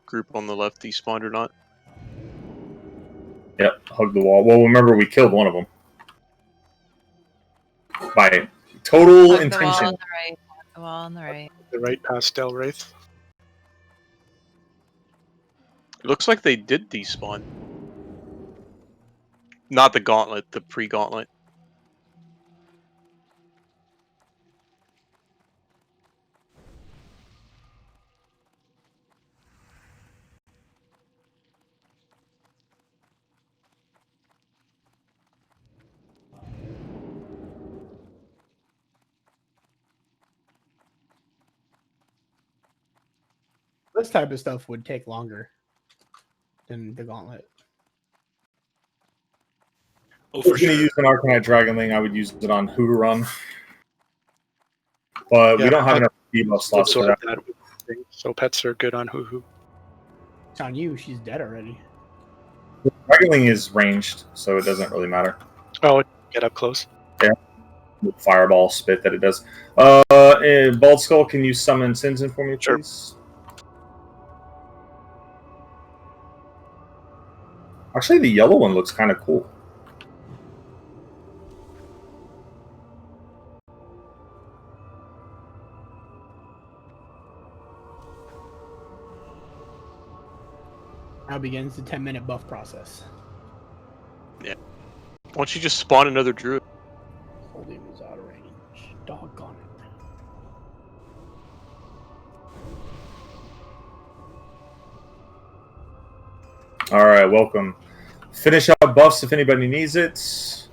group on the left despawned or not. Yep, hug the wall. Well, remember we killed one of them by Total Hug the wall intention. on the right. Hug the wall on the right. The right pastel wraith. It looks like they did despawn. Not the gauntlet, the pre-gauntlet. This type of stuff would take longer than the gauntlet. Oh, If I was going to use an Arcanite Dragonling, I would use it on Huron. But we don't have enough debuff slots for that. So pets are good on Hoo-Hoo. It's on you. She's dead already. Dragonling is ranged, so it doesn't really matter. Oh, get up close. Yeah. Fireball spit that it does. Bald Skull, can you summon Sinzin for me, please? Actually, the yellow one looks kind of cool. Now begins the 10-minute buff process. Yeah. Why don't you just spawn another druid? Holding was out of range. Doggone it. All right, welcome. Finish out buffs if anybody needs it.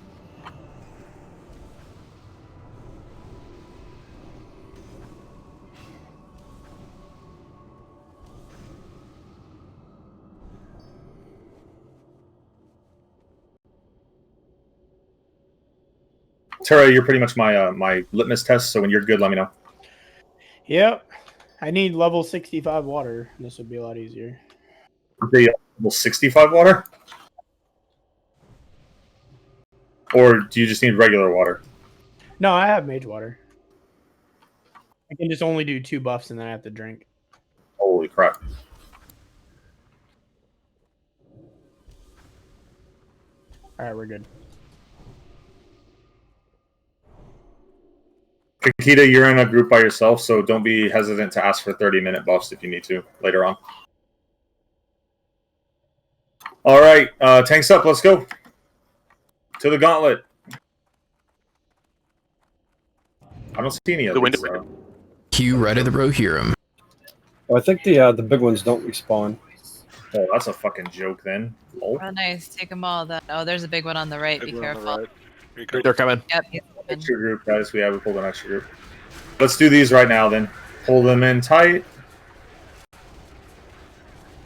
Tara, you're pretty much my my litmus test. So when you're good, let me know. Yep. I need level 65 water. This would be a lot easier. The level 65 water, or do you just need regular water? No, I have mage water. I can just only do 2 buffs and then I have to drink. Holy crap! All right, we're good. Kakita, you're in a group by yourself, so don't be hesitant to ask for 30-minute buffs if you need to later on. All right, tanks up. Let's go to the gauntlet. I don't see any of these. Q right of the Rohirrim. Well, I think the big ones don't respawn. Oh, that's a fucking joke then. Lol. Oh, nice. Take them all. Then. Oh, there's a big one on the right. Be careful. They're coming. Yep. He's coming. Extra group, guys. We pulled an extra group. Let's do these right now then. Pull them in tight.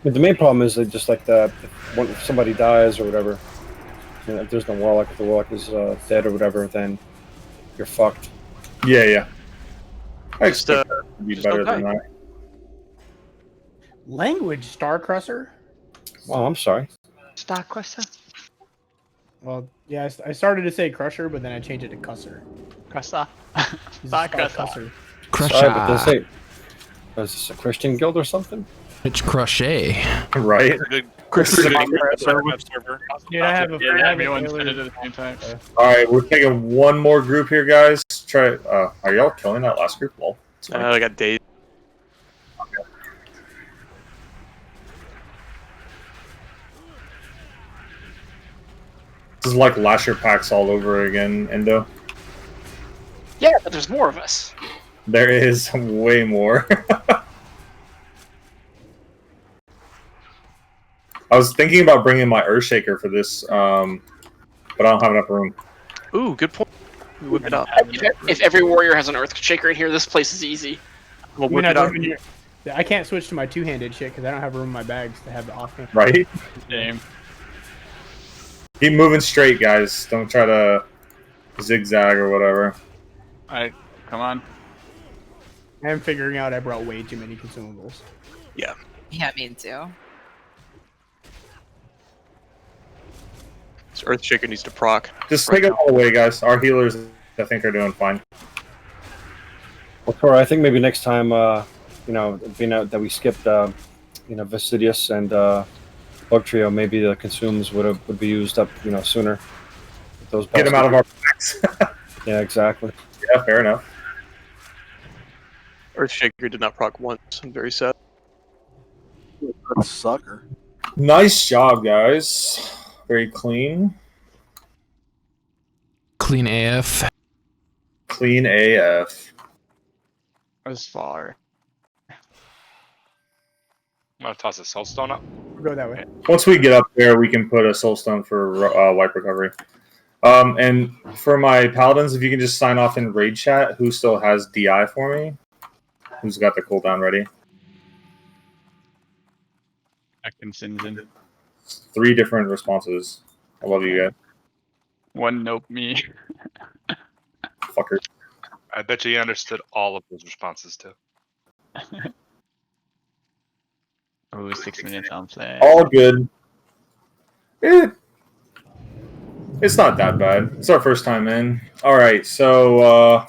But the main problem is that just like if somebody dies or whatever, you know, if there's no warlock, if the warlock is dead or whatever, then you're fucked. Yeah, yeah. I Just, expect that to be just better don't than die. that. Language, Star Crusher? Oh, I'm sorry. Star Crusher? Well, yeah, I started to say Crusher, but then I changed it to Cusser. Crusher. Star Cusser. Sorry, but does it say, is this a Christian guild or something? It's crochet. Right? Dude, I have a Everyone said it at the same time. All right, we're taking one more group here, guys. Try. Are y'all killing that last group? Lol. I got dazed. This is like Lasher packs all over again, Endo. Yeah, but there's more of us. There is way more. I was thinking about bringing my Earthshaker for this, but I don't have enough room. Ooh, good point. We whip it up. If every warrior has an earth shaker in here, this place is easy. We'll You're whip not it up. doing I can't switch to my two-handed shit because I don't have room in my bags to have the offhand. Right? Same. Keep moving straight, guys. Don't try to zigzag or whatever. Alright, come on. I am figuring out I brought way too many consumables. Yeah. Yeah, me too. This Earthshaker needs to proc. Just take it all away, guys. Our healers, I think, are doing fine. Well, Tora, I think maybe next time, you know, being out that we skipped, you know, Vasidius and Bug Trio, maybe the consumes would be used up, you know, sooner. Those Get them out of our packs. Yeah, exactly. Yeah, fair enough. Earthshaker did not proc once. I'm very sad. That sucker. Nice job, guys. Very clean. Clean AF. Clean AF. As far. I'm gonna toss a soulstone up. We'll go that way. Once we get up there, we can put a soulstone for wipe recovery. And for my paladins, if you can just sign off in raid chat, who still has DI for me? Who's got the cooldown ready? I can send in. 3 different responses. I love you guys. One nope me. Fucker. I bet you understood all of those responses too. Oh, 6 minutes on play. All good. It's not that bad. It's our first time in. Alright, so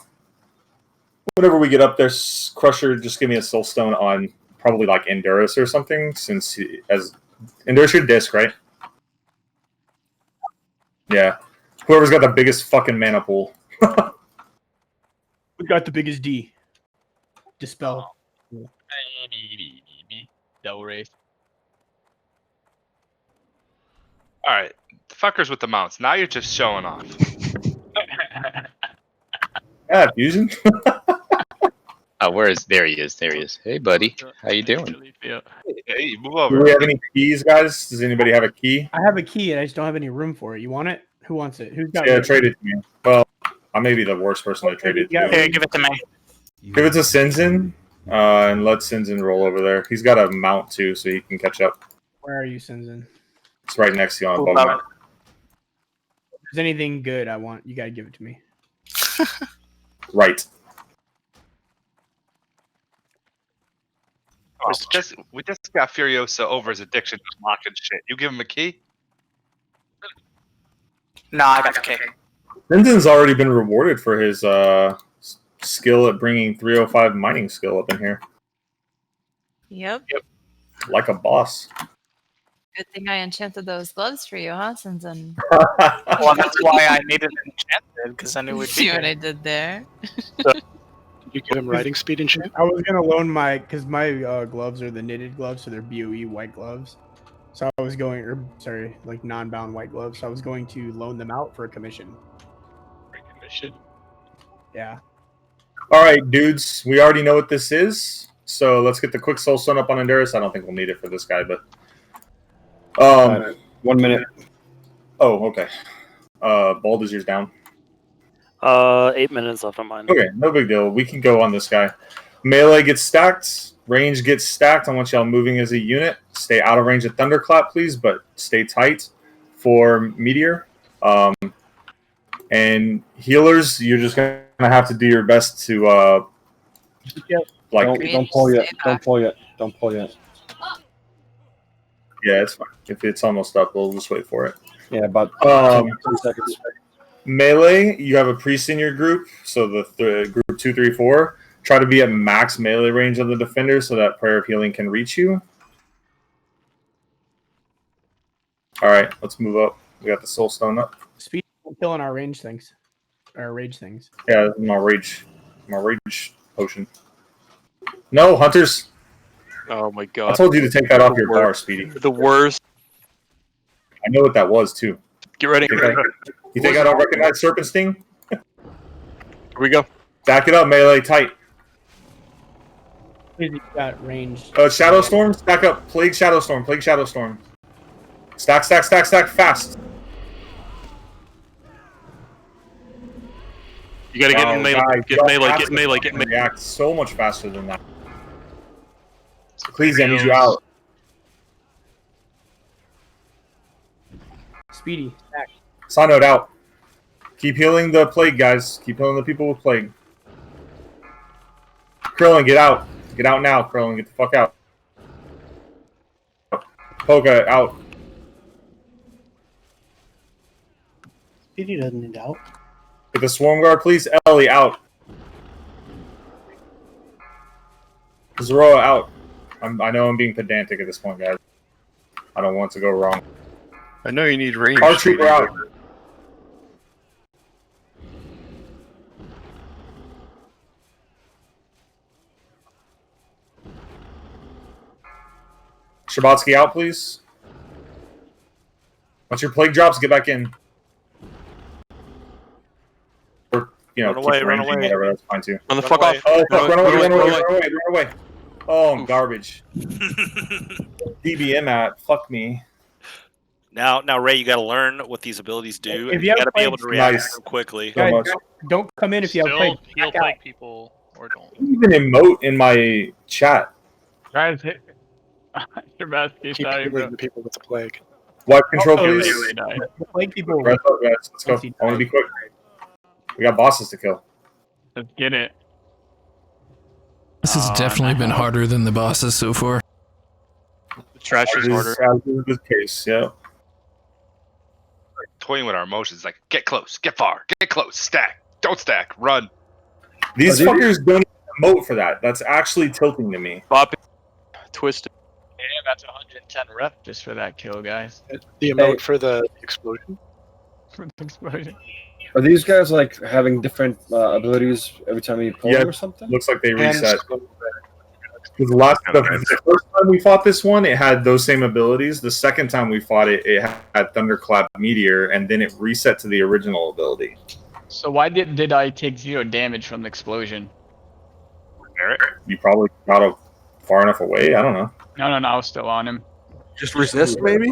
whenever we get up there, Crusher, just give me a soulstone on probably like Endurus or something, since as Endurus your disc, right? Yeah. Whoever's got the biggest fucking mana pool. We got the biggest D. Dispel. Double race. All right, the fuckers with the mounts. Now you're just showing off. Yeah, Fusion. Oh, where is? There he is. There he is. Hey, buddy. How you doing? Hey, move Do over. we have any keys, guys? Does anybody have a key? I have a key and I just don't have any room for it. You want it? Who wants it? Who's got Yeah, it? trade it to me. Well, I may be the worst person to trade it to. Here, give it to me. Give it to Sinzin, and let Sinzin roll over there. He's got a mount too, so he can catch up. Where are you, Sinzin? It's right next to you on a bow mount. If there's anything good I want, you gotta give it to me. Right. We just got Furiosa over his addiction to locking shit. You give him a key? No, I got the key. Sinzin's already been rewarded for his skill at bringing 305 mining skill up in here. Yep. Like a boss. Good thing I enchanted those gloves for you, huh, Sinzin? Well, that's why I needed an enchanted, because I knew we'd See be what here. I did there? Did you give him riding speed and shit? I was gonna loan my, because my gloves are the knitted gloves, so they're BOE white gloves. So I was going, or sorry, like non-bound white gloves. So I was going to loan them out for a commission. Yeah. All right, dudes. We already know what this is, so let's get the quick soulstone up on Endurus. I don't think we'll need it for this guy, but 1 minute. Oh, okay. Bald is yours down. 8 minutes left on mine. Okay, no big deal. We can go on this guy. Melee gets stacked. Range gets stacked. I want y'all moving as a unit. Stay out of range of Thunderclap, please, but stay tight for Meteor. And healers, you're just gonna have to do your best to like. Don't pull yet. Don't pull yet. Don't pull yet. Yeah, it's fine. If it's almost up, we'll just wait for it. Yeah, about 10 seconds. Melee, you have a priest in your group, so the group 2, 3, 4. Try to be at max melee range of the defender so that Prayer of Healing can reach you. All right, let's move up. We got the Soulstone up. Speed killing our range things. Our rage things. Yeah, my rage potion. No, hunters. Oh my god. I told you to take that off your bar, Speedy. The worst. I know what that was too. Get ready. You think I don't recognize Serpent Sting? Here we go. Back it up, melee, tight. He's got range. Shadow Storm, stack up. Plague Shadow Storm, Plague Shadow Storm. Stack, stack, stack, stack, fast. You gotta get in melee. Guys, Get y'all melee. have Get to melee. Get fucking melee. React so much faster than that. Please, I need you out. Speedy. Stack. Sign out. Keep healing the plague, guys. Keep healing the people with plague. Krillin, get out. Get out now, Krillin. Get the fuck out. Polka, out. Speedy doesn't need out. Get the Swarm Guard, please. Ellie, out. Zoroa, out. I know I'm being pedantic at this point, guys. I don't want to go wrong. I know you need range. Our trooper out. Shabatsky out, please. Once your plague drops, get back in. Or, you know, Run away, keep run ranging, away. whatever, that's fine too. Run the Run fuck away. off. Oh, fuck, run away, run run away. Oh, I'm garbage. DBM at, fuck me. Now, Ray, you got to learn what these abilities do, If and you you have got to be able plagues- to react Nice. to them quickly. So Guys, much. don't come in if you have Still plague. heal Back out. plague people or don't. Even emote in my chat. Guys, hit. Shabatsky, Keep sorry, bro. healing the people with the plague. Wipe control, Also, please. the plague people. Rest up, guys. Let's go. I want to be quick. We got bosses to kill. Let's get it. This has definitely been harder than the bosses so far. The trash is harder. As is the case, yeah. Toying with our emotions, like get close, get far, get close, stack, don't stack, run. These fuckers don't even emote for that. That's actually tilting to me. Bop it. Twist it. Damn, that's 110 rep just for that kill, guys. The emote for the explosion. For the explosion. Are these guys like having different abilities every time you pull them or something? Looks like they reset. The first time we fought this one, it had those same abilities. The second time we fought it, it had Thunderclap Meteor, and then it reset to the original ability. So why did I take 0 damage from the explosion? You probably got far enough away. I don't know. No, I was still on him. Just resist, maybe?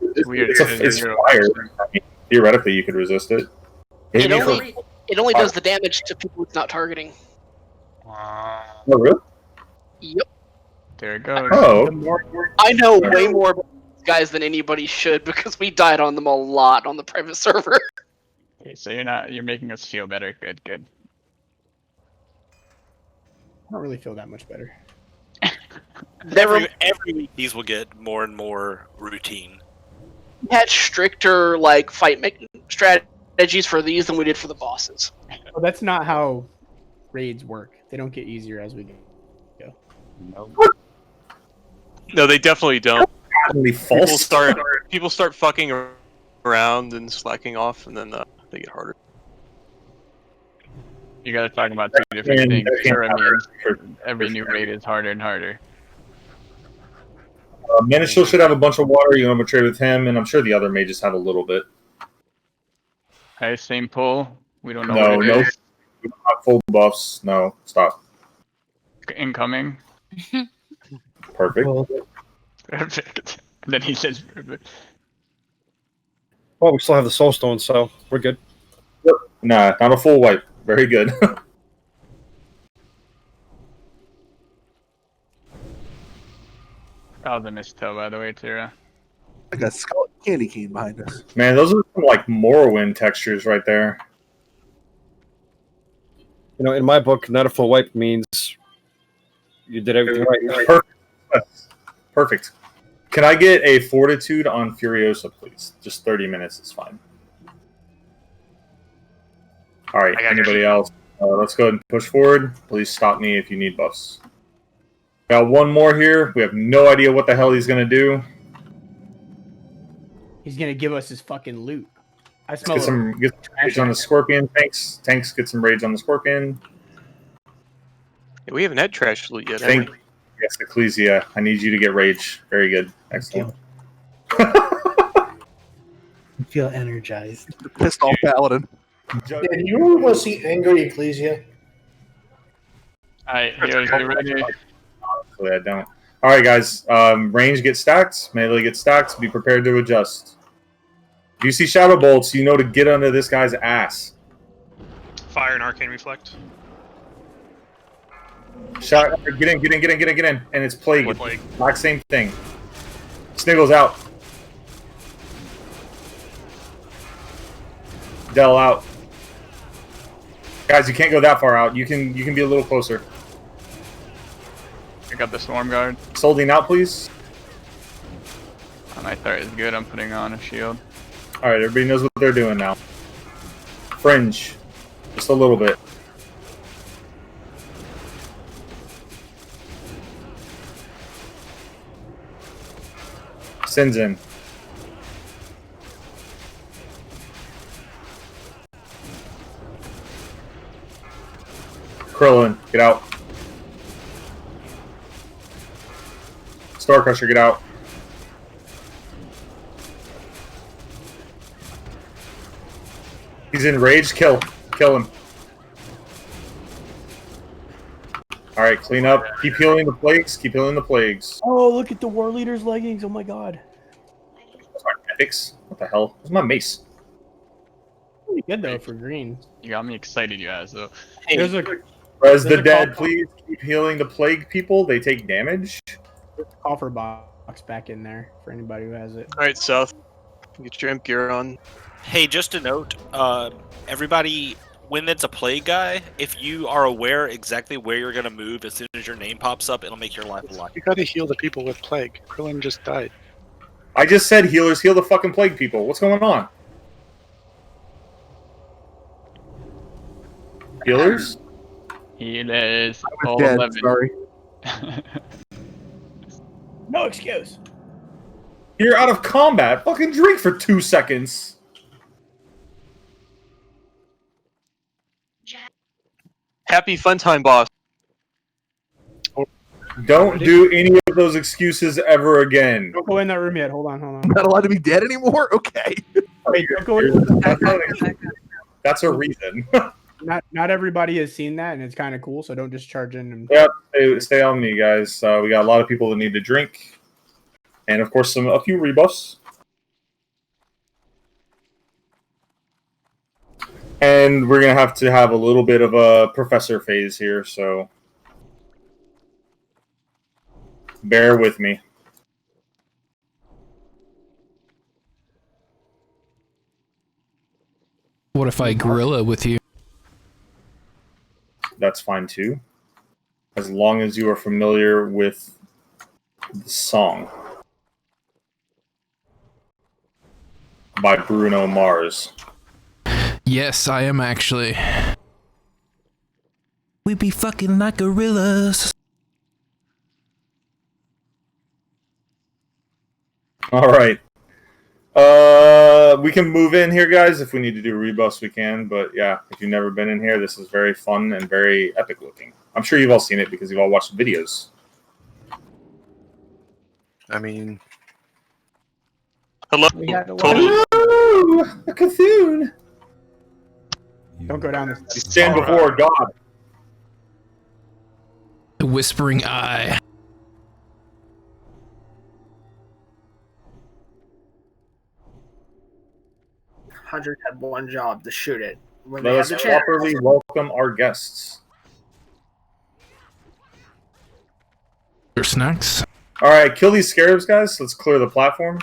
It's weird. It's fire. I mean, theoretically, you could resist it. It Maybe only does the damage to people it's not targeting. Oh, really? Yep. There it goes. Oh. I know way more about these guys than anybody should because we died on them a lot on the private server. Okay, so you're making us feel better. Good. I don't really feel that much better. Every week, these will get more and more routine. We had stricter like strategies for these than we did for the bosses. Well, that's not how raids work. They don't get easier as we go. No, they definitely don't. False. People start fucking around and slacking off, and then they get harder. You guys talking about two different things. Sure, I mean, every new raid is harder and harder. Manichil should have a bunch of water. You want to trade with him, and I'm sure the other mages have a little bit. Okay, same pull. We don't know No, what it no. is. We don't have full buffs. No, stop. Incoming. Perfect. Perfect. And then he says perfect. Well, we still have the soul stone, so we're good. Nah, not a full wipe. Very good. That was a mistoe, by the way, Tira. Like a skull candy cane behind us. Man, those are some, like Morrowind textures right there. You know, in my book, not a full wipe means you did everything right. Perfect. Perfect. Can I get a Fortitude on Furiosa, please? Just 30 minutes is fine. All right, anybody else? Let's go ahead and push forward. Please stop me if you need buffs. Got one more here. We have no idea what the hell he's going to do. He's gonna give us his fucking loot. I Let's smell get some rage on the Scorpion. Tanks, get some rage on the Scorpion. Yeah, we haven't had trash loot yet. Thank Yes, Ecclesia. I need you to get rage. Very good. Excellent. I feel energized. The pissed off paladin. Did you want to see angry Ecclesia? Alright, heroes, get ready. Honestly, I don't. All right, guys. Range gets stacked. Melee gets stacked. Be prepared to adjust. If you see shadow bolts, you know to get under this guy's ass. Fire and arcane reflect. Get in. And it's plague. Exact same thing. Sniggles out. Dell out. Guys, you can't go that far out. You can be a little closer. I got the Storm Guard. Solding out, please. My threat is good. I'm putting on a shield. All right, everybody knows what they're doing now. Fringe, just a little bit. Sinzin. Krillin, get out. Star Crusher, get out. He's enraged. Kill him. All right, clean up. Keep healing the plagues. Keep healing the plagues. Oh, look at the war leader's leggings. Oh my god. That's my epics. What the hell? Where's my mace? Pretty good though for green. You got me excited, you guys. Though. There's a Res the dead, please keep healing the plague people. They take damage. coffer box back in there for anybody who has it. All right, South. Get your imp gear on. Hey, just a note, everybody, when it's a plague guy, if you are aware exactly where you're going to move as soon as your name pops up, it'll make your life a lot. You gotta heal the people with plague. Krillin just died. I just said healers heal the fucking plague people. What's going on? Healers? Healers. I was dead, sorry. No excuse. You're out of combat. Fucking drink for 2 seconds. Happy fun time, boss. Don't do any of those excuses ever again. Don't go in that room yet. Hold on. I'm not allowed to be dead anymore? Okay. Wait, don't go in. That's a reason. Not everybody has seen that, and it's kind of cool. So don't just charge in. And... Yep, stay on me, guys. We got a lot of people that need to drink, and of course, a few rebuffs. And we're gonna have to have a little bit of a professor phase here, so bear with me. What if I gorilla with you? That's fine too, as long as you are familiar with the song by Bruno Mars. Yes, I am actually. We be fucking like gorillas. All right. We can move in here, guys. If we need to do rebuffs, we can. But yeah, if you've never been in here, this is very fun and very epic looking. I'm sure you've all seen it because you've all watched videos. I mean... Hello? Hello, a Cthulhu. Don't go down this. Stand before God. The Whispering Eye. Hundred had one job to shoot it. When Let they us have the chance. properly welcome our guests. Your snacks. All right, kill these scarabs, guys. Let's clear the platform.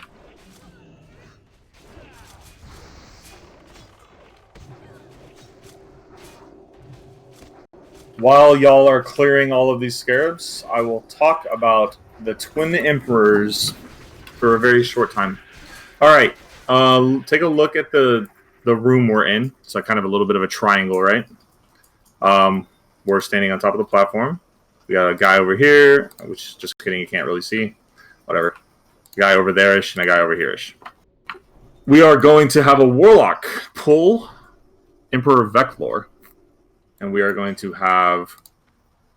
While y'all are clearing all of these scarabs, I will talk about the Twin Emperors for a very short time. All right, take a look at the room we're in. It's like kind of a little bit of a triangle, right? We're standing on top of the platform. We got a guy over here, which just kidding, you can't really see. Whatever. A guy over there-ish and a guy over here-ish. We are going to have a warlock pull Emperor Veclor. And we are going to have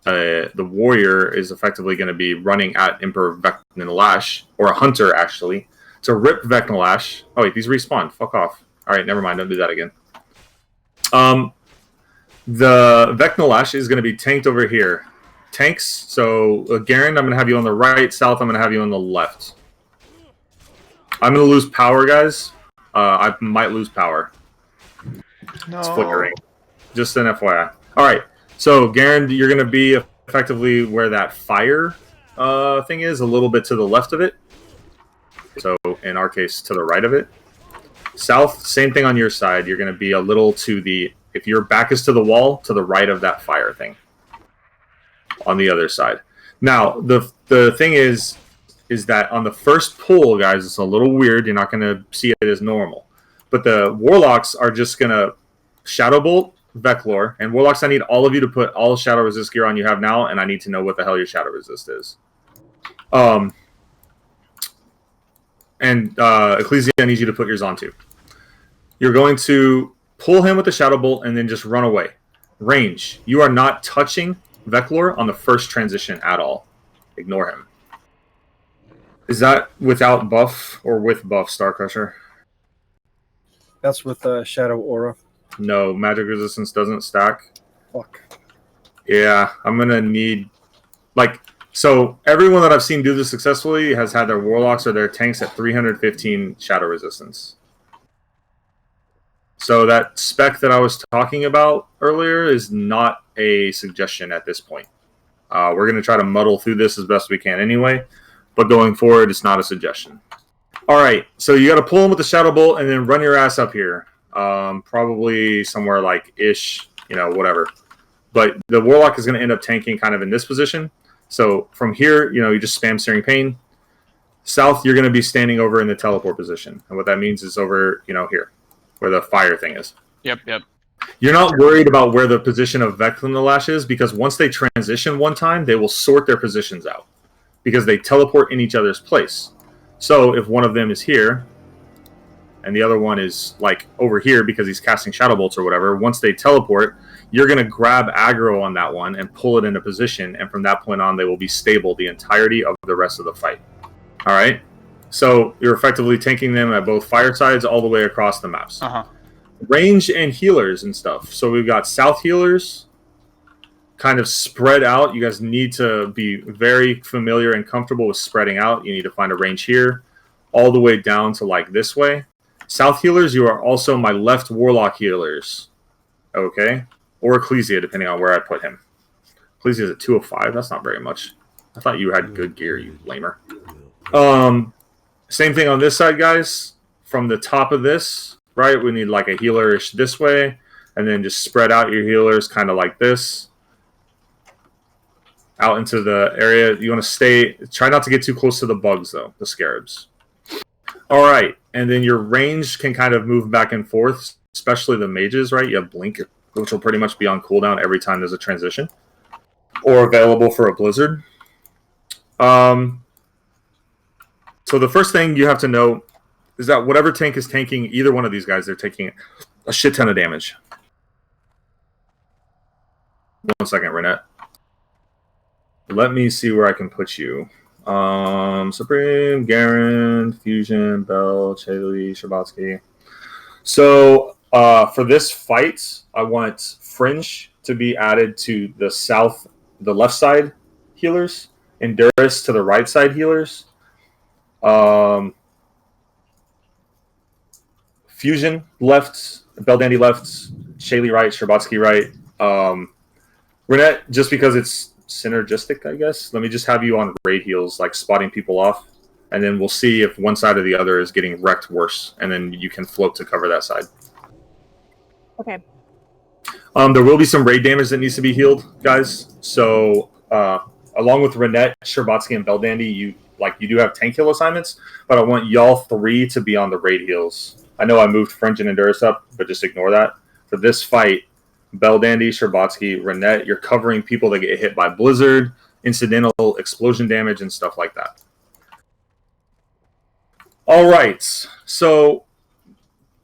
the warrior is effectively going to be running at Emperor Vecnalash, or a hunter actually, to rip Vecnalash. Oh wait, these respawn. Fuck off. All right, never mind. Don't do that again. The Vecnalash is going to be tanked over here. Tanks. So Garen, I'm going to have you on the right. South, I'm going to have you on the left. I'm going to lose power, guys. I might lose power. No. It's flickering. Just an FYI. All right. So, Garen, you're going to be effectively where that fire thing is, a little bit to the left of it. So, in our case, to the right of it. South, same thing on your side. You're going to be a little to the... If your back is to the wall, to the right of that fire thing. On the other side. Now, the thing is that on the first pull, guys, it's a little weird. You're not going to see it as normal. But the Warlocks are just going to Shadow Bolt Veclor, and Warlocks, I need all of you to put all Shadow Resist gear on you have now, and I need to know what the hell your Shadow Resist is. Ecclesia, I need you to put yours on too. You're going to pull him with the Shadow Bolt and then just run away. Range. You are not touching Veclor on the first transition at all. Ignore him. Is that without buff or with buff, Star Crusher? That's with Shadow Aura. No, magic resistance doesn't stack. Fuck. Yeah, I'm gonna need so everyone that I've seen do this successfully has had their warlocks or their tanks at 315 shadow resistance. So that spec that I was talking about earlier is not a suggestion at this point. We're going to try to muddle through this as best we can anyway, but going forward, it's not a suggestion. All right, so you got to pull him with the Shadow Bolt and then run your ass up here. Probably somewhere like ish, whatever. But the Warlock is going to end up tanking kind of in this position. So from here, you just spam Searing Pain. South, you're going to be standing over in the teleport position. And what that means is over, here, where the fire thing is. Yep. You're not worried about where the position of Vectrim the Lash is, because once they transition one time, they will sort their positions out. Because they teleport in each other's place. So if one of them is here, and the other one is over here because he's casting Shadow Bolts or whatever, once they teleport, you're going to grab aggro on that one and pull it into position, and from that point on, they will be stable the entirety of the rest of the fight. All right? So you're effectively tanking them at both fire sides all the way across the maps. Range and healers and stuff. So we've got south healers kind of spread out. You guys need to be very familiar and comfortable with spreading out. You need to find a range here all the way down to this way. South healers, you are also my left warlock healers. Okay? Or Ecclesia, depending on where I put him. Ecclesia is at 205. That's not very much. I thought you had good gear, you lamer. Same thing on this side, guys. From the top of this, right, we need a healer-ish this way, and then just spread out your healers kind of like this. Out into the area. You want to try not to get too close to the bugs, though, the scarabs. All right, and then your range can kind of move back and forth, especially the mages, right? You have Blink, which will pretty much be on cooldown every time there's a transition, or available for a blizzard. So the first thing you have to know is that whatever tank is tanking either one of these guys, they're taking a shit ton of damage. 1 second, Renette. Let me see where I can put you. Supreme, Garen, Fusion, Bell, Chaley, Sherbatsky. So for this fight, I want Fringe to be added to the left side healers, Endurus to the right side healers. Fusion left, Bell Dandy left, Shaley right, Sherbatsky right. Renette, just because it's synergistic, I guess. Let me just have you on raid heals, spotting people off, and then we'll see if one side or the other is getting wrecked worse, and then you can float to cover that side. Okay. There will be some raid damage that needs to be healed, guys. So along with Renette, Sherbatsky, and Bell Dandy, you do have tank heal assignments, but I want y'all three to be on the raid heals. I know I moved French and Endurus up, but just ignore that. For this fight, Bell Dandy, Sherbatsky, Renette, you're covering people that get hit by Blizzard, incidental explosion damage, and stuff like that. All right. So,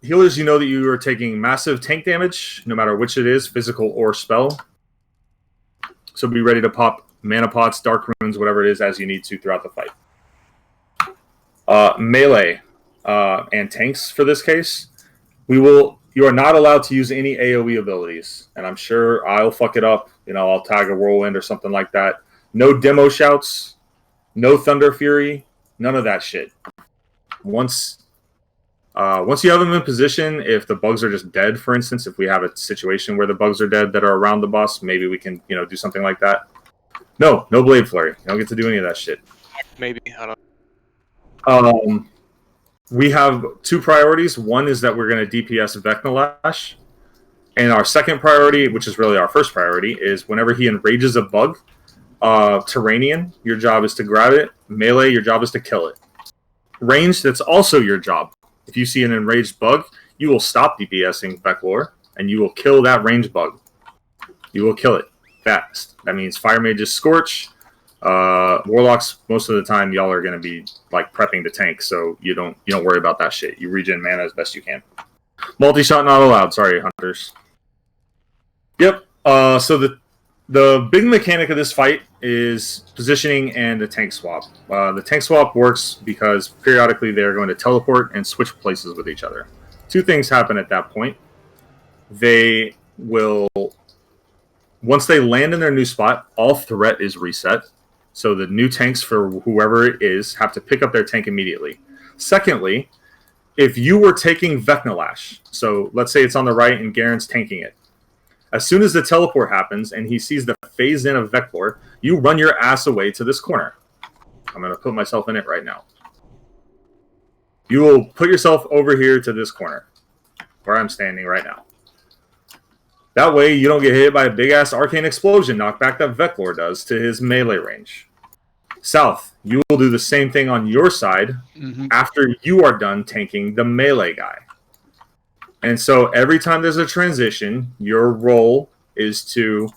healers, you know that you are taking massive tank damage, no matter which it is, physical or spell. So be ready to pop mana pots, dark runes, whatever it is, as you need to throughout the fight. Melee and tanks for this case, you are not allowed to use any AoE abilities, and I'm sure I'll fuck it up. I'll tag a whirlwind or something like that. No demo shouts, no Thunder Fury, none of that shit. Once you have them in position, if the bugs are just dead, for instance, if we have a situation where the bugs are dead that are around the boss, maybe we can, do something like that. No Blade Flurry. You don't get to do any of that shit. Maybe, I don't. We have two priorities. One is that we're going to DPS Vecna-Lash. And our second priority, which is really our first priority, is whenever he enrages a bug, Terranian, your job is to grab it. Melee, your job is to kill it. Range, that's also your job. If you see an enraged bug, you will stop DPSing Veclor, and you will kill that ranged bug. You will kill it fast. That means Fire Mages Scorch. Warlocks, most of the time, y'all are going to be prepping the tank, so you don't worry about that shit. You regen mana as best you can. Multi-shot not allowed. Sorry, hunters. Yep. So The big mechanic of this fight is positioning and the tank swap. The tank swap works because periodically they're going to teleport and switch places with each other. Two things happen at that point. They will, once they land in their new spot, all threat is reset. So the new tanks for whoever it is have to pick up their tank immediately. Secondly, if you were taking Vecnalash, so let's say it's on the right and Garen's tanking it. As soon as the teleport happens and he sees the phase in of Veclor, you run your ass away to this corner. I'm going to put myself in it right now. You will put yourself over here to this corner, where I'm standing right now. That way you don't get hit by a big-ass arcane explosion knockback that Veclor does to his melee range. South, you will do the same thing on your side after you are done tanking the melee guy. And so every time there's a transition, your role is to,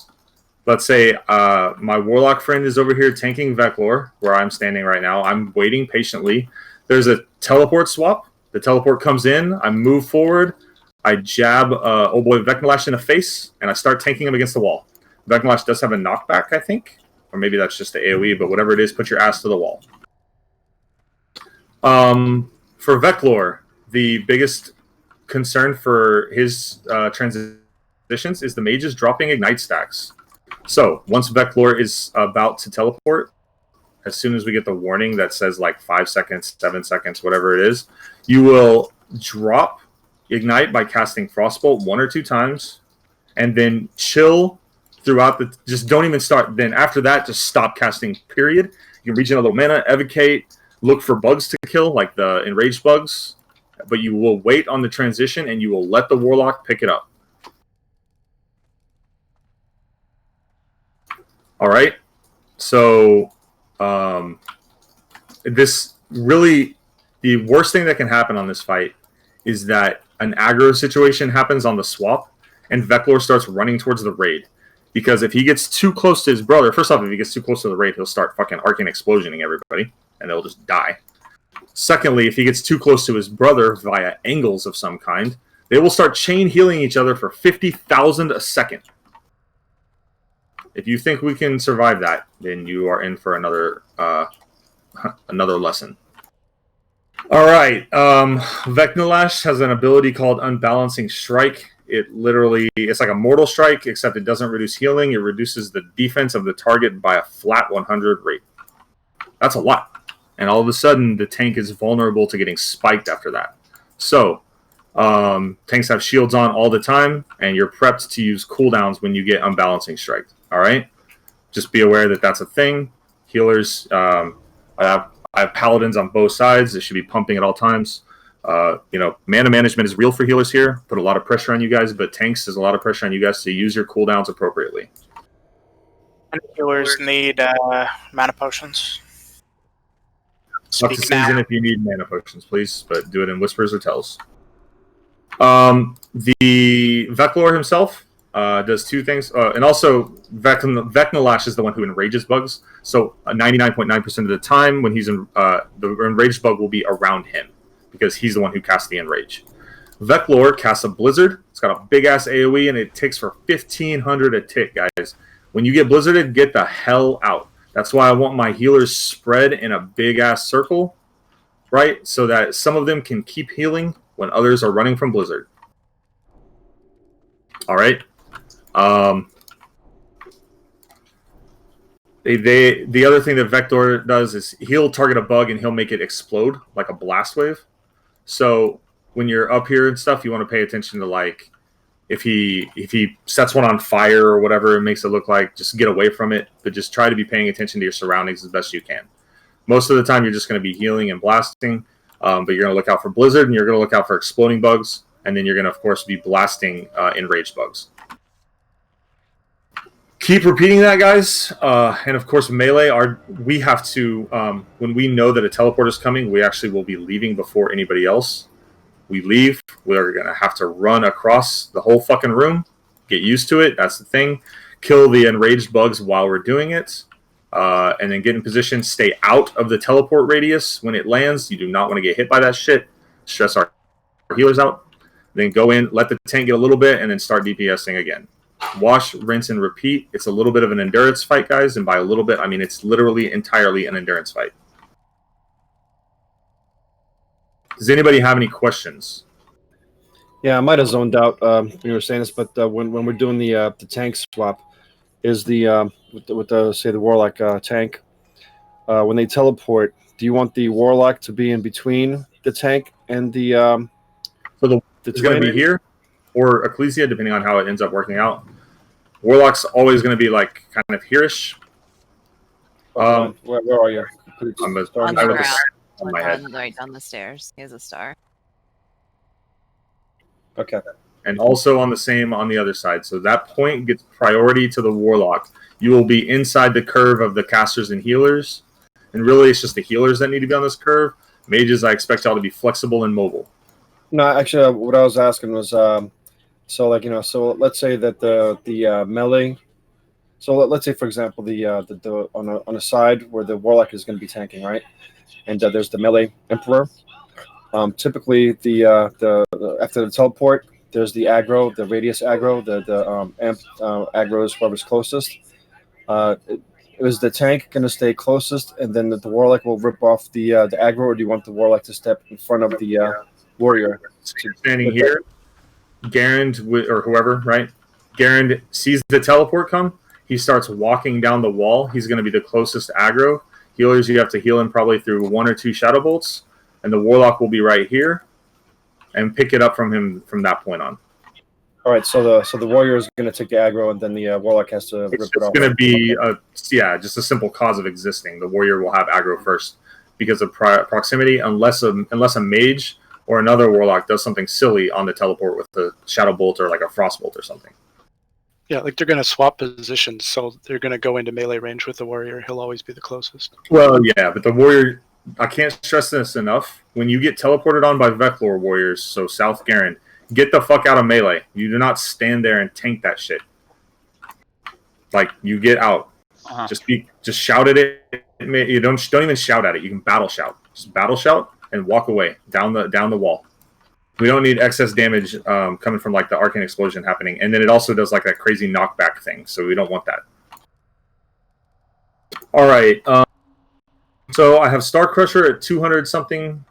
let's say my Warlock friend is over here tanking Veclor, where I'm standing right now. I'm waiting patiently. There's a teleport swap. The teleport comes in. I move forward. I jab old boy Vecnalash in the face, and I start tanking him against the wall. Vecnalash does have a knockback, I think. Or maybe that's just the AoE, but whatever it is, put your ass to the wall. For Veclor, the biggest concern for his transitions is the mages dropping ignite stacks. So once Veclor is about to teleport, as soon as we get the warning that says like 5 seconds, 7 seconds, whatever it is, you will drop ignite by casting Frostbolt 1 or 2 times, and then chill throughout the. Just don't even start. Then after that, just stop casting. Period. You can regen a little mana, evocate, look for bugs to kill, like the enraged bugs. But you will wait on the transition, and you will let the Warlock pick it up. All right. So, this really, the worst thing that can happen on this fight is that an aggro situation happens on the swap, and Veclor starts running towards the raid. Because if he gets too close to his brother, first off, if he gets too close to the raid, he'll start fucking arcane explosioning everybody, and they'll just die. Secondly, if he gets too close to his brother via angles of some kind, they will start chain healing each other for 50,000 a second. If you think we can survive that, then you are in for another another lesson. All right, Vecnalash has an ability called Unbalancing Strike. It literally, it's like a mortal strike, except it doesn't reduce healing. It reduces the defense of the target by a flat 100 rate. That's a lot. And all of a sudden, the tank is vulnerable to getting spiked after that. So, tanks have shields on all the time, and you're prepped to use cooldowns when you get Unbalancing Strike. All right? Just be aware that that's a thing. Healers, I have paladins on both sides. They should be pumping at all times. Mana management is real for healers here. Put a lot of pressure on you guys, but tanks, there's a lot of pressure on you guys to use your cooldowns appropriately. And healers need mana potions. Up to season if you need mana potions, please, but do it in whispers or tells. The Veclor himself does 2 things, and also Vecnalash is the one who enrages bugs. So 99.9% of the time when he's in, the enraged bug will be around him because he's the one who casts the enrage. Veclor casts a blizzard. It's got a big ass AoE and it ticks for 1,500 a tick, guys. When you get blizzarded, get the hell out. That's why I want my healers spread in a big-ass circle, right? So that some of them can keep healing when others are running from Blizzard. All right? The other thing that Vector does is he'll target a bug and he'll make it explode like a blast wave. So when you're up here and stuff, you want to pay attention to, like, if he sets one on fire or whatever it makes it look like, just get away from it. But just try to be paying attention to your surroundings as best you can. Most of the time, you're just going to be healing and blasting. But you're going to look out for Blizzard, and you're going to look out for exploding bugs. And then you're going to, of course, be blasting enraged bugs. Keep repeating that, guys. And, of course, melee, we have to, when we know that a teleport is coming, we actually will be leaving before anybody else. We leave, we're going to have to run across the whole fucking room. Get used to it. That's the thing. Kill the enraged bugs while we're doing it. And then get in position. Stay out of the teleport radius when it lands. You do not want to get hit by that shit. Stress our healers out. Then go in, let the tank get a little bit, and then start DPSing again. Wash, rinse, and repeat. It's a little bit of an endurance fight, guys, and by a little bit, I mean it's literally entirely an endurance fight. Does anybody have any questions? Yeah, I might have zoned out when you were saying this, but when we're doing the tank swap, is the with the say the Warlock tank, when they teleport, do you want the Warlock to be in between the tank and the so the it's going to be here or Ecclesia, depending on how it ends up working out. Warlock's always going to be like kind of here-ish. Where are you? On the ground, on my head. right down the stairs. He has a star. Okay. And also on the other side. So that point gets priority to the Warlock. You will be inside the curve of the casters and healers. And really, it's just the healers that need to be on this curve. Mages, I expect y'all to be flexible and mobile. No, actually, what I was asking was, so like so let's say that the melee. So let's say, for example, the on a side where the Warlock is going to be tanking, right? And there's the melee Emperor. Typically, the after the teleport, there's the aggro, the radius aggro, the amp aggro is whoever's closest. Is the tank going to stay closest, and then the Warlock will rip off the aggro, or do you want the Warlock to step in front of the warrior? So you're standing here, Garand or whoever, right? Garand sees the teleport come. He starts walking down the wall. He's going to be the closest aggro. Healers, you have to heal him probably through 1 or 2 shadow bolts, and the Warlock will be right here, and pick it up from him from that point on. All right, so the warrior is going to take the aggro, and then the Warlock has to rip it off. It's going to be just a simple cause of existing. The warrior will have aggro first because of proximity, unless a mage or another Warlock does something silly on the teleport with the shadow bolt or like a frost bolt or something. Yeah, like they're going to swap positions, so they're going to go into melee range with the warrior. He'll always be the closest. Well, yeah, but the warrior, I can't stress this enough. When you get teleported on by Veclor warriors, so South Garen, get the fuck out of melee. You do not stand there and tank that shit. Like, you get out. Just shout at it. You don't even shout at it. You can battle shout. Just battle shout and walk away down the wall. We don't need excess damage coming from like the arcane explosion happening, and then it also does like that crazy knockback thing. So we don't want that. All right. So I have Star Crusher at 200 something.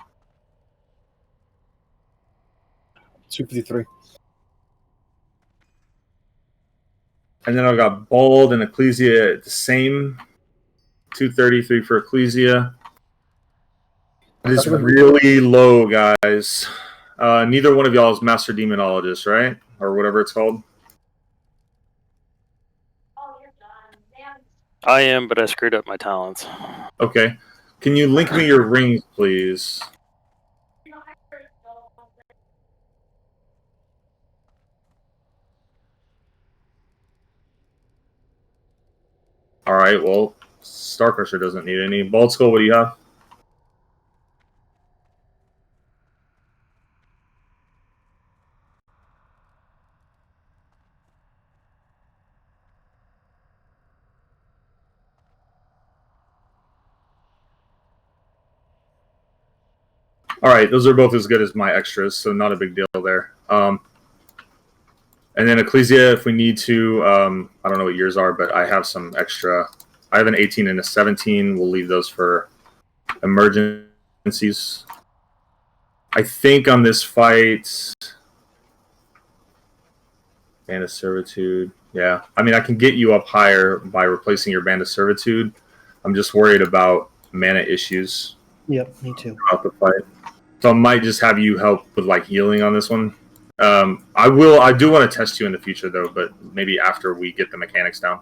253. And then I've got Bald and Ecclesia at the same. 233 for Ecclesia. That is really low, guys. Neither one of y'all is Master Demonologist, right? Or whatever it's called. I am, but I screwed up my talents. Okay. Can you link me your rings, please? All right, well, Star Crusher doesn't need any. Bald Skull, what do you have? All right, those are both as good as my extras, so not a big deal there. And then Ecclesia, if we need to, I don't know what yours are, but I have some extra. I have an 18 and a 17. We'll leave those for emergencies. I think on this fight, Band of Servitude. Yeah, I mean, I can get you up higher by replacing your Band of Servitude. I'm just worried about mana issues. Yep, me too. About the fight. So I might just have you help with like healing on this one. I do want to test you in the future though, but maybe after we get the mechanics down.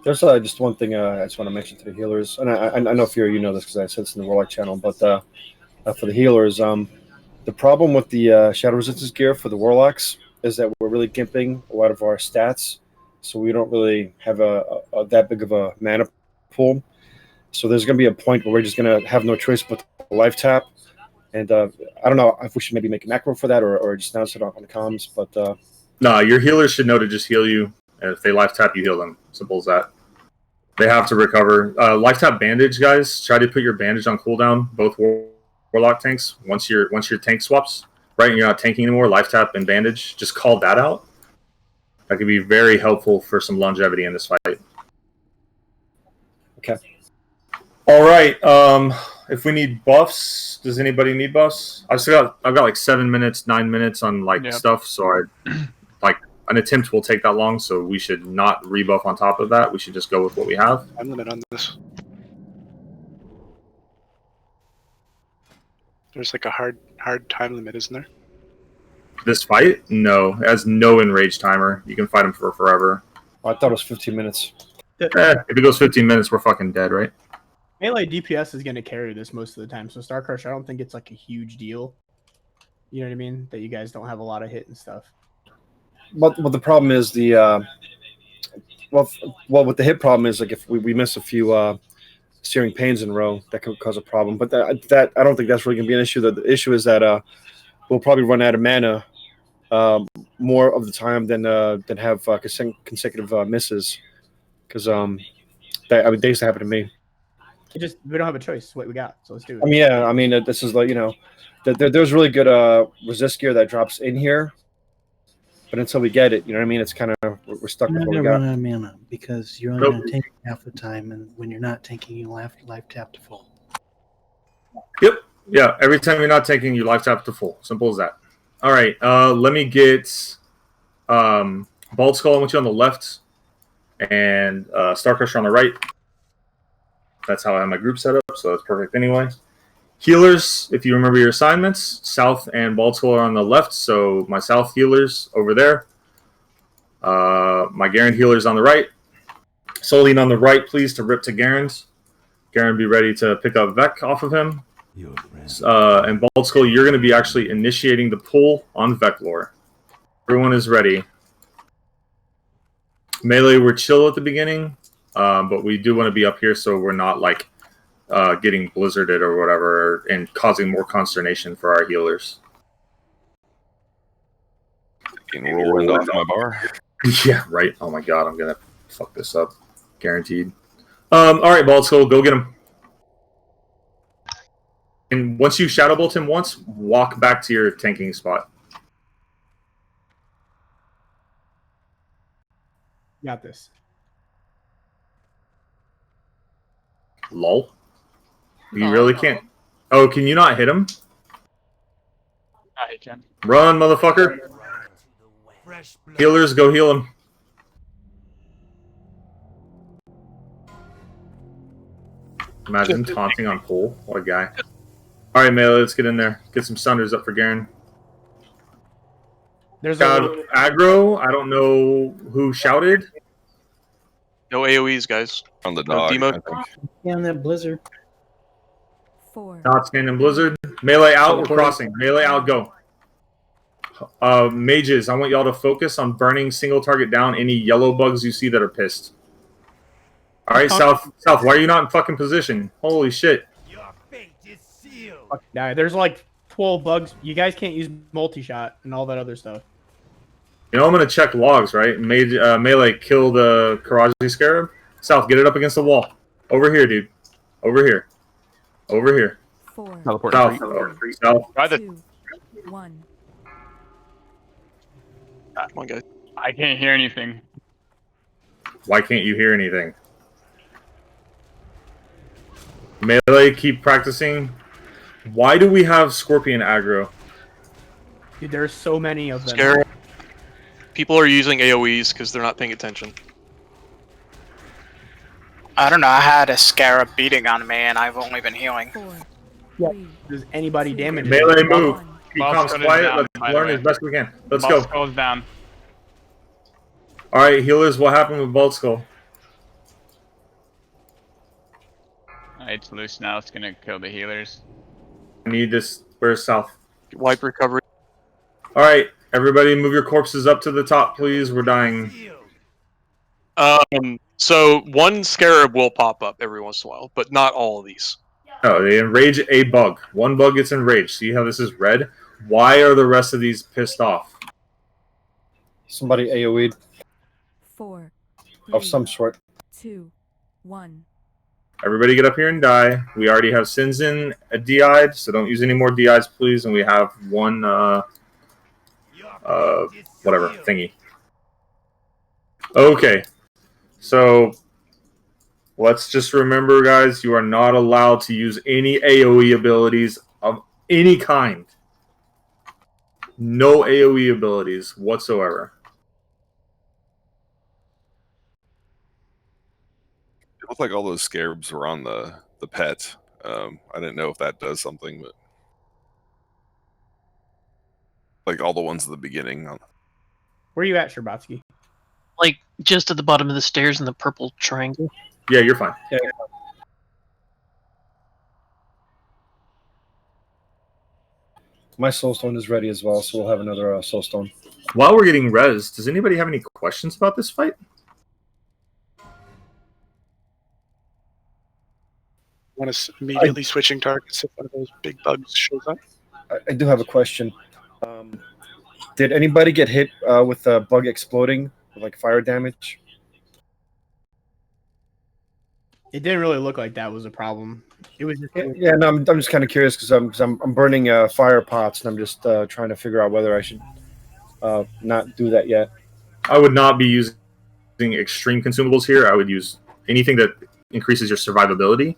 There's just one thing I just want to mention to the healers, and I know Fury, you know this because I said this in the Warlock channel, but for the healers, the problem with the Shadow Resistance gear for the Warlocks is that we're really gimping a lot of our stats, so we don't really have a that big of a mana pool. So there's going to be a point where we're just going to have no choice but to life tap. And I don't know if we should maybe make a macro for that or just announce it on comms. But no, your healers should know to just heal you. And if they life tap, you heal them. Simple as that. They have to recover. Life tap bandage, guys. Try to put your bandage on cooldown. Both Warlock tanks. Once your tank swaps, right, and you're not tanking anymore. Life tap and bandage. Just call that out. That could be very helpful for some longevity in this fight. Okay. All right. If we need buffs, does anybody need buffs? I've got like 7 minutes, 9 minutes on like stuff. So like an attempt will take that long. So we should not rebuff on top of that. We should just go with what we have. Time limit on this. There's like a hard time limit, isn't there? This fight? No, it has no enrage timer. You can fight him for forever. Oh, I thought it was 15 minutes. If it goes 15 minutes, we're fucking dead, right? Melee DPS is going to carry this most of the time, so Star Crush, I don't think it's like a huge deal. You know what I mean? That you guys don't have a lot of hit and stuff. But the problem is the well, with the hit problem is like if we miss a few searing pains in a row, that could cause a problem. But that I don't think that's really gonna be an issue. The issue is that we'll probably run out of mana more of the time than have consecutive misses, because they used to happen to me. We don't have a choice. What we got, so let's do it. I mean, yeah, I mean this is like there's really good resist gear that drops in here, but until we get it, you know what I mean. It's kind of we're stuck with You're what not we gonna got. run out of mana because you're only gonna tank half the time, and when you're not tanking, you life tap to full. Yep. Yeah. Every time you're not taking, you life tap to full. Simple as that. All right. Let me get Bald Skull. I want you on the left, and Star Crusher on the right. That's how I have my group set up, so that's perfect anyway. Healers, if you remember your assignments, South and Bald Skull are on the left, so my South healers over there. My Garen healers on the right. Soline on the right, please, to rip to Garen's. Garen, be ready to pick up Vec off of him. And Bald Skull, you're going to be actually initiating the pull on Veclore. Everyone is ready. Melee, we're chill at the beginning, but we do want to be up here so we're not like getting blizzarded or whatever and causing more consternation for our healers. Getting whirlwind off my bar. Yeah, right. Oh my god, I'm gonna fuck this up. Guaranteed. All right, Bald Skull, go get him. And once you Shadow Bolt him once, walk back to your tanking spot. Got this. Lol. You really can't. Oh, can you not hit him? I can. Run, motherfucker. Healers, go heal him. Imagine taunting on pull. What a guy. Alright, Melee, let's get in there. Get some Sunders up for Garen. There's aggro. I don't know who shouted. No AoEs, guys. On the No dog, demo. I think. Yeah, on that blizzard. Not standing Blizzard. Melee out, we're crossing. Melee out, go. Mages, I want y'all to focus on burning single target down any yellow bugs you see that are pissed. Alright, South, why are you not in fucking position? Holy shit. Nah, there's like 12 bugs. You guys can't use multi-shot and all that other stuff. You know, I'm going to check logs, right? Melee kill the Karaji Scarab. South, get it up against the wall. Over here, dude. Over here. Over here. Teleport. South. South. Try the... 2, 1. Come on, guys. I can't hear anything. Why can't you hear anything? Melee, keep practicing. Why do we have Scorpion aggro? Dude, there's so many of them. Scare. People are using AoEs because they're not paying attention. I don't know. I had a Scarab beating on me, and I've only been healing. Yeah. Does anybody damage it? Melee, move. Keep Bob's comms going quiet. down, Let's by the learn way. as best we can. Let's Bald go. Skull's down. All right, healers, what happened with Bald Skull? It's loose now. It's gonna kill the healers. I need this. Where's South? Wipe recovery. All right, everybody, move your corpses up to the top, please. We're dying. So one Scarab will pop up every once in a while, but not all of these. Oh, they enrage a bug. One bug gets enraged. See how this is red? Why are the rest of these pissed off? Somebody AoE'd 4, of some sort. 2, 1. Everybody get up here and die. We already have Sinzin DI'd, so don't use any more DIs, please. And we have one, whatever, thingy. Okay, so let's just remember, guys, you are not allowed to use any AoE abilities of any kind. No AoE abilities whatsoever. It looked like all those scarabs were on the pet. I didn't know if that does something, but like all the ones at the beginning. Where are you at, Sherbatsky? Like just at the bottom of the stairs in the purple triangle. Yeah, you're fine. Yeah. My soulstone is ready as well, so we'll have another soulstone. While we're getting res, does anybody have any questions about this fight? Want us immediately switching targets if one of those big bugs shows up? I do have a question. Did anybody get hit with the bug exploding, like fire damage? It didn't really look like that was a problem. It was just Yeah, no, I'm just kind of curious because I'm burning fire pots and I'm just trying to figure out whether I should not do that yet. I would not be using extreme consumables here. I would use anything that increases your survivability.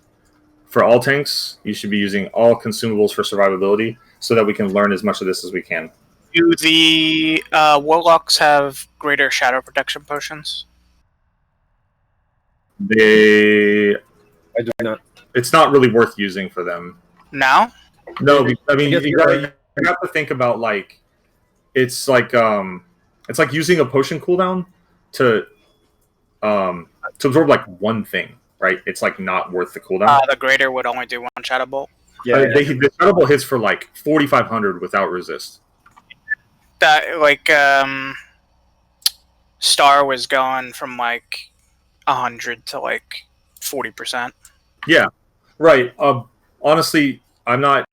For all tanks, you should be using all consumables for survivability so that we can learn as much of this as we can. Do the warlocks have greater shadow protection potions? I do not. It's not really worth using for them. No? No, I mean you have to think about like it's like using a potion cooldown to absorb like one thing, right? It's like not worth the cooldown. The greater would only do one shadow bolt. Yeah, the shadow bolt hits for like 4,500 without resist. That Star was going from like 100 to like 40%. Yeah, right. Honestly, I'm not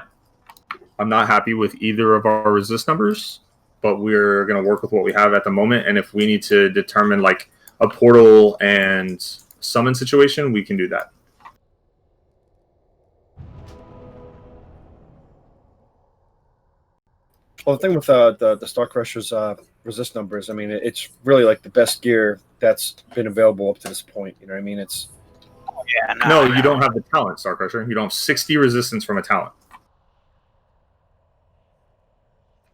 happy with either of our resist numbers, but we're gonna work with what we have at the moment. And if we need to determine like a portal and summon situation, we can do that. Well, the thing with the Star Crusher's resist numbers, I mean, it's really like the best gear that's been available up to this point. You know what I mean? It's No, you don't have the talent, Star Crusher. You don't have 60 resistance from a talent.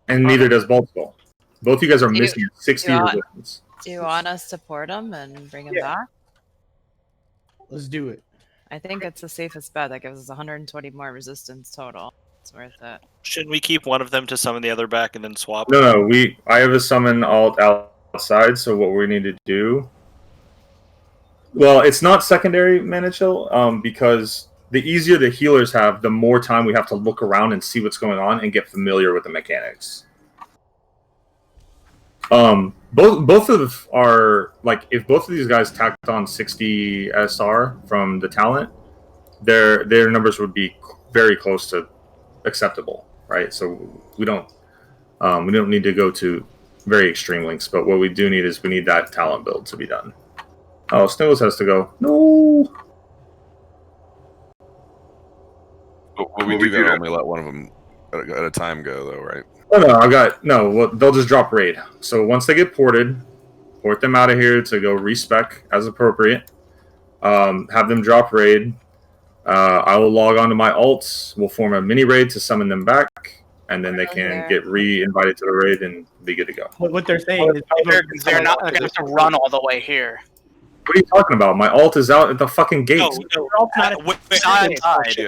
And neither does Bolt Skull. Both of you guys are missing 60 resistance. Do you want us to port him and bring him back? Let's do it. I think it's the safest bet. That gives us 120 more resistance total. It's worth it. Shouldn't we keep one of them to summon the other back and then swap? No, I have a summon alt outside, so what we need to do... Well, it's not secondary mana chill, because the easier the healers have, the more time we have to look around and see what's going on and get familiar with the mechanics. Both of our, like, if both of these guys tacked on 60 SR from the talent, their numbers would be very close to acceptable, right? So we don't need to go to very extreme lengths, but what we do need is we need that talent build to be done. Oh, Sniggles has to go. No. But we do gotta only let one of them at a time go, though, right? Oh, well, they'll just drop raid. So once they get ported, port them out of here to go respec as appropriate. Have them drop raid. I will log on to my alts. We'll form a mini raid to summon them back, and then they can get re-invited to the raid and be good to go. What they're saying is they're not going to have to run all the way here. What are you talking about? My alt is out at the fucking gate. Yeah,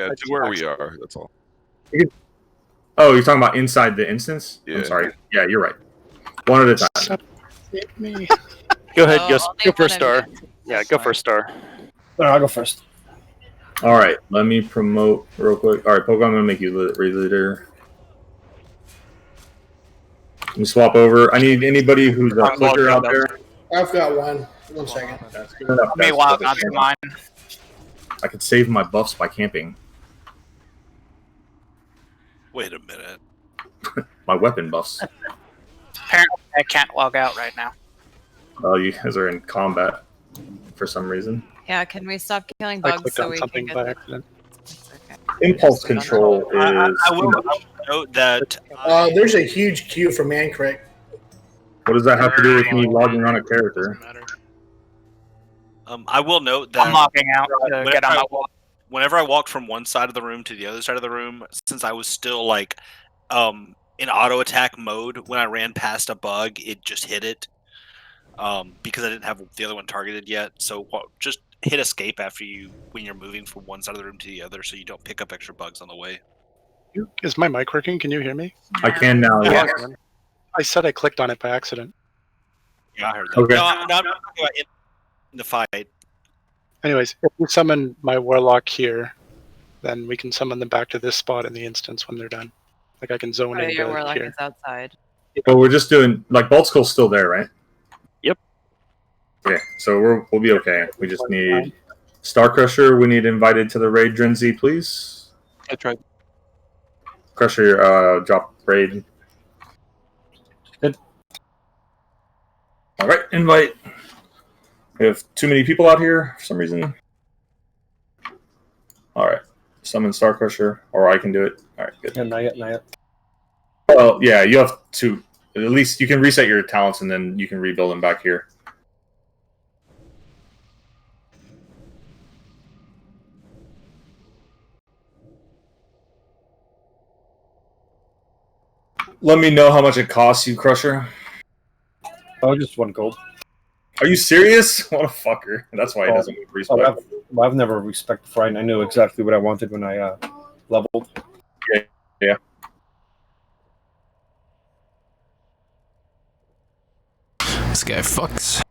to where we are. That's all. Oh, you're talking about inside the instance? Yeah. I'm sorry. Yeah, you're right. One at a time. Go ahead, go for a star. Yeah, go for a star. I'll go first. All right, let me promote real quick. All right, Poke, I'm going to make you raid leader. Let me swap over. I need anybody who's a clicker out there. I've got one. 1 second. That's good enough. Meanwhile, not mine. I could save my buffs by camping. Wait a minute. My weapon buffs. Apparently, I can't log out right now. Oh, you guys are in combat for some reason. Yeah, can we stop killing I bugs clicked so on we something can by get accident. Impulse control is... I will note that... There's a huge queue for man crit. What does that have to do with me logging on a character? I will note that I'm locking out to whenever get on I my walk- whenever I walked from one side of the room to the other side of the room, since I was still like in auto attack mode, when I ran past a bug, it just hit it. Because I didn't have the other one targeted yet. So just hit escape when you're moving from one side of the room to the other, so you don't pick up extra bugs on the way. Is my mic working? Can you hear me? I can now. Yeah. Yes. I said I clicked on it by accident. Yeah, I heard that. Okay. No, I'm not talking about in the fight. Anyways, if you summon my warlock here, then we can summon them back to this spot in the instance when they're done. Like I can zone Oh, into your warlock here. is outside. But we're just doing like Bolt Skull's still there, right? Yep. Okay, so we'll be okay. We just need Star Crusher. We need invited to the raid, Drenzy, please. I tried. Crusher, drop raid. Good. All right, invite. We have too many people out here for some reason. All right, summon Star Crusher, or I can do it. All right, good. Yeah, not yet, not yet. Well, yeah, you have to. At least you can reset your talents, and then you can rebuild them back here. Let me know how much it costs you, Crusher. Oh, just 1 gold. Are you serious? What a fucker. That's why he doesn't respect. I've never respected before. I knew exactly what I wanted when I leveled. Yeah. This guy fucks.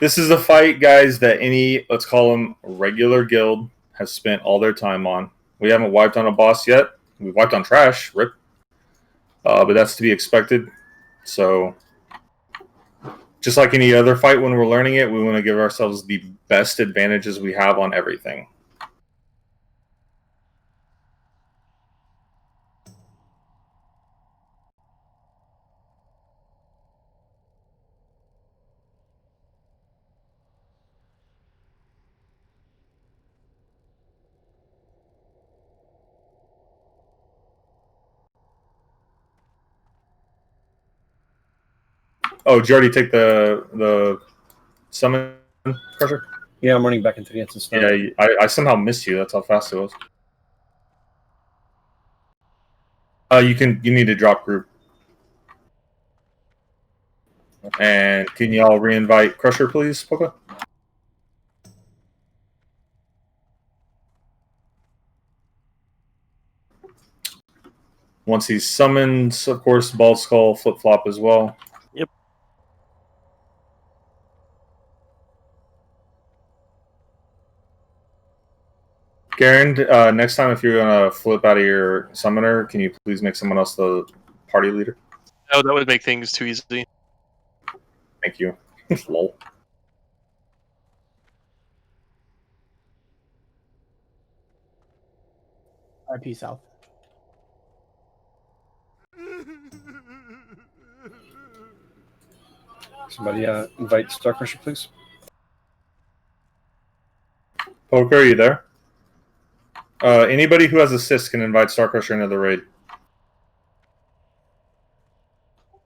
This is a fight, guys, that any, let's call them, regular guild has spent all their time on. We haven't wiped on a boss yet. We've wiped on trash, rip. But that's to be expected. So, just like any other fight when we're learning it, we want to give ourselves the best advantages we have on everything. Oh, did you already take the summon, Crusher? Yeah, I'm running back into the instance now. Yeah, I somehow missed you. That's how fast it was. You need to drop group. And can y'all re-invite Crusher, please, Poca? Once he's summoned, of course, Bald Skull flip-flop as well. Yep. Garen, next time if you're going to flip out of your summoner, can you please make someone else the party leader? No, that would make things too easy. Thank you. Lol. RP South. Somebody invite Star Crusher, please. Poker, are you there? Anybody who has assist can invite Star Crusher into the raid.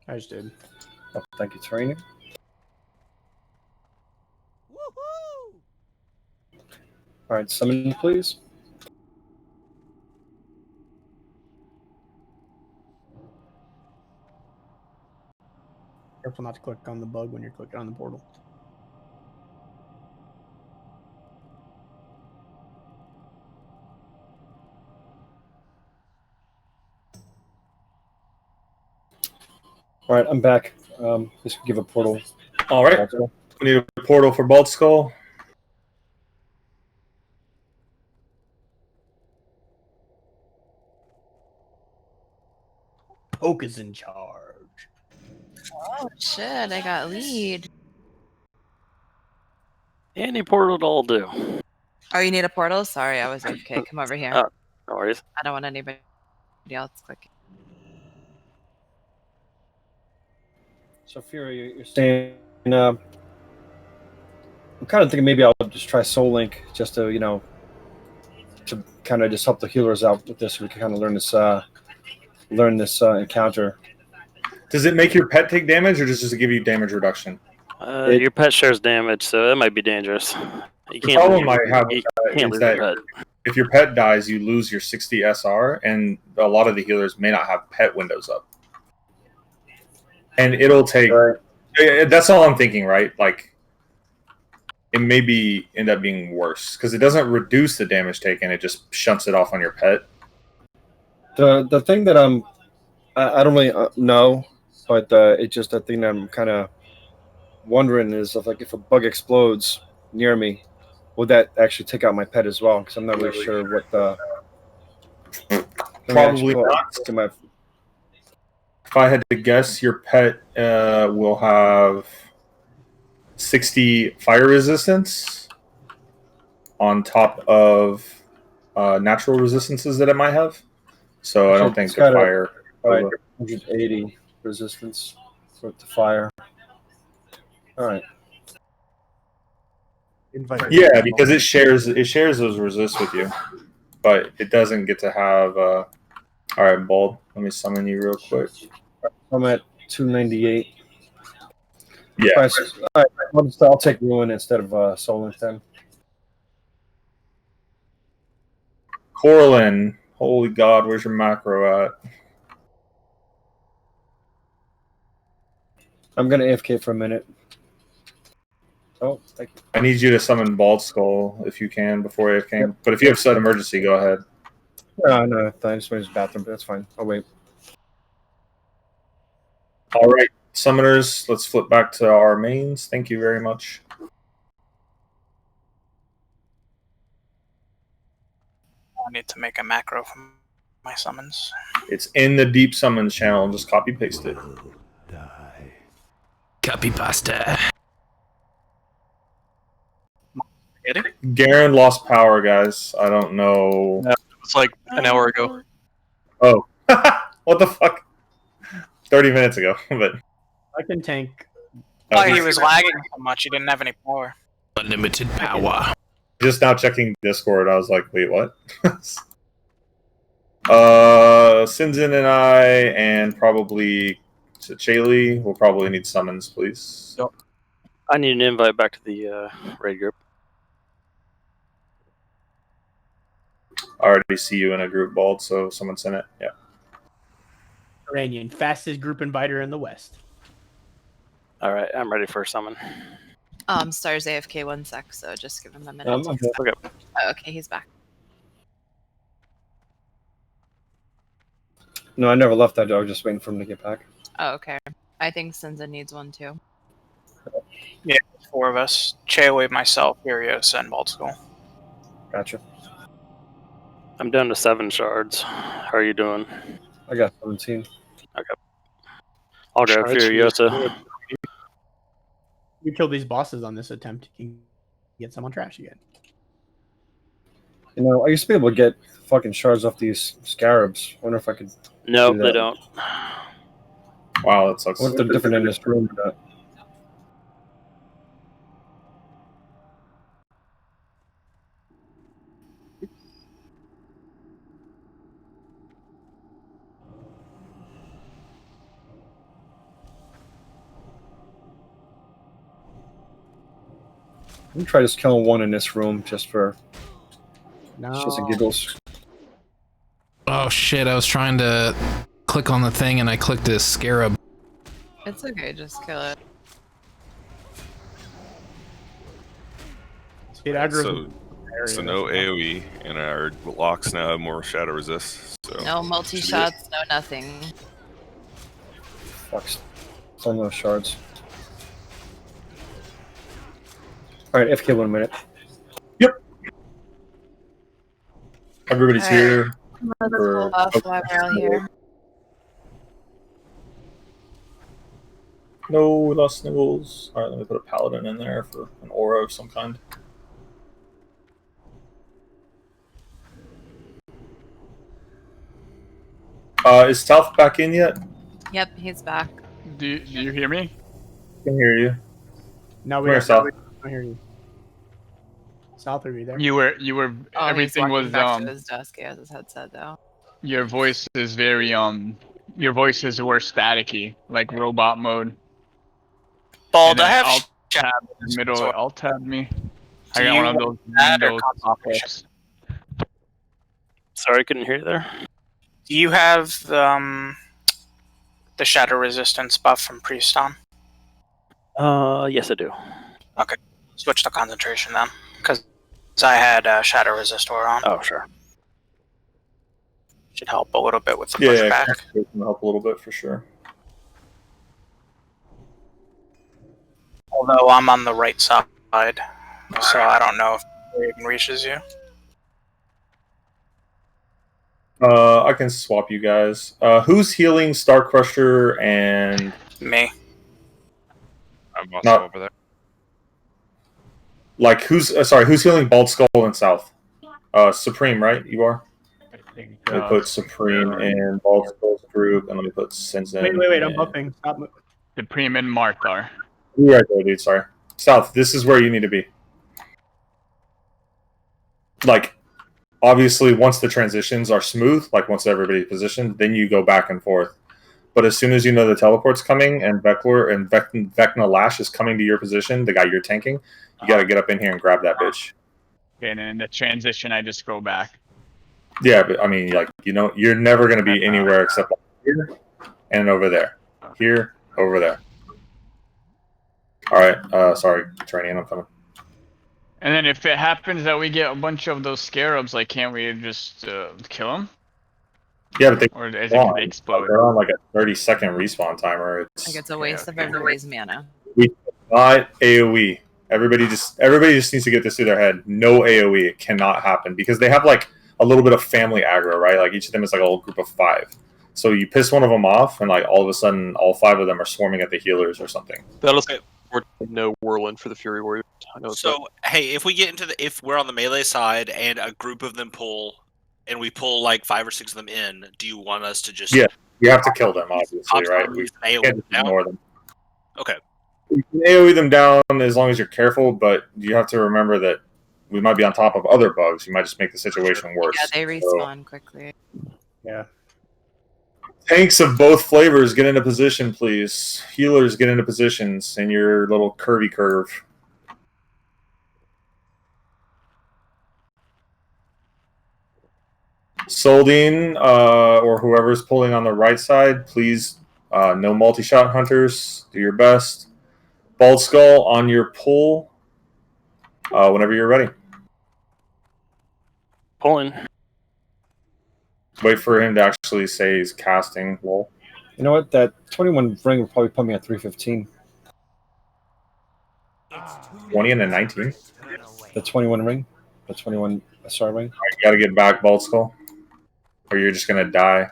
I just did. Oh, thank you, Terrain. All right, summon, please. Careful not to click on the bug when you're clicking on the portal. All right, I'm back. Just give a portal. All right. We need a portal for Bald Skull. Poke is in charge. Oh shit! I got lead. Any portal will do. Oh, you need a portal? Sorry, I was okay. Come over here. No worries. I don't want anybody else clicking. So, Fury, you're saying I'm kind of thinking maybe I'll just try Soul Link just to, to kind of just help the healers out with this so we can kind of learn this encounter. Does it make your pet take damage, or does it just give you damage reduction? Your pet shares damage, so that might be dangerous. You The can't problem lose I your, have you with that can't is lose your that pet. if your pet dies, you lose your 60 SR, and a lot of the healers may not have pet windows up. And it'll take. That's all I'm thinking, right? Like, it may end up being worse because it doesn't reduce the damage taken; it just shunts it off on your pet. The thing that I don't really know, but it's just a thing that I'm kind of wondering is if a bug explodes near me, would that actually take out my pet as well? Because I'm not really sure what the. Probably not. If I had to guess, your pet will have 60 fire resistance on top of natural resistances that it might have. So I don't think the fire. 180 resistance for the fire. All right. Yeah, because it shares those resists with you, but it doesn't get to have. All right, Bald. Let me summon you real quick. I'm at 298. Yeah. All right, I'll take Ruin instead of Solar then. Corlin, holy God, where's your macro at? I'm gonna AFK for a minute. Oh, thank you. I need you to summon Bald Skull if you can before AFK. Yep. But if you have sudden emergency, go ahead. No, I just went to the bathroom, but that's fine. I'll wait. All right, summoners, let's flip back to our mains. Thank you very much. I need to make a macro for my summons. It's in the deep summons channel. Just copy paste it. Copy pasta. Garen lost power, guys. I don't know. No, it's like an hour ago. Oh, what the fuck? 30 minutes ago, but I can tank. Oh, he was lagging so much. He didn't have any power. Unlimited power. Just now checking Discord, I was like, wait, what? Sinzin and I, and probably Chaylee will probably need summons, please. Yep. I need an invite back to the raid group. I already see you in a group, Bald, so someone sent it. Yeah. Iranian, fastest group inviter in the West. All right, I'm ready for a summon. Stars AFK 1 sec, so just give him a minute. Okay. Oh, okay, he's back. No, I never left that. I was just waiting for him to get back. Oh, okay. I think Sinza needs one too. Yeah, 4 of us. Chaylee, myself, Furious, and Bald Skull. Gotcha. I'm down to 7 shards. How are you doing? I got 17. Okay. I'll grab Furiosa. We kill these bosses on this attempt. You can get some on trash again. You know, I used to be able to get fucking shards off these scarabs. I wonder if I could. No, do they that. don't. Wow, that sucks. What if they're different in this room or not? Let me try just killing one in this room just for shits and giggles. Oh shit, I was trying to click on the thing and I clicked this scarab. It's okay, just kill it. So no AoE, and our locks now have more shadow resist. So No multi-shots, no nothing. Fuck. Still no shards. Alright, FK 1 minute. Yep. Everybody's All right. here. Let's hold off while we're all here. No, we lost Sniggles. Alright, let me put a paladin in there for an aura of some kind. Is South back in yet? Yep, he's back. Do you hear me? I can hear you. No, we Where's South? don't hear you. South, are you there? You were Oh, everything he's walking was back to his desk. He has his headset though. your voice is very your voices were staticky, like robot mode. Bald, And I then have Alt chat. tab in the middle. Alt tab me. I Do got you one of those want that or Windows concentration? pop-ups. Sorry, I couldn't hear you there. Do you have the shadow resistance buff from Priest on? Yes, I do. Okay, switch to concentration then, because I had shadow resistor on. Oh, sure. Should help a little bit with the Yeah, pushback. concentration will help a little bit for sure. Although I'm on the right side, so I don't know if it even reaches you. I can swap you guys. Who's healing Star Crusher and me? I'm also Not- over there. Like who's who's healing Bald Skull and South? Supreme, right? You are. I think, Let me put Supreme in Bald Skull's group, and let me put Sinzen. Wait, I'm in- buffing. Stop. Supreme and Marthar. You're right there, dude. Sorry. South. This is where you need to be. Like, obviously, once the transitions are smooth, like once everybody's positioned, then you go back and forth. But as soon as you know the teleport's coming and Vecna Lash is coming to your position, the guy you're tanking, you got to get up in here and grab that bitch. Okay, and then in the transition, I just go back. Yeah, but I mean, like, you know, you're never going to be anywhere except here and over there. Here, over there. All right. Sorry, Training, I'm coming. And then if it happens that we get a bunch of those scarabs, like, can't we just kill them? Yeah, but Or is it because they explode? They're on like a 30-second respawn timer. Like it's a waste of everybody's mana. We not AoE. Everybody just needs to get this through their head. No AoE. It cannot happen because they have like a little bit of family aggro, right? Like each of them is like a whole group of 5. So you piss one of them off, and like all of a sudden, all 5 of them are swarming at the healers or something. That'll say no whirlwind for the Fury Warrior. I know. So hey, if we get into if we're on the melee side and a group of them pull, and we pull like 5 or 6 of them in, do you want us to just? Yeah, you have to kill them, obviously, right? We AoE can't just down? ignore them. Okay. You can AoE them down as long as you're careful, but you have to remember that we might be on top of other bugs. You might just make the situation worse. Yeah, they respawn quickly. Yeah. Tanks of both flavors, get into position, please. Healers, get into positions in your little curvy curve. Soldine, or whoever's pulling on the right side, please, no multi-shot hunters. Do your best. Bald Skull on your pull whenever you're ready. Pulling. Wait for him to actually say he's casting. Lol. You know what? That 21 ring would probably put me at 315. 20 and a 19. The 21 ring? The 21 SR ring? You gotta get back, Bald Skull. Or you're just gonna die.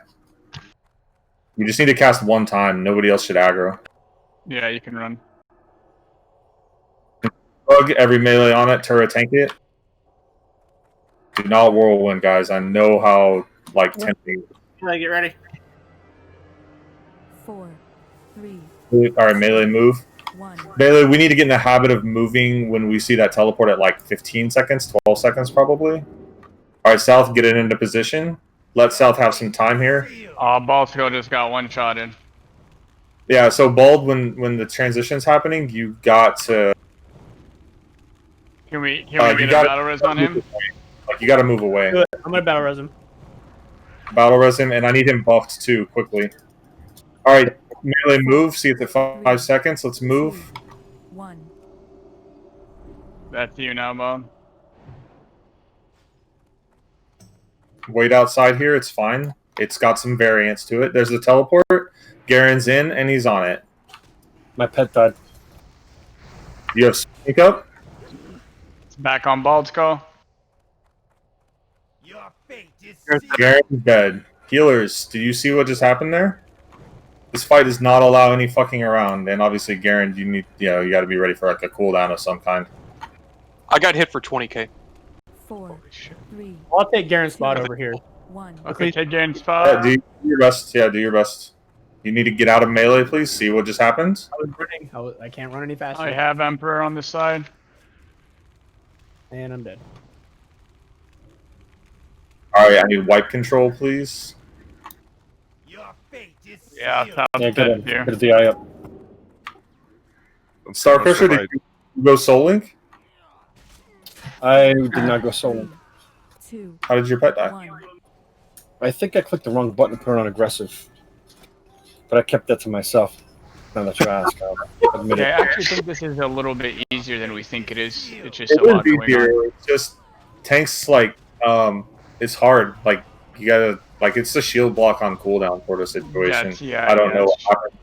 You just need to cast one time. Nobody else should aggro. Yeah, you can run. Bug every melee on it, turret tank it. Do not whirlwind, guys. I know how tempting. Can I get ready? 4, 3, Alright, melee move. 1. Melee, we need to get in the habit of moving when we see that teleport at like 15 seconds, 12 seconds probably. Alright, South, get it into position. Let South have some time here. Bald Skull just got one shot in. Yeah, so Bald, when the transition's happening, you got to... Can we get a battle res on him? Like, you gotta move away. Good. I'm gonna battle res him. Battle res him, and I need him buffed too, quickly. Alright, melee move, see it at 5 seconds, let's move. 1. That's you now, Bald. Wait outside here, it's fine. It's got some variance to it. There's the teleport, Garen's in, and he's on it. My pet died. You have sneak up? It's back on Bald Skull. Garen's dead. Healers, do you see what just happened there? This fight does not allow any fucking around, and obviously, Garen, you got to be ready for like a cooldown of some kind. I got hit for 20k. 4, 3. I'll take Garen's spot over here. 1. Okay, take Garen's Yeah, spot. do your best. Yeah, do your best. You need to get out of melee, please. See what just happened. I was running. I can't run any faster. I have Emperor on the side. And I'm dead. Alright, I need wipe control, please. Yeah, top Yeah, dead here. get a DI up. Star Crusher, did you go Soul Link? I did not go solo. How did your pet die? I think I clicked the wrong button and put it on aggressive. But I kept that to myself. Now that you ask, I'll admit Okay, it. I actually think this is a little bit easier than we think it is. It's just It a lot is going easier. on. It's just tanks it's hard. Like you gotta it's a shield block on cooldown sort of situation. I don't know what happened.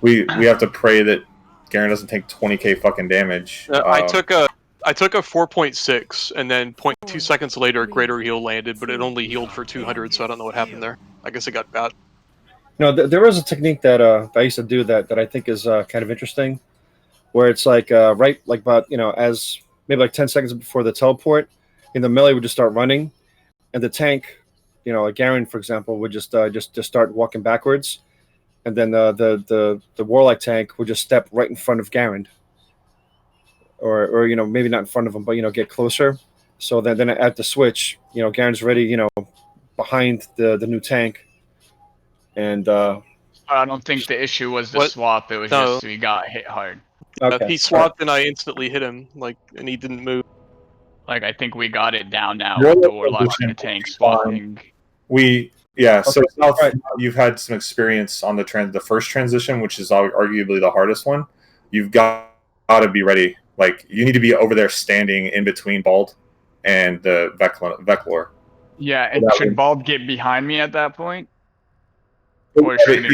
We have to pray that Garen doesn't take 20k fucking damage. I took a 4.6, and then 0.2 seconds later, greater heal landed, but it only healed for 200, so I don't know what happened there. I guess it got bad. No, there is a technique that I used to do that I think is kind of interesting, where it's like right like about as maybe like 10 seconds before the teleport, the melee would just start running, and the tank, like Garen for example, would just start walking backwards, and then the warlock tank would just step right in front of Garen, or maybe not in front of him, but get closer. So then at the switch, Garen's ready, behind the new tank, and I don't think the issue was the swap. It was No. just we got hit hard. He swapped and I instantly hit him, and he didn't move. Like I think we got it down now with the warlock and the tank swapping. So South, you've had some experience on the first transition, which is arguably the hardest one. You've got to be ready. Like you need to be over there standing in between Bald and the Veclor. Yeah, and should Bald get behind me at that point? Or should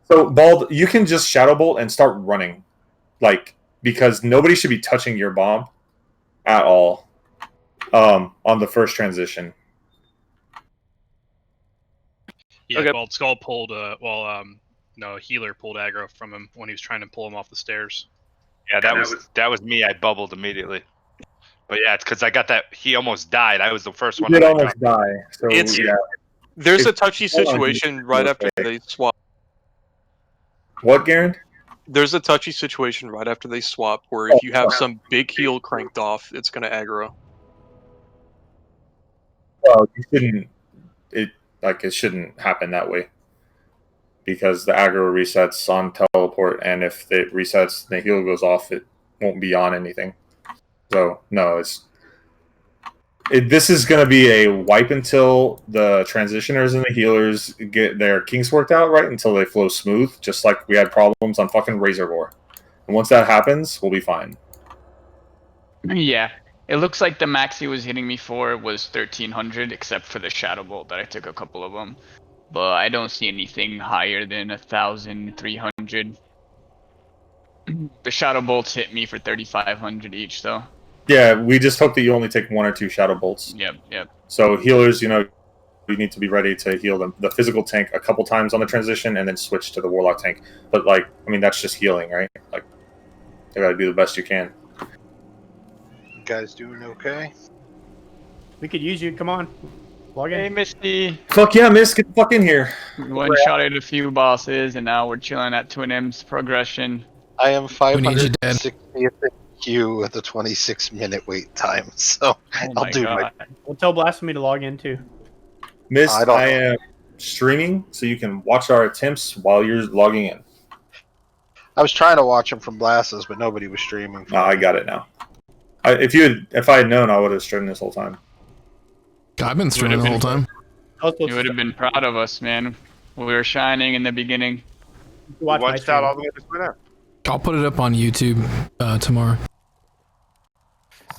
so Bald, you can just Shadow Bolt and start running, because nobody should be touching your bomb at all on the first transition. Yeah, Bald Skull pulled a healer pulled aggro from him when he was trying to pull him off the stairs. Yeah, that was me. I bubbled immediately. But yeah, it's because I got that. He almost died. I was the first one. He did almost die. So There's a touchy situation right after they swap. What, Garen? There's a touchy situation right after they swap where if you have some big heal cranked off, it's going to aggro. Well, you shouldn't. It shouldn't happen that way, because the aggro resets on teleport, and if it resets, the heal goes off. It won't be on anything. So no, this is going to be a wipe until the transitioners and the healers get their kinks worked out right, until they flow smooth, just like we had problems on fucking Razor Gore. And once that happens, we'll be fine. Yeah. It looks like the max he was hitting me for was 1300, except for the Shadow Bolt that I took a couple of them. But I don't see anything higher than 1300. The Shadow Bolts hit me for 3500 each, though. Yeah, we just hope that you only take 1 or 2 Shadow Bolts. Yep. So healers, you need to be ready to heal the physical tank a couple times on the transition, and then switch to the Warlock tank. But that's just healing, right? You gotta do the best you can. Guys doing okay? We could use you. Come on. Log in. Hey, Misty. Fuck yeah, Miss. Get the fuck in here. One-shotted a few bosses, and now we're chilling at Twin M's progression. I am 560th in queue with a 26-minute wait time, so I'll do my... We'll tell Blasphemy to log in, too. Miss, I am streaming, so you can watch our attempts while you're logging in. I was trying to watch them from Blasses, but nobody was streaming. I got it now. If I had known, I would have streamed this whole time. I've been streaming the whole time. You would have been proud of us, man. We were shining in the beginning. Watched out all the way to Twitter. I'll put it up on YouTube tomorrow.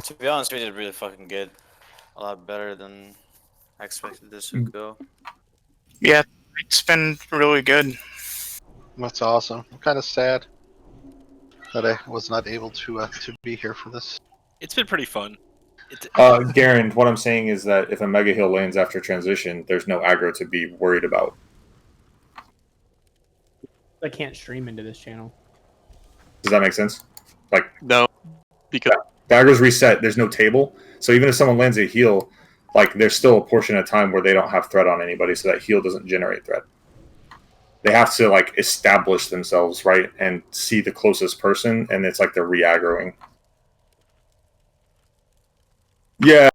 To be honest, we did really fucking good. A lot better than I expected this would go. Yeah, it's been really good. That's awesome. I'm kind of sad that I was not able to be here for this. It's been pretty fun. Garen, what I'm saying is that if a Mega Heal lands after transition, there's no aggro to be worried about. I can't stream into this channel. Does that make sense? No, because the aggro's reset. There's no table, so even if someone lands a heal, there's still a portion of time where they don't have threat on anybody, so that heal doesn't generate threat. They have to establish themselves, right, and see the closest person, and it's they're re-aggroing. Yeah,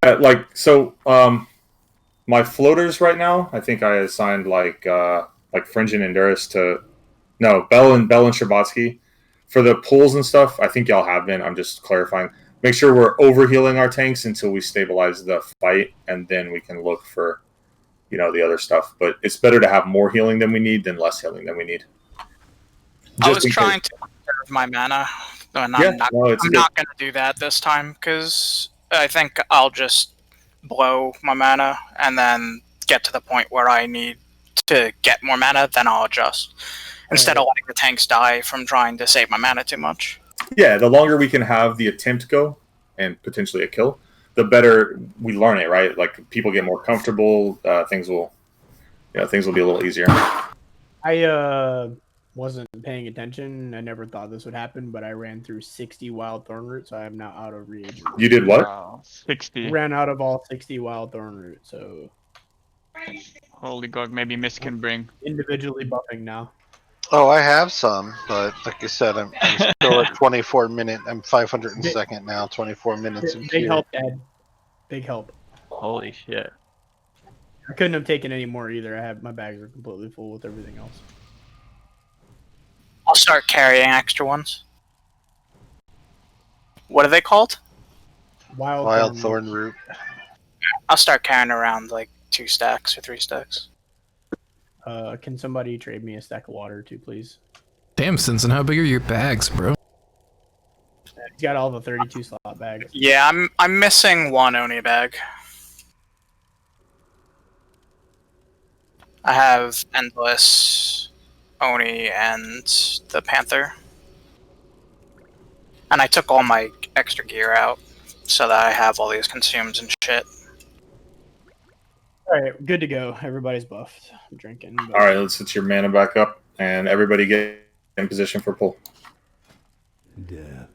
my floaters right now, I think I assigned Fringe and Endurus to Bell and Sherbatsky For the pulls and stuff, I think y'all have been. I'm just clarifying. Make sure we're over healing our tanks until we stabilize the fight, and then we can look for, the other stuff. But it's better to have more healing than we need than less healing than we need. I was trying to conserve my mana, and I'm not going to do that this time because I think I'll just blow my mana and then get to the point where I need to get more mana, then I'll adjust. Instead of letting the tanks die from trying to save my mana too much. Yeah, the longer we can have the attempt go and potentially a kill, the better we learn it, right? Like people get more comfortable, things will be a little easier. I wasn't paying attention. I never thought this would happen, but I ran through 60 wild thorn roots, so I am now out of reagent. You did what? Wow, 60. Ran out of all 60 wild thorn roots, so Holy god, maybe Miss can bring. individually buffing now. Oh, I have some, but like I said, I'm still at 24 minute. I'm 502nd now. 24 minutes in Big queue. help, Ed. Big help. Holy shit. I couldn't have taken any more either. My bags are completely full with everything else. I'll start carrying extra ones. What are they called? Wild thorn root. I'll start carrying around like 2 stacks or 3 stacks. Can somebody trade me a stack of water too, please? Damn, Simpson, how big are your bags, bro? He's got all the 32 slot bags. Yeah, I'm missing 1 Oni bag. I have Endless, Oni, and the Panther. And I took all my extra gear out so that I have all these consumes and shit. Alright, good to go. Everybody's buffed. I'm drinking. But... All right, let's hit your mana back up, and everybody get in position for pull. Death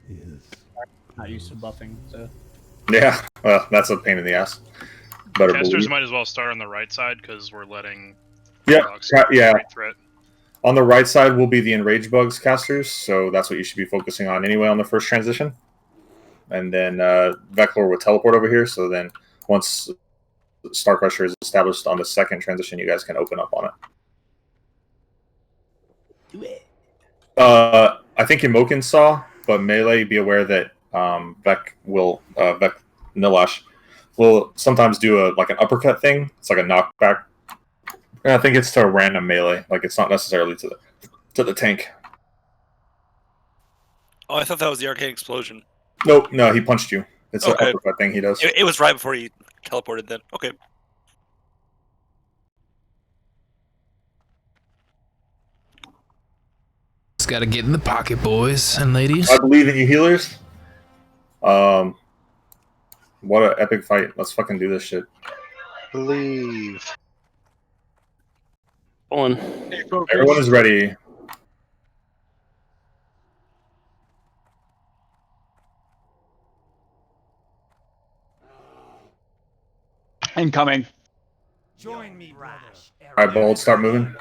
is not used to buffing, so. Yeah, well, that's a pain in the ass. Better Casters believe. might as well start on the right side because we're letting. Yeah, bugs yeah. right threat. On the right side will be the enraged bugs casters, so that's what you should be focusing on anyway on the first transition. And then Veclor will teleport over here, so then once Star Crusher is established on the second transition, you guys can open up on it. Do it. I think Imoken saw, but Melee, be aware that Vec Nilash will sometimes do an uppercut thing. It's like a knockback. And I think it's to a random melee. Like it's not necessarily to the tank. Oh, I thought that was the arcane explosion. Nope, no, he punched you. It's an Okay. uppercut thing he does. It was right before he teleported. Then okay. Just gotta get in the pocket, boys and ladies. I believe in you, healers. What an epic fight! Let's fucking do this shit. Believe. Everyone is ready. Incoming. Join me, Rash. All right, Bold, start moving.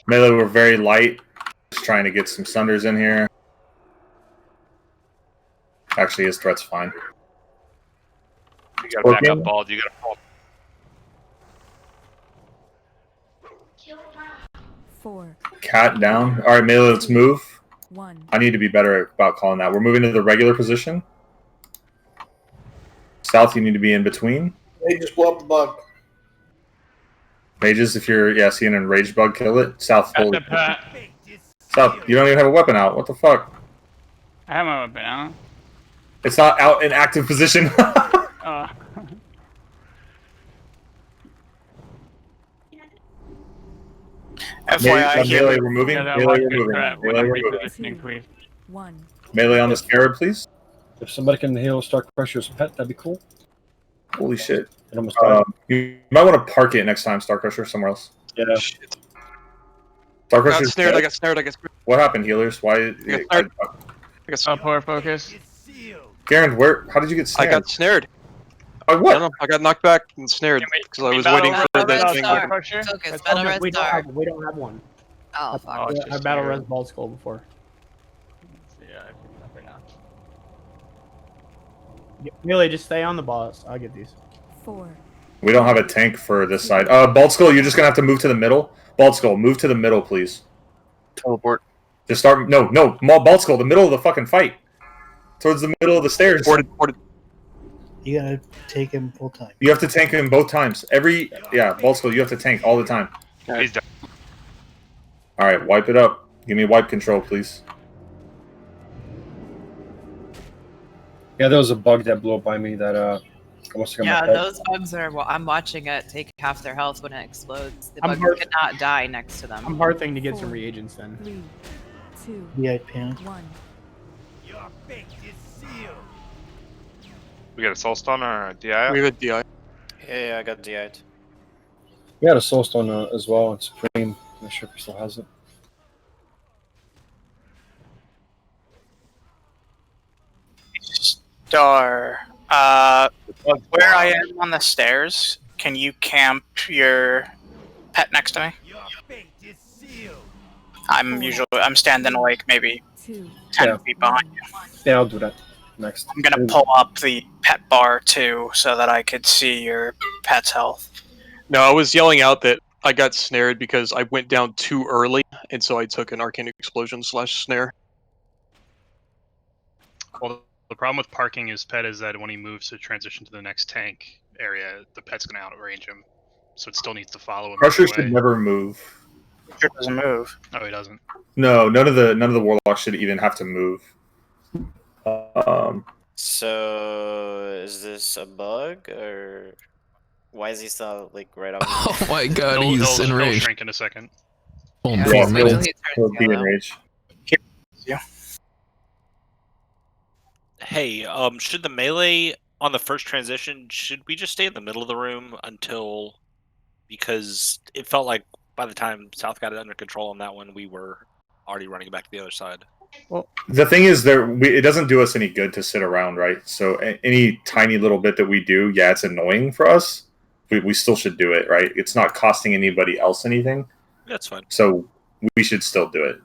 Melee, we're very light. Just trying to get some Sunders in here. Actually, his threat's fine. You gotta back up, Bald. You gotta fall. 4. Cat down. All right, Melee, let's move. 1. I need to be better about calling that. We're moving to the regular position. South, you need to be in between. They just blow up the bug. Mages, if you're seeing an enraged bug, kill it. South, At hold the pat. South, you don't even have a weapon out. What the fuck? I have my weapon out. It's not out in active position. FYI, Melee, we're moving. Yeah, that Melee, was we're good moving. threat when Melee, I'm we're moving. repositioning, please. 1. Melee on the Scarab, please. If somebody can heal Star Crusher's pet, that'd be cool. Holy shit. It almost died. You might want to park it next time, Star Crusher, somewhere else. Yeah. Star I got Crusher's snared, dead. I got snared, I got snared. What happened, healers? Why? I got snared. Power focus. Garen, how did you get snared? I got snared. By what? I don't know. I got knocked back and snared because I was waiting for that thing. Focus, battle red We star. don't have one. Oh, fuck. I battle res bald skull before. Yeah, I picked it up right now. Melee, just stay on the boss. I'll get these. 4. We don't have a tank for this side. Bald Skull, you're just gonna have to move to the middle. Bald Skull, move to the middle, please. Teleport. Just start. No, Bald Skull, the middle of the fucking fight. Towards the middle of the stairs. You gotta take him full time. You have to tank him both times. Bald Skull, you have to tank all the time. He's done. All right, wipe it up. Give me wipe control, please. Yeah, there was a bug that blew up by me that almost got my Yeah, pet. those bugs are. Well, I'm watching it take half their health when it explodes. The I'm bug hard- cannot die next to them. I'm hard thing to get some reagents then. 3, 2, Yeah, panic. 1. Your fate is sealed. We got a Soulstone or a DI? We have a DI. Yeah, I got DI'd. We had a Soulstone as well on Supreme. I'm not sure if he still has it. Star. Where I am on the stairs, can you camp your pet next to me? Your fate is sealed. I'm standing like maybe 2, 10 feet behind you. Yeah, I'll do that next. I'm gonna pull up the pet bar too, so that I could see your pet's health. No, I was yelling out that I got snared because I went down too early, and so I took an arcane explosion / snare. Well, the problem with parking his pet is that when he moves to transition to the next tank area, the pet's going to outrange him. So it still needs to follow him. Crusher either way. should never move. Crusher doesn't move. Oh, he doesn't. No, none of the warlocks should even have to move. So is this a bug or why is he still like right up? Oh my god, He'll he's he'll enraged. shrink in a second. Oh, Yeah, four wait till minutes. he turns He'll be yellow. enraged. Hey, should the melee on the first transition, should we just stay in the middle of the room until, because it felt like by the time South got it under control on that one, we were already running back to the other side. Well, The thing is, it doesn't do us any good to sit around, right? So any tiny little bit that we do, yeah, it's annoying for us. We still should do it, right? It's not costing anybody else anything. That's fine. So we should still do it.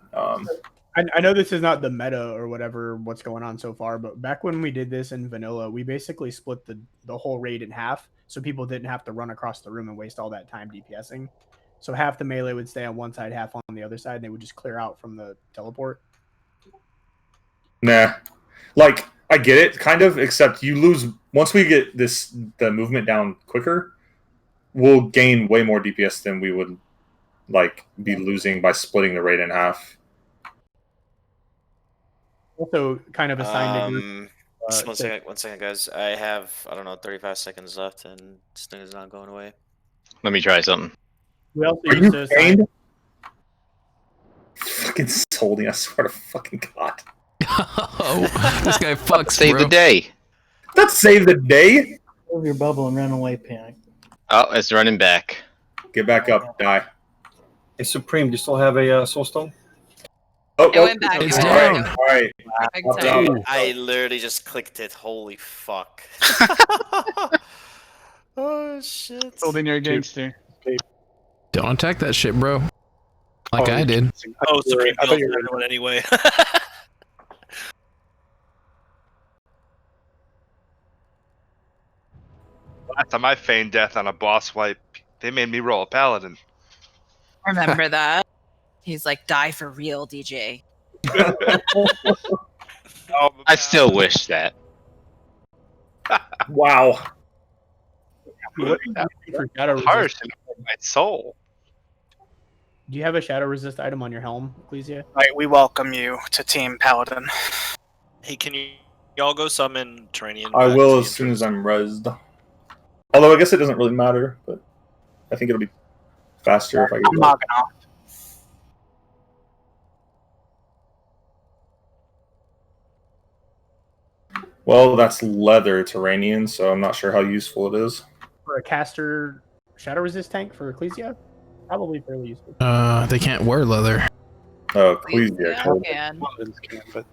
I know this is not the meta or whatever what's going on so far, but back when we did this in vanilla, we basically split the whole raid in half, so people didn't have to run across the room and waste all that time DPSing. So half the melee would stay on one side, half on the other side, and they would just clear out from the teleport. Nah. Like, I get it, kind of, except you lose... Once we get the movement down quicker, we'll gain way more DPS than we would, like, be losing by splitting the raid in half. Also, kind of assigned to Just one second, guys. I have, I don't know, 35 seconds left, and this thing is not going away. Let me try something. We also Are used you to assign, trained? Fucking Soldy, I swear to fucking God. Oh, this guy fucks, Save bro. the day. Let's save the day. Move your bubble and run away, panic. Oh, it's running back. Get back up, die. Hey, Supreme, do you still have a Soulstone? Oh, It went back. It's It went down. back. All right. Big Up, time. down. I literally just clicked it. Holy fuck. Oh shit. Holding your gangster. Don't attack that shit, bro. Like I did. Oh, Supreme I thought kills you were- everyone anyway. Last time I feigned death on a boss wipe, they made me roll a paladin. Remember that? He's like, die for real, DJ. I still wish that. Wow. what do you do for shadow Harsh resist? in my soul. Do you have a shadow resist item on your helm, Ecclesia? Right, we welcome you to Team Paladin. Hey, can y'all go summon Terranian? I back will to as the soon as entrance? I'm rezzed. Although I guess it doesn't really matter, but I think it'll be faster if I I'm get logging off. Well, that's leather Terranian, so I'm not sure how useful it is. For a caster shadow resist tank for Ecclesia? Probably fairly useful. They can't wear leather. Oh, please, yeah. Yeah, cool. can. But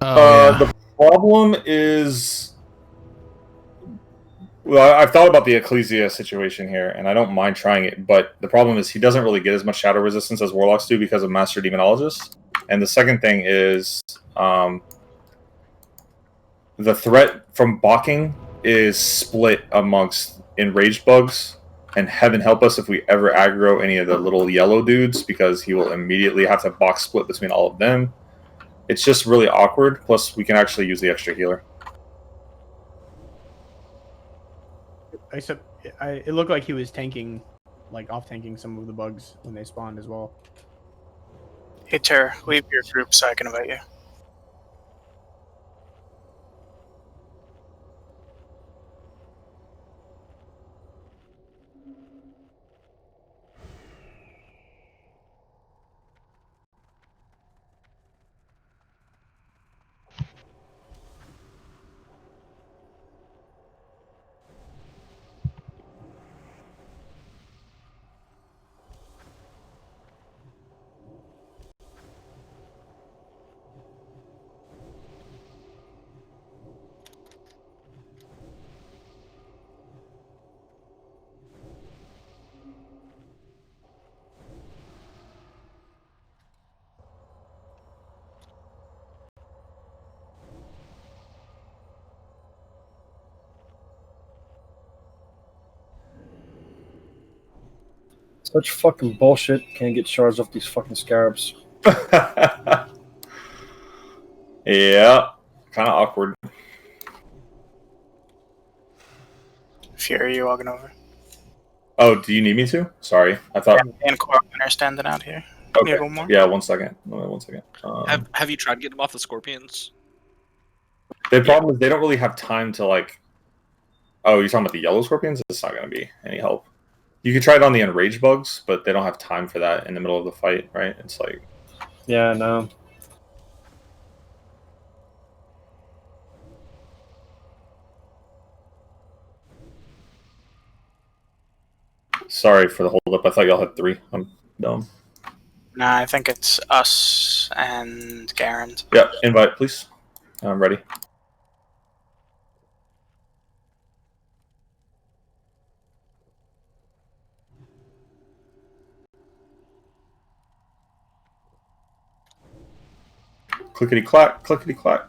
Oh, yeah. The problem is, well, I've thought about the Ecclesia situation here, and I don't mind trying it. But the problem is, he doesn't really get as much shadow resistance as warlocks do because of Master Demonologist. And the second thing is, the threat from balking is split amongst enraged bugs, and heaven help us if we ever aggro any of the little yellow dudes, because he will immediately have to box split between all of them. It's just really awkward. Plus, we can actually use the extra healer. Except, it looked like he was tanking, like off tanking some of the bugs when they spawned as well. Hey, Ter, leave your group so I can invite you. Such fucking bullshit. Can't get shards off these fucking scarabs. Yeah, kind of awkward. Fury, you walking over? Oh, do you need me to? Sorry, I thought. Yeah, and Core are standing out here. Okay. Need one more? Yeah, 1 second. 1 second. Have you tried getting them off the scorpions? The problem is they don't really have time to like. Oh, you're talking about the yellow scorpions? It's not going to be any help. You could try it on the enraged bugs, but they don't have time for that in the middle of the fight, right? It's like. Yeah, no. Sorry for the hold up. I thought y'all had 3. I'm dumb. Nah, I think it's us and Garen. Yeah, invite, please. I'm ready. Clickety clack, clickety clack.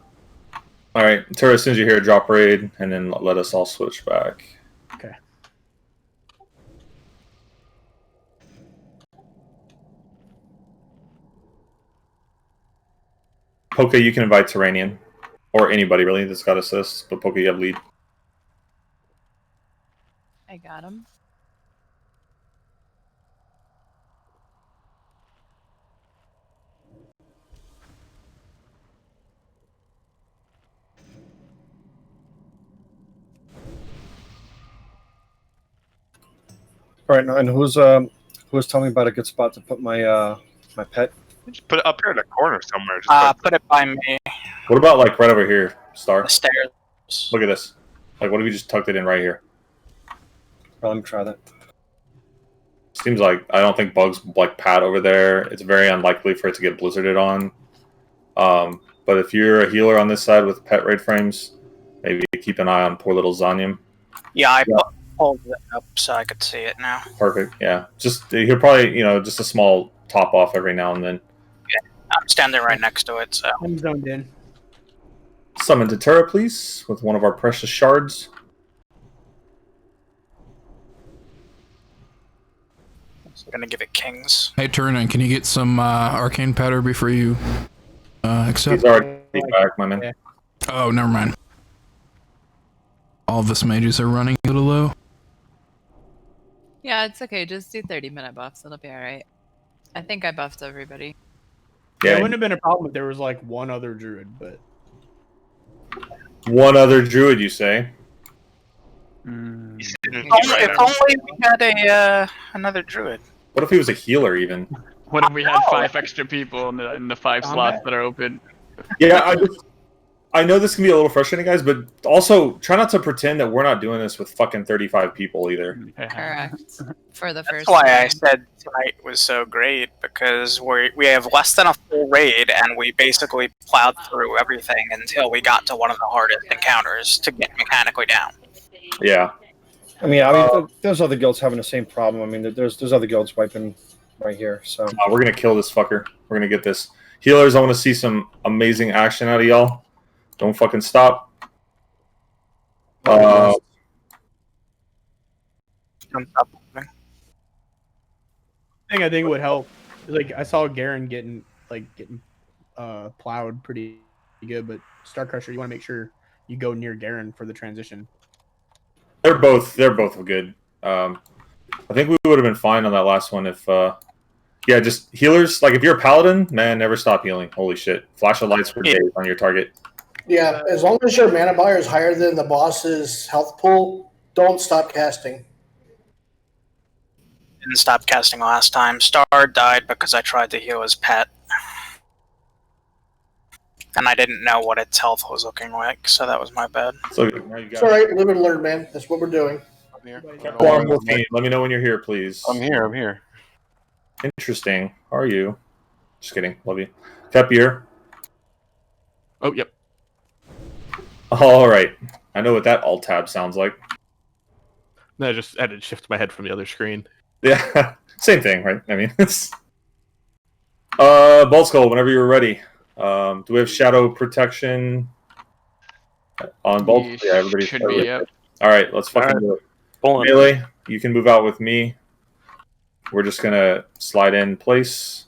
All right, Tara, as soon as you hear a drop raid, and then let us all switch back. Okay. Poke, you can invite Terranian. Or anybody, really, that's got assists. But Poke, you have lead. I got him. All right, and who's telling me about a good spot to put my my pet? Just put it up here in the corner somewhere. Just Put it by me. What about like right over here, Star? The stairs. Look at this. Like, what if we just tucked it in right here? Well, let me try that. Seems like I don't think bugs like pad over there. It's very unlikely for it to get blizzarded on. But if you're a healer on this side with pet raid frames, maybe keep an eye on poor little Zanyam. Yeah, I pulled it up so I could see it now. Perfect. Yeah. Just he'll probably just a small top off every now and then. Yeah, I'm standing right next to it, so I'm zoned in. Summon to Terra, please, with one of our precious shards. So I'm gonna give it kings. Hey, Turner, can you get some arcane powder before you accept? He's already back, my man. Oh, never mind. All of us mages are running a little low. Yeah, it's okay. Just do 30-minute buffs. It'll be alright. I think I buffed everybody. Yeah, it wouldn't have been a problem if there was like one other druid, but one other druid, you say? If only we had another druid. What if he was a healer, even? What if we had 5 extra people in the 5 slots that are open? Yeah, I know this can be a little frustrating, guys, but also try not to pretend that we're not doing this with fucking 35 people either. Correct. For the first That's why I time. said tonight was so great, because we have less than a full raid, and we basically plowed through everything until we got to one of the hardest encounters to get mechanically down. Yeah. I mean, there's other guilds having the same problem. I mean, there's other guilds wiping right here. So we're gonna kill this fucker. We're gonna get this. Healers, I want to see some amazing action out of y'all. Don't fucking stop. thing I think would help is like I saw Garen getting plowed pretty good, but Star Crusher, you want to make sure you go near Garen for the transition. They're both good. I think we would have been fine on that last one if yeah, just healers. Like if you're a paladin, man, never stop healing. Holy shit, flash of lights for days on your target. Yeah, as long as your mana bar is higher than the boss's health pool, don't stop casting. Didn't stop casting last time. Star died because I tried to heal his pet. And I didn't know what its health was looking like, so that was my bad. So now you It's got all right. Live and learn, man. That's what we're doing. I'm here. Let me know when you're here, please. I'm here. Interesting. How are you? Just kidding. Love you. Tepier. Oh, yep. All right. I know what that alt tab sounds like. No, I just had to shift my head from the other screen. Yeah, same thing, right? I mean, it's Bald Skull. Whenever you're ready. Do we have shadow protection on Bald? Yeah, everybody should be. Yep. All right, let's fucking do it. Melee, you can move out with me. We're just gonna slide in place.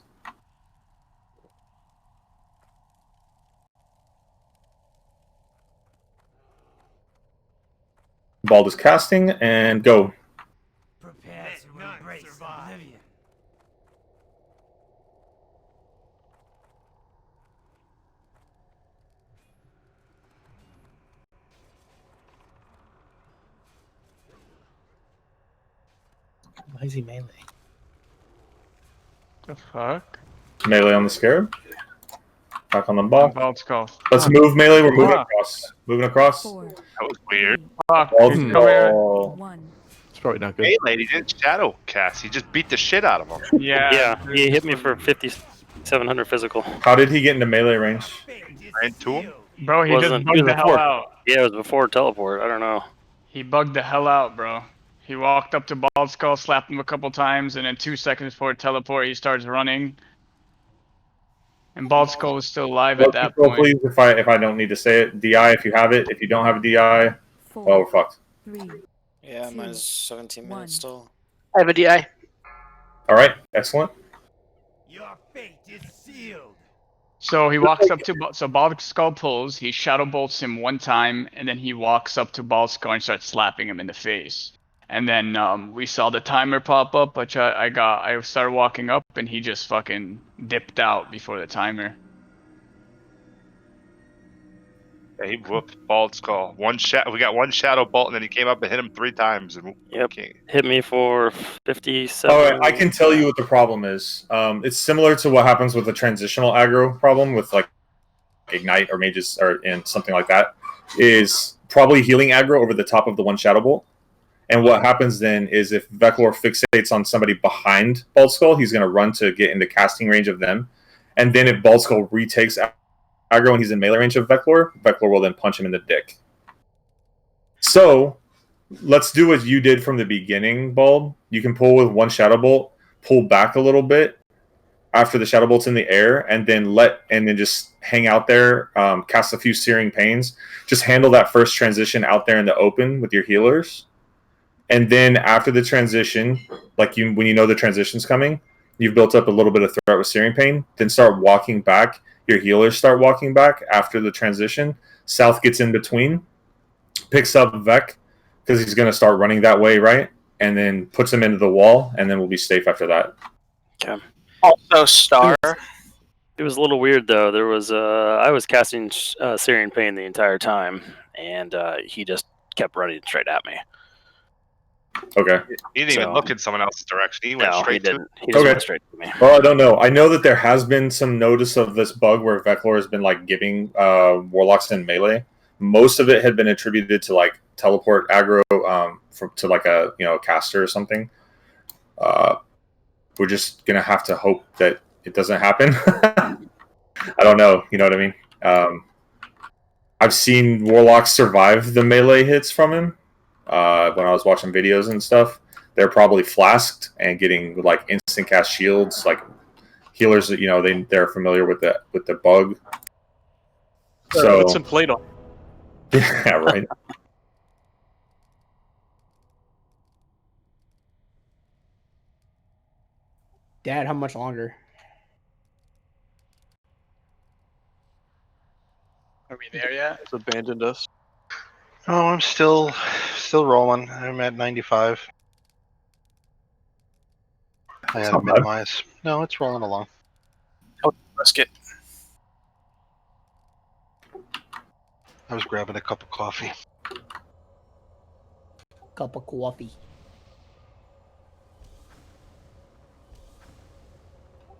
Bald is casting and go. Prepare to embrace oblivion. Why is he melee? The fuck? Melee on the scarab. Back on the ball. Bald Skull. Let's move melee. We're moving across. Moving across. That was weird. Fuck. Bald Come here. Skull. It's probably not good. Hey, lady, didn't shadow cast. He just beat the shit out of him. Yeah. Yeah, he hit me for 5,700 physical. How did he get into melee range? Ran to him. Bro, he just bugged the hell out. Yeah, it was before teleport. I don't know. He bugged the hell out, bro. He walked up to Bald Skull, slapped him a couple times, and then 2 seconds before teleport, he starts running. And Bald Skull was still alive at that point. Please, if I don't need to say it, DI if you have it. If you don't have a DI, well, we're fucked. Yeah, mine's 17 minutes still. I have a DI. All right, excellent. Your fate is sealed. So he walks up to Bald Skull pulls. He shadow bolts him 1 time, and then he walks up to Bald Skull and starts slapping him in the face. And then we saw the timer pop up, which I started walking up, and he just fucking dipped out before the timer. Yeah, he whooped Bald Skull. We got 1 shadow bolt, and then he came up and hit him 3 times. And hit me for 57. All right, I can tell you what the problem is. It's similar to what happens with the transitional aggro problem with like Ignite or Mages and something like that. Is probably healing aggro over the top of the 1 shadow bolt. And what happens then is if Veclor fixates on somebody behind Bald Skull, he's going to run to get into casting range of them. And then if Bald Skull retakes aggro and he's in melee range of Veclor, Veclor will then punch him in the dick. So let's do what you did from the beginning, Bald. You can pull with 1 Shadow Bolt, pull back a little bit after the Shadow Bolt's in the air, and then just hang out there, cast a few Searing Pains. Just handle that first transition out there in the open with your healers. And then after the transition, when you know the transition's coming, you've built up a little bit of threat with Searing Pain, then start walking back. Your healers start walking back after the transition. South gets in between, picks up Vec, because he's going to start running that way, right? And then puts him into the wall, and then we'll be safe after that. Okay. Also, Star. It was a little weird, though. There was I was casting Searing Pain the entire time, and he just kept running straight at me. Okay. He didn't even look in someone else's direction. He went straight to it. He just went straight to me. Well, I don't know. I know that there has been some notice of this bug where Veclor has been giving Warlocks in melee. Most of it had been attributed to teleport aggro to a caster or something. We're just gonna have to hope that it doesn't happen. I don't know. You know what I mean? I've seen Warlocks survive the melee hits from him. When I was watching videos and stuff, they're probably flasked and getting instant cast shields. Healers, they're familiar with the bug. So put some plate on. Yeah, right. Dad, how much longer? Are we there yet? It's abandoned us. Oh, I'm still rolling. I'm at 95. I had to not bad. minimize. No, it's rolling along. Oh, let's get. I was grabbing a cup of coffee. Cup of coffee.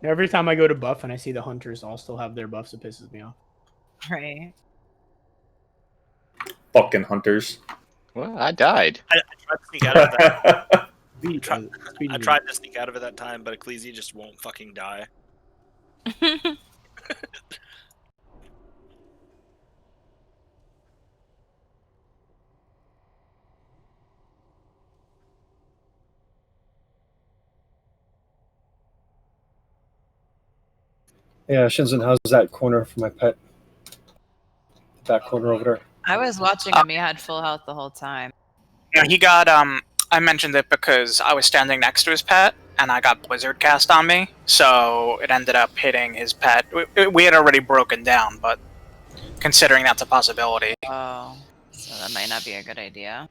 Every time I go to buff and I see the hunters all still have their buffs, it pisses me off. Right. Fucking hunters. Well, I died. I tried to sneak out of that. Speed I tried to sneak out of it that time, but Ecclesi just won't fucking die. Yeah, Shinzen, how's that corner for my pet? That corner over there. I was watching him. He had full health the whole time. Yeah, he got I mentioned it because I was standing next to his pet and I got Blizzard cast on me, so it ended up hitting his pet. We had already broken down, but considering that's a possibility. Oh, so that might not be a good idea.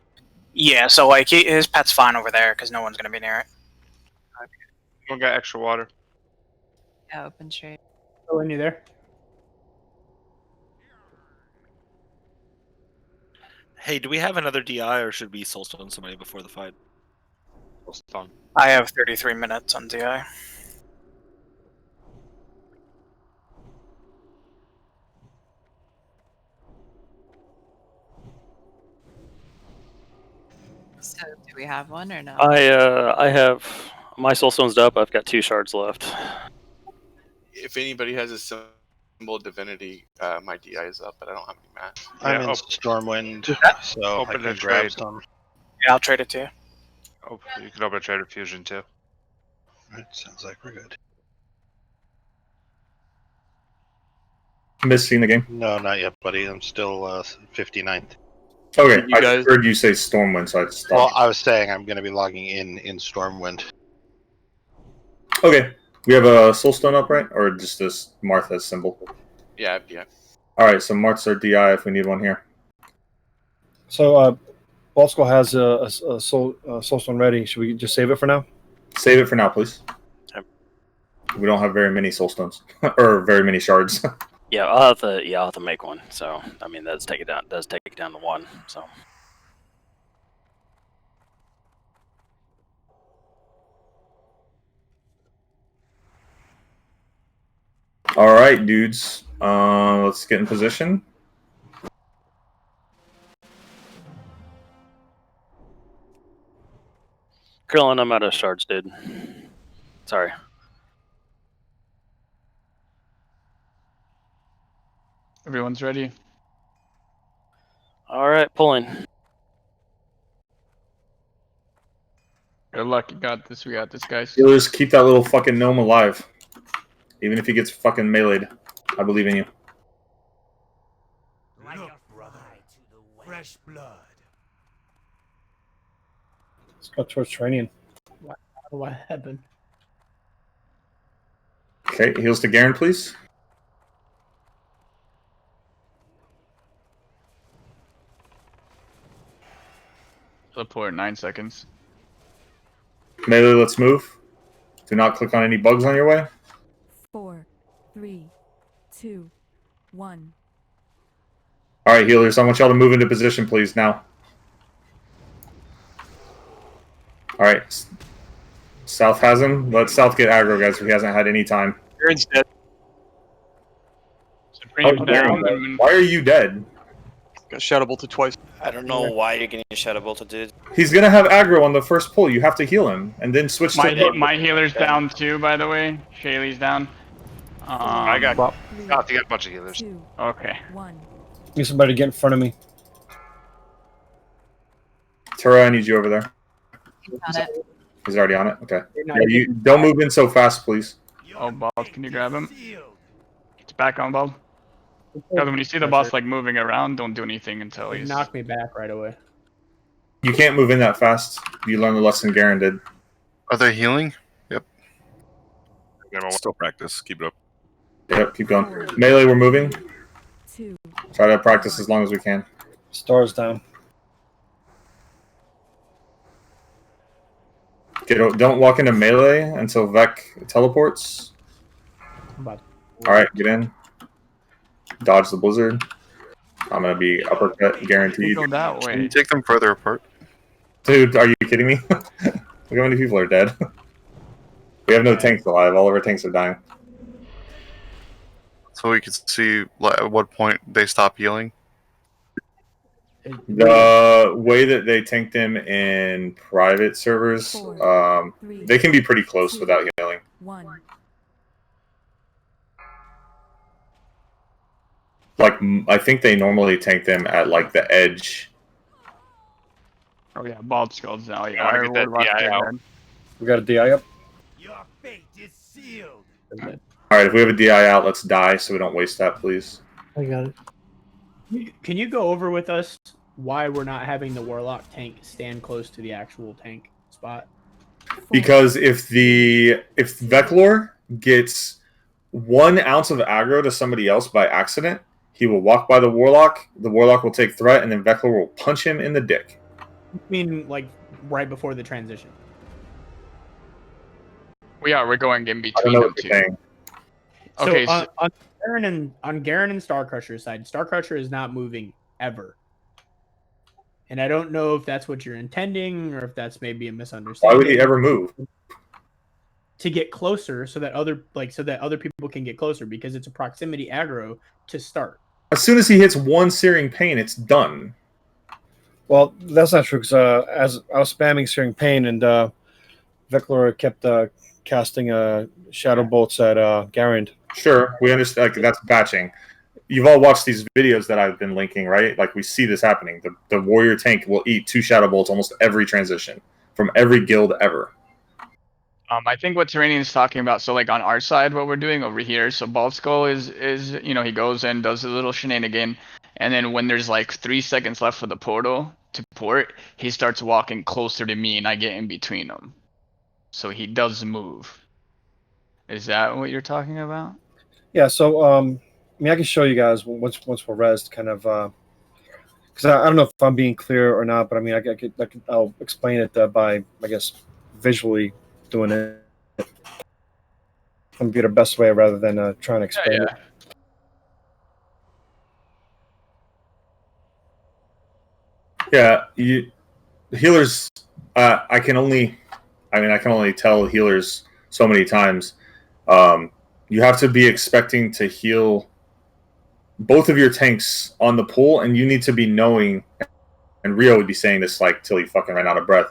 Yeah, so like his pet's fine over there because no one's gonna be near it. We'll get extra water. Yeah, open trade. Oh, and you there? Hey, do we have another DI or should we soulstone somebody before the fight? Soulstone. I have 33 minutes on DI. So, do we have one or no? I have my soulstone's up. I've got 2 shards left. If anybody has a symbol of divinity, my DI is up, but I don't have any mats. I'm in Stormwind, so I Open can the grab trade. some. Yeah, I'll trade it to you. Oh, you can open a trade of fusion too. It sounds like we're good. Missing the game. No, not yet, buddy. I'm still 59th. Okay, You I guys- heard you say Stormwind, so I just Well, stopped. I was saying I'm going to be logging in Stormwind. Okay, we have a Soulstone up, right? Or just this Martha symbol? Yeah. Alright, so Marth's our DI if we need one here. So, Balsko has a soulstone ready. Should we just save it for now? Save it for now, please. We don't have very many Soulstones. or very many shards. Yeah, I'll have to make one. So I mean, does take it down to 1. So Alright, dudes. Let's get in position. Krillin, I'm out of shards, dude. Sorry. Everyone's ready. All right, pulling. Good luck. You got this. We got this, guys. Healers, keep that little fucking gnome alive. Even if he gets fucking meleeed. I believe in you. Look, brother, fresh blood. Let's go towards training. What happened? Okay, heals to Garen, please. Teleport 9 seconds. Melee, let's move. Do not click on any bugs on your way. 4, 3, 2, 1. Alright, healers, I want y'all to move into position, please, now. Alright. South has him. Let South get aggro, guys, if he hasn't had any time. Garen's dead. Oh, Garen, why are you dead? Got shadow bolted twice. I don't know why you're getting shadow bolted, dude. He's gonna have aggro on the first pull. You have to heal him, and then switch to... My healer's down too, by the way. Shaylee's down. I got a bunch of healers. Okay. 1. Need somebody to get in front of me. Tura, I need you over there. Got it. He's already on it? Okay. Yeah, you don't move in so fast, please. Oh, Bald, can you grab him? It's back on, Bald. Because when you see the boss like moving around, don't do anything until He he's... knocked me back right away. You can't move in that fast. You learned the lesson Garen did. Are they healing? Yep. Still practice. Keep it up. Yep, keep going. Melee, we're moving. 2. Try to practice as long as we can. Stars down. Don't walk into melee until Vec teleports. Alright, get in. Dodge the blizzard. I'm gonna be uppercut guaranteed. Go that way. Can you take them further apart? Dude, are you kidding me? Look how many people are dead. We have no tanks alive. All of our tanks are dying. So we can see at what point they stop healing. The way that they tank them in private servers, they can be pretty close without healing. 1. Like, I think they normally tank them at like the edge. Oh yeah, bald skulls now. Yeah, I want to get that DI out. We got a DI up. Your fate is sealed. Alright, if we have a DI out, let's die so we don't waste that, please. I got it. Can you go over with us why we're not having the Warlock tank stand close to the actual tank spot? Because if Veclor gets 1 ounce of aggro to somebody else by accident, he will walk by the Warlock will take threat, and then Veclor will punch him in the dick. I mean, like, right before the transition. We're going in between I don't know them what two. you're saying. Okay, so on Garen and Starcrusher's side, Starcrusher is not moving ever. And I don't know if that's what you're intending or if that's maybe a misunderstanding. Why would he ever move? To get closer so that other people can get closer, because it's a proximity aggro to start. As soon as he hits 1 Searing Pain, it's done. Well, that's not true, because as I was spamming Searing Pain, and Veclor kept casting Shadow Bolts at Garand. Sure, we understand. Like, that's batching. You've all watched these videos that I've been linking, right? Like, we see this happening. The warrior tank will eat 2 Shadow Bolts almost every transition from every guild ever. I think what Tyrannian is talking about, so like on our side, what we're doing over here, so Bald Skull is he goes and does a little shenanigan, and then when there's like 3 seconds left for the portal to port, he starts walking closer to me, and I get in between them. So he does move. Is that what you're talking about? Yeah, so I mean, I can show you guys once we're rezzed, kind of, because I don't know if I'm being clear or not, but I mean, I'll explain it by, I guess, visually doing it. I'm be the best way rather than trying to explain it. Yeah, healers. I can only tell healers so many times. You have to be expecting to heal both of your tanks on the pool, and you need to be knowing. And Rio would be saying this like till he fucking ran out of breath.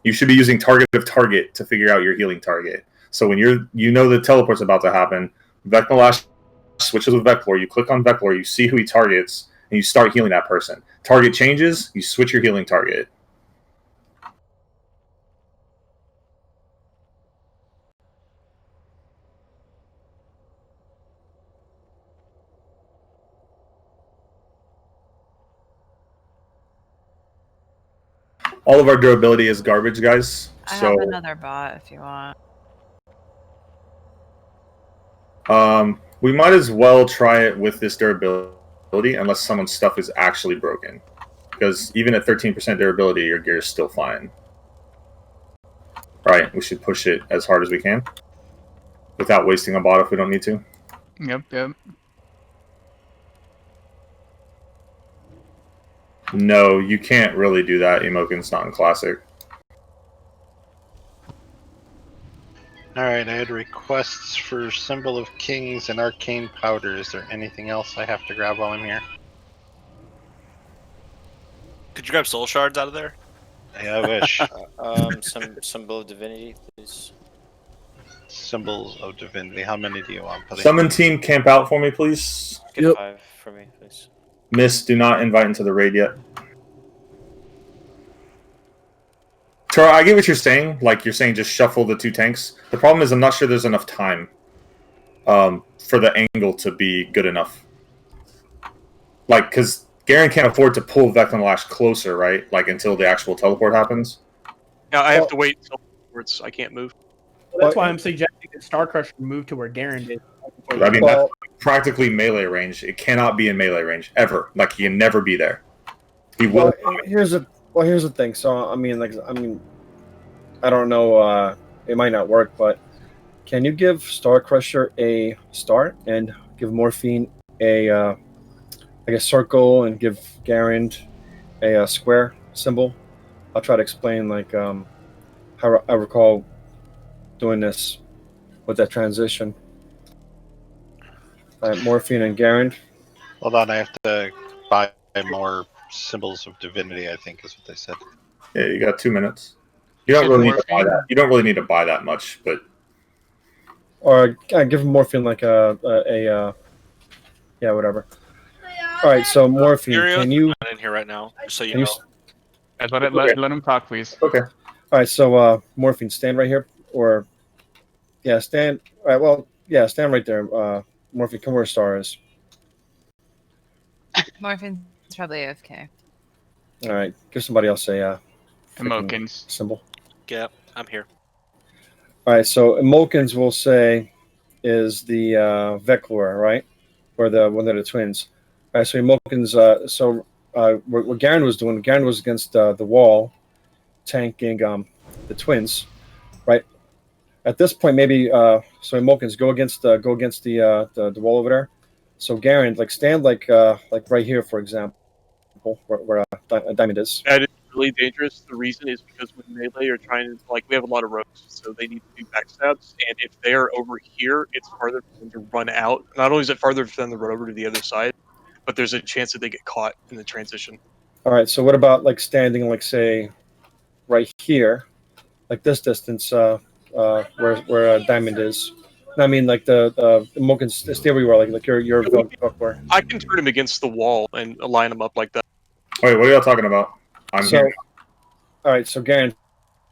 You should be using target of target to figure out your healing target. So when the teleport's about to happen, Vecnalash switches with Veclor. You click on Veclor, you see who he targets, and you start healing that person. Target changes, you switch your healing target. All of our durability is garbage, guys. I have another bot if you want. We might as well try it with this durability, unless someone's stuff is actually broken. Because even at 13% durability, your gear is still fine. Right, we should push it as hard as we can. Without wasting a bot if we don't need to. Yep. No, you can't really do that. Emokin's not in Classic. Alright, I had requests for Symbol of Kings and Arcane Powder. Is there anything else I have to grab while I'm here? Could you grab soul shards out of there? Yeah, I wish. Some Symbol of Divinity, please. Symbols of Divinity. How many do you want? Buddy? Summon team, camp out for me, please. Get 5 for me, please. Miss, do not invite into the raid yet. Tara, I get what you're saying. Like, you're saying just shuffle the 2 tanks. The problem is I'm not sure there's enough time for the angle to be good enough. Like, because Garen can't afford to pull Vecnalash closer, right? Like, until the actual teleport happens. Yeah, I have to wait until afterwards. I can't move. Well, that's why I'm suggesting that Star Crusher move to where Garen did. I mean, that's practically melee range. It cannot be in melee range ever. Like he can never be there. He will. Here's the thing. So I mean, I don't know. It might not work, but can you give Star Crusher a star and give Morphine a circle and give Garen a square symbol? I'll try to explain how I recall doing this with that transition. Morphine and Garen. Hold on, I have to buy more symbols of divinity. I think is what they said. Yeah, you got 2 minutes. You don't really need to buy that. You don't really need to buy that much, but Or give him Morphine yeah, whatever. All right, so Morphine, can you? Not in here right now, just so you Can you know. Let him talk, please. Okay. All right, so Morphine, stand right here, or stand. All right, well, stand right there. Morphine, come where Star is. Morphin's probably AFK. All right, give somebody else a Emokins symbol. Yeah, I'm here. All right, so Emokins will say is the Veclor, right, or the one of the twins. All right, so Emokins. What Garen was doing, Garen was against the wall, tanking the twins, right? At this point, maybe so Emokins go against the wall over there. So Garen, stand like right here, for example, where Diamond is. That is really dangerous. The reason is because with melee, you're trying to we have a lot of rogues, so they need to do backstabs. And if they're over here, it's farther for them to run out. Not only is it farther for them to run over to the other side, but there's a chance that they get caught in the transition. All right. So what about standing say right here, like this distance, where Diamond is? I mean, the Emokins, stay where you are, like your Veclor. I can turn him against the wall and line him up like that. Wait, what are y'all talking about? I'm here. All right, so Garen,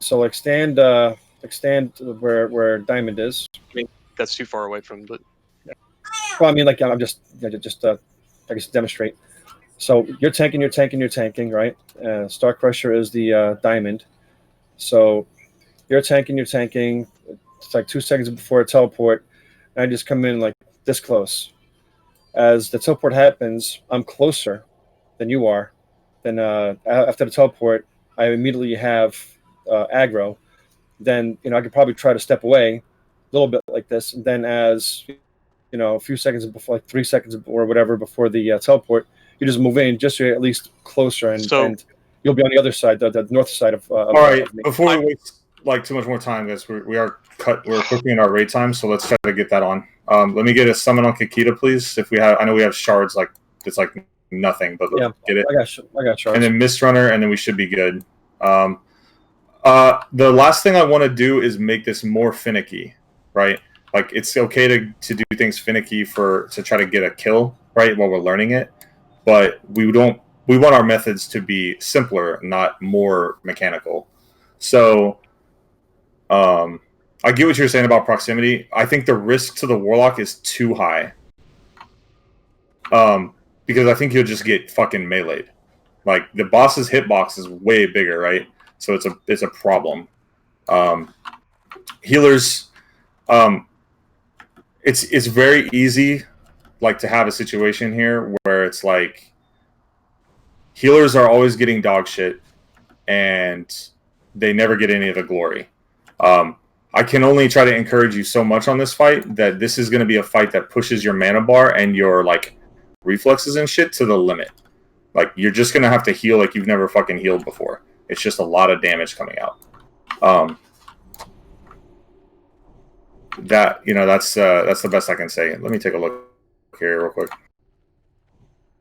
so stand where Diamond is. I mean, that's too far away from, but yeah. Well, I mean, I'm just I guess demonstrate. So you're tanking, right? Star Crusher is the Diamond. So you're tanking. It's like 2 seconds before a teleport, and I just come in this close. As the teleport happens, I'm closer than you are. Then after the teleport, I immediately have aggro. Then I could probably try to step away a little bit like this, and then as a few seconds before, 3 seconds or whatever before the teleport, you just move in just so you're at least closer, and you'll be on the other side, the north side of. All right, before we waste too much more time, guys, we're quickly in our raid time, so let's try to get that on. Let me get a summon on Kakita, please. If we have, I know we have shards it's nothing, but yeah, get it. I got shards. And then Mist Runner, and then we should be good. The last thing I want to do is make this more finicky, right? It's okay to do things finicky to try to get a kill, right, while we're learning it, but we want our methods to be simpler, not more mechanical. So I get what you're saying about proximity. I think the risk to the Warlock is too high. Because I think you'll just get fucking meleeed. The boss's hitbox is way bigger, right? So it's a problem. Healers, it's very easy, to have a situation here where it's healers are always getting dog shit, and they never get any of the glory. I can only try to encourage you so much on this fight that this is going to be a fight that pushes your mana bar and your reflexes and shit to the limit. You're just going to have to heal like you've never fucking healed before. It's just a lot of damage coming out. That's the best I can say. Let me take a look here real quick.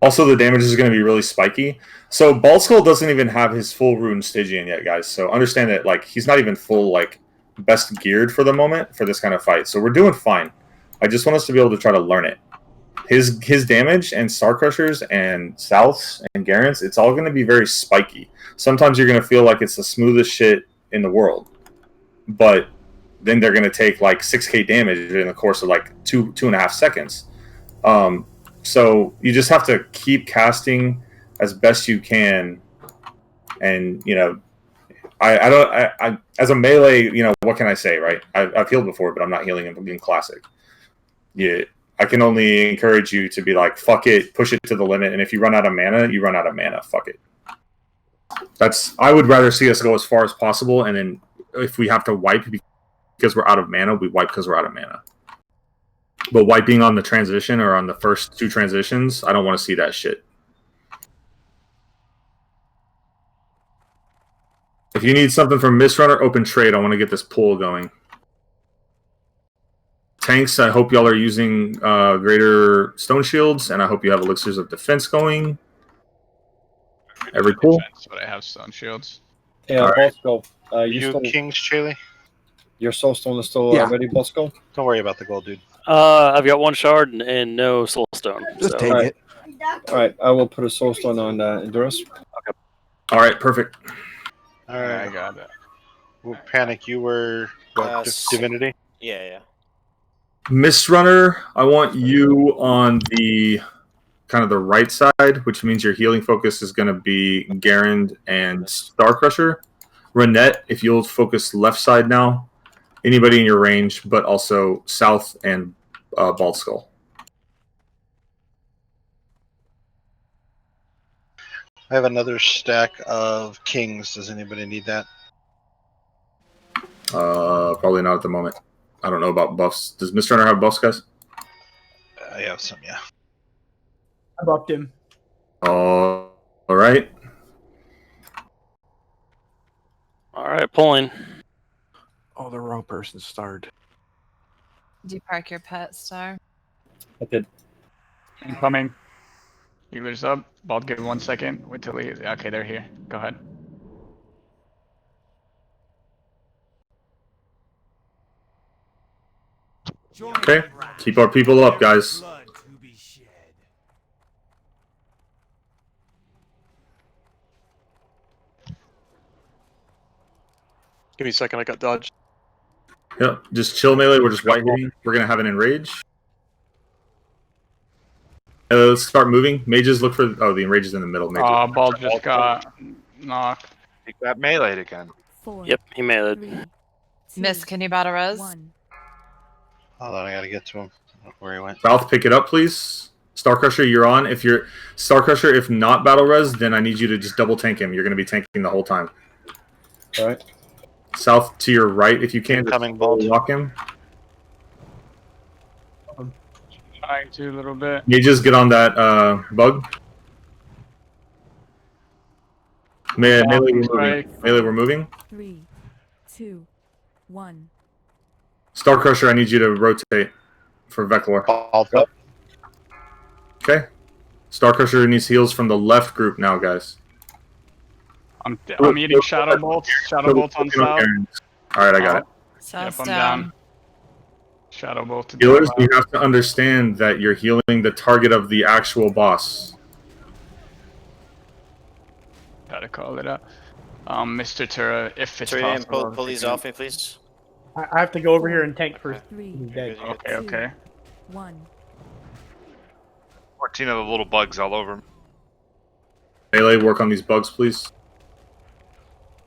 Also, the damage is going to be really spiky. So Baldskull doesn't even have his full rune Stygian yet, guys. So understand that he's not even full best geared for the moment for this kind of fight. So we're doing fine. I just want us to be able to try to learn it. His damage and Star Crushers and Souths and Garants, it's all going to be very spiky. Sometimes you're going to feel like it's the smoothest shit in the world, but then they're going to take 6k damage in the course of 2.5 seconds. So you just have to keep casting as best you can, and I don't. I as a melee, you know, what can I say, right? I've healed before, but I'm not healing in classic. Yeah, I can only encourage you to be like, fuck it, push it to the limit, and if you run out of mana, you run out of mana. Fuck it. I would rather see us go as far as possible, and then if we have to wipe because we're out of mana, we wipe because we're out of mana. But wiping on the transition or on the first 2 transitions, I don't want to see that shit. If you need something from Mistrunner, open trade. I want to get this pool going. Tanks, I hope y'all are using greater stone shields, and I hope you have elixirs of defense going. Every pool. But I have stone shields. Yeah, Bosco. You Kings, Chaley? Your soulstone is still ready, Bosco? Don't worry about the gold, dude. I've got 1 shard and no soulstone. Just take it. All right, I will put a soulstone on Endurance. Okay. All right, perfect. All right, I got it. Well, Panic, you were what, Divinity? Yeah. Mistrunner, I want you on the kind of the right side, which means your healing focus is going to be Garand and Starcrusher. Renette, if you'll focus left side now. Anybody in your range, but also south and Bald Skull. I have another stack of Kings. Does anybody need that? Probably not at the moment. I don't know about buffs. Does Mr. Runner have buffs, guys? I have some, yeah. I buffed him. All right. All right, pulling. Oh, the wrong person started. Did you park your pet, Star? I did. Incoming. Healers up. Bald, give 1 second. Wait till he. Okay, they're here. Go ahead. Okay. Keep our people up, guys. Give me a second, I got dodged. Yep. Just chill melee. We're just white hitting. We're going to have an enrage. Let's start moving. Mages look for. Oh, the enrage is in the middle. Mages. Bald just got knocked. He got meleeed again. Yep, he meleeed. Miss, can you battle res? Hold on, I gotta get to him. I don't know where he went. South, pick it up, please. Starcrusher, you're on. If you're Starcrusher, if not battle res, then I need you to just double tank him. You're going to be tanking the whole time. All right. South to your right, if you can. Coming, Bald. Lock him. Trying to a little bit. Mages, get on that bug. Melee, we're moving. Melee, we're moving. 3, 2, 1. Starcrusher, I need you to rotate for Veclor. Okay. Starcrusher needs heals from the left group now, guys. I'm eating Shadow Bolts. Shadow Bolts on South. Alright, I got it. South's I'm down. down. Shadow Bolt to Healers, top you left. have to understand that you're healing the target of the actual boss. Gotta call it up. Mr. Tura, if it's Tyrion, possible. pull these off me, please. I have to go over here and tank first. 3, He's dead. Okay. 1. 14 of the little bugs all over him. Melee, work on these bugs, please.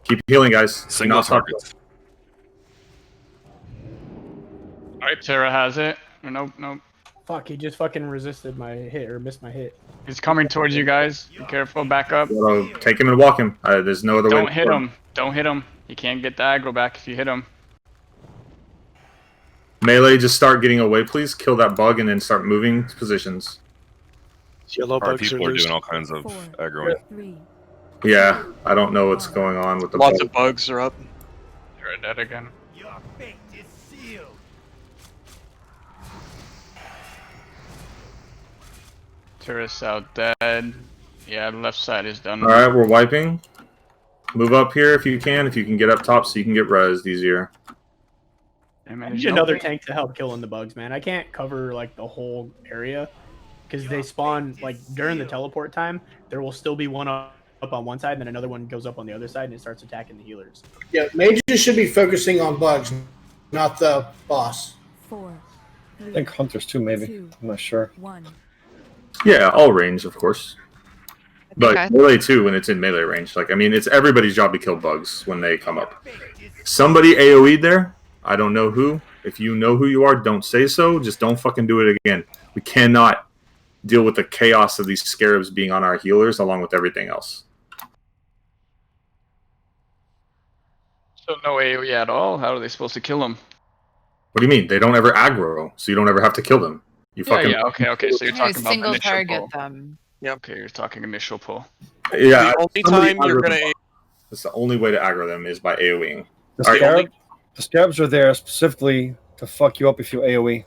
Keep healing, guys. Single Not stop. targets. Alright, Tura has it. Nope. Fuck, he just fucking resisted my hit or missed my hit. He's coming towards you guys. Be careful, back up. Take him and walk him. There's no other way. Don't hit him. Don't hit him. You can't get the aggro back if you hit him. Melee, just start getting away, please. Kill that bug and then start moving positions. Yellow Our bugs people are are loose. doing all kinds of aggroing. 3. Yeah, I don't know what's going on with the Lots bug. of bugs are up. You're dead again. Your fate is sealed. Tourist out dead. Yeah, the left side is done. Alright, we're wiping. Move up here if you can. If you can get up top so you can get rezzed easier. I need another tank to help killing the bugs, man. I can't cover like the whole area because they spawn like during the teleport time. There will still be one up on one side, and then another one goes up on the other side, and it starts attacking the healers. Yeah, mages should be focusing on bugs, not the boss. 4, 3, I think hunters too, maybe. I'm not sure. 1. Yeah, all range, of course. But Okay. melee too when it's in melee range. Like I mean, it's everybody's job to kill bugs when they come up. Somebody AoE'd there. I don't know who. If you know who you are, don't say so. Just don't fucking do it again. We cannot deal with the chaos of these scarabs being on our healers along with everything else. So no AoE at all? How are they supposed to kill them? What do you mean? They don't ever aggro, so you don't ever have to kill them. You fucking Okay. So you're talking about single initial target pull. them. Yeah. Okay, you're talking initial pull. Yeah. The only somebody time you're aggro gonna them. That's the only way to aggro them is by AoEing. The scarabs are there specifically to fuck you up if you AoE.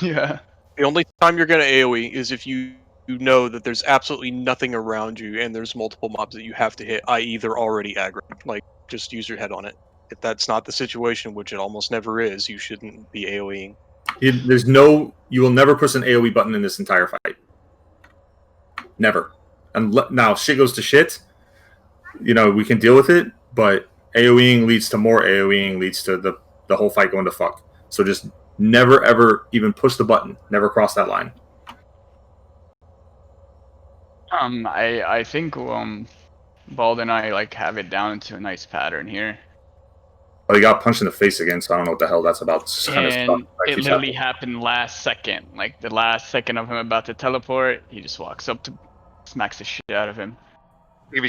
Yeah. The only time you're gonna AoE is if you know that there's absolutely nothing around you and there's multiple mobs that you have to hit, i.e. they're already aggro. Like, just use your head on it. If that's not the situation, which it almost never is, you shouldn't be AoEing. You will never push an AoE button in this entire fight. Never. And now shit goes to shit. You know, we can deal with it, but AoEing leads to more AoEing, leads to the whole fight going to fuck. So just never ever even push the button. Never cross that line. I think Bald and I like have it down into a nice pattern here. Well, he got punched in the face again, so I don't know what the hell that's about. It's kind of And it literally happened last second. Like the last second of him about to teleport, he just walks up to smacks the shit out of him. If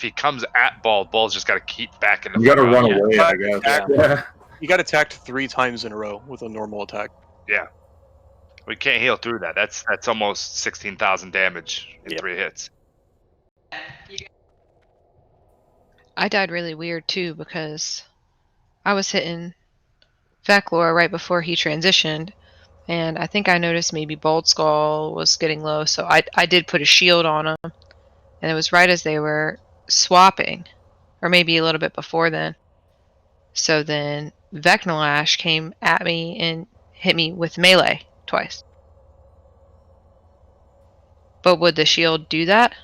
he comes at Bald's just got to keep backing. You got to run away, I guess. Yeah. You got attacked 3 times in a row with a normal attack. Yeah. We can't heal through that. That's almost 16,000 damage in 3 hits. I died really weird too because I was hitting Veclor right before he transitioned, and I think I noticed maybe Bald Skull was getting low, so I did put a shield on him, and it was right as they were swapping, or maybe a little bit before then. So then Vecnalash came at me and hit me with melee twice. But would the shield do that?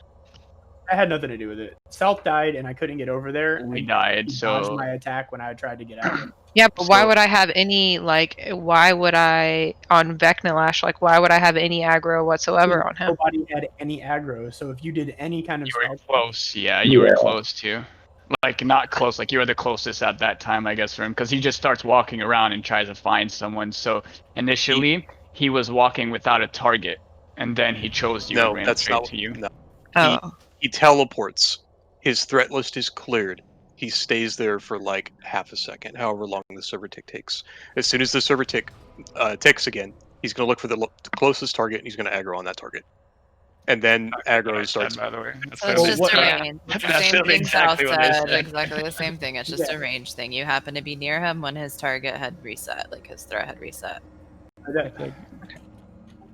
I had nothing to do with it. South died, and I couldn't get over there. We died, He dodged so my attack when I tried to get out. Yeah, but why would I have any, like, why would I, on Vecnalash, like, why would I have any aggro whatsoever on him? Nobody had any aggro, so if you did any kind of You were close, yeah, you were close too. Like, not close, like you were the closest at that time, I guess, for him, because he just starts walking around and tries to find someone. So initially, he was walking without a target, and then he chose you and ran straight to you. No. Oh. He teleports. His threat list is cleared. He stays there for like half a second, however long the server tick takes. As soon as the server tick ticks again, he's going to look for the closest target and he's going to aggro on that target. And then aggro starts. By the way, So it's just a range. It's the same thing South said. Exactly the same thing. It's just a range thing. You happen to be near him when his target had reset, like his threat had reset.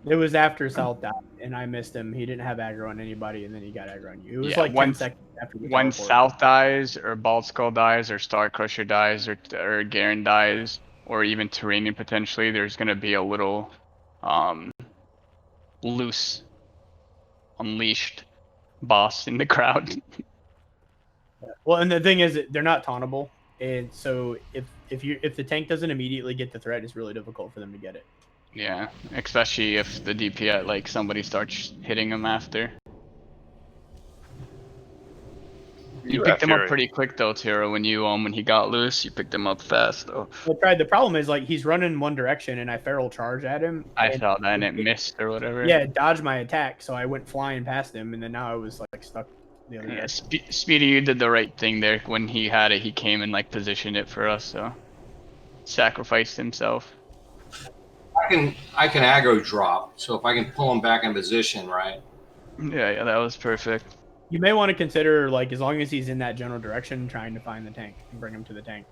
It was after South died, and I missed him. He didn't have aggro on anybody, and then he got aggro on you. It was like 10 seconds after the when teleport. South dies, or Bald Skull dies, or Star Crusher dies, or Garen dies, or even Terranian potentially, there's going to be a little loose, unleashed boss in the crowd. Well, and the thing is, they're not tauntable, and so if the tank doesn't immediately get the threat, it's really difficult for them to get it. Yeah, especially if the DP like somebody starts hitting him after. You picked him up pretty quick though, Tara. When he got loose, you picked him up fast though. The problem is like he's running one direction, and I feral charge at him. I thought that and it missed or whatever. Yeah, it dodged my attack, so I went flying past him, and then now I was like stuck the other Yeah, way. Speedy, you did the right thing there. When he had it, he came and like positioned it for us, so sacrificed himself. I can aggro drop, so if I can pull him back in position, right? Yeah, that was perfect. You may want to consider, like, as long as he's in that general direction, trying to find the tank and bring him to the tank.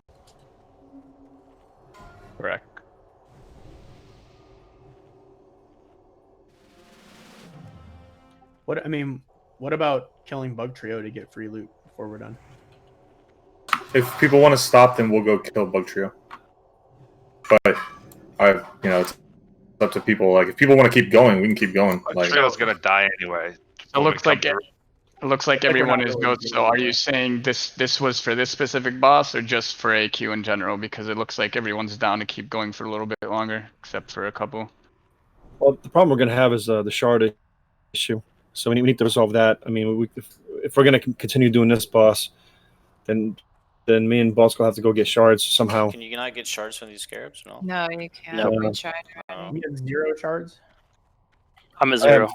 Correct. What about killing Bug Trio to get free loot before we're done? If people want to stop, then we'll go kill Bug Trio. But it's up to people. Like, if people want to keep going, we can keep going. Like, Trio's gonna die anyway. It looks like everyone is good. So are you saying this was for this specific boss or just for AQ in general? Because it looks like everyone's down to keep going for a little bit longer, except for a couple. Well, the problem we're going to have is the shard issue. So we need to resolve that. I mean, if we're going to continue doing this boss, then me and Boss will have to go get shards somehow. Can you not get shards from these scarabs? No. No, you can't. No. We tried already. You have 0 shards. I'm at 0.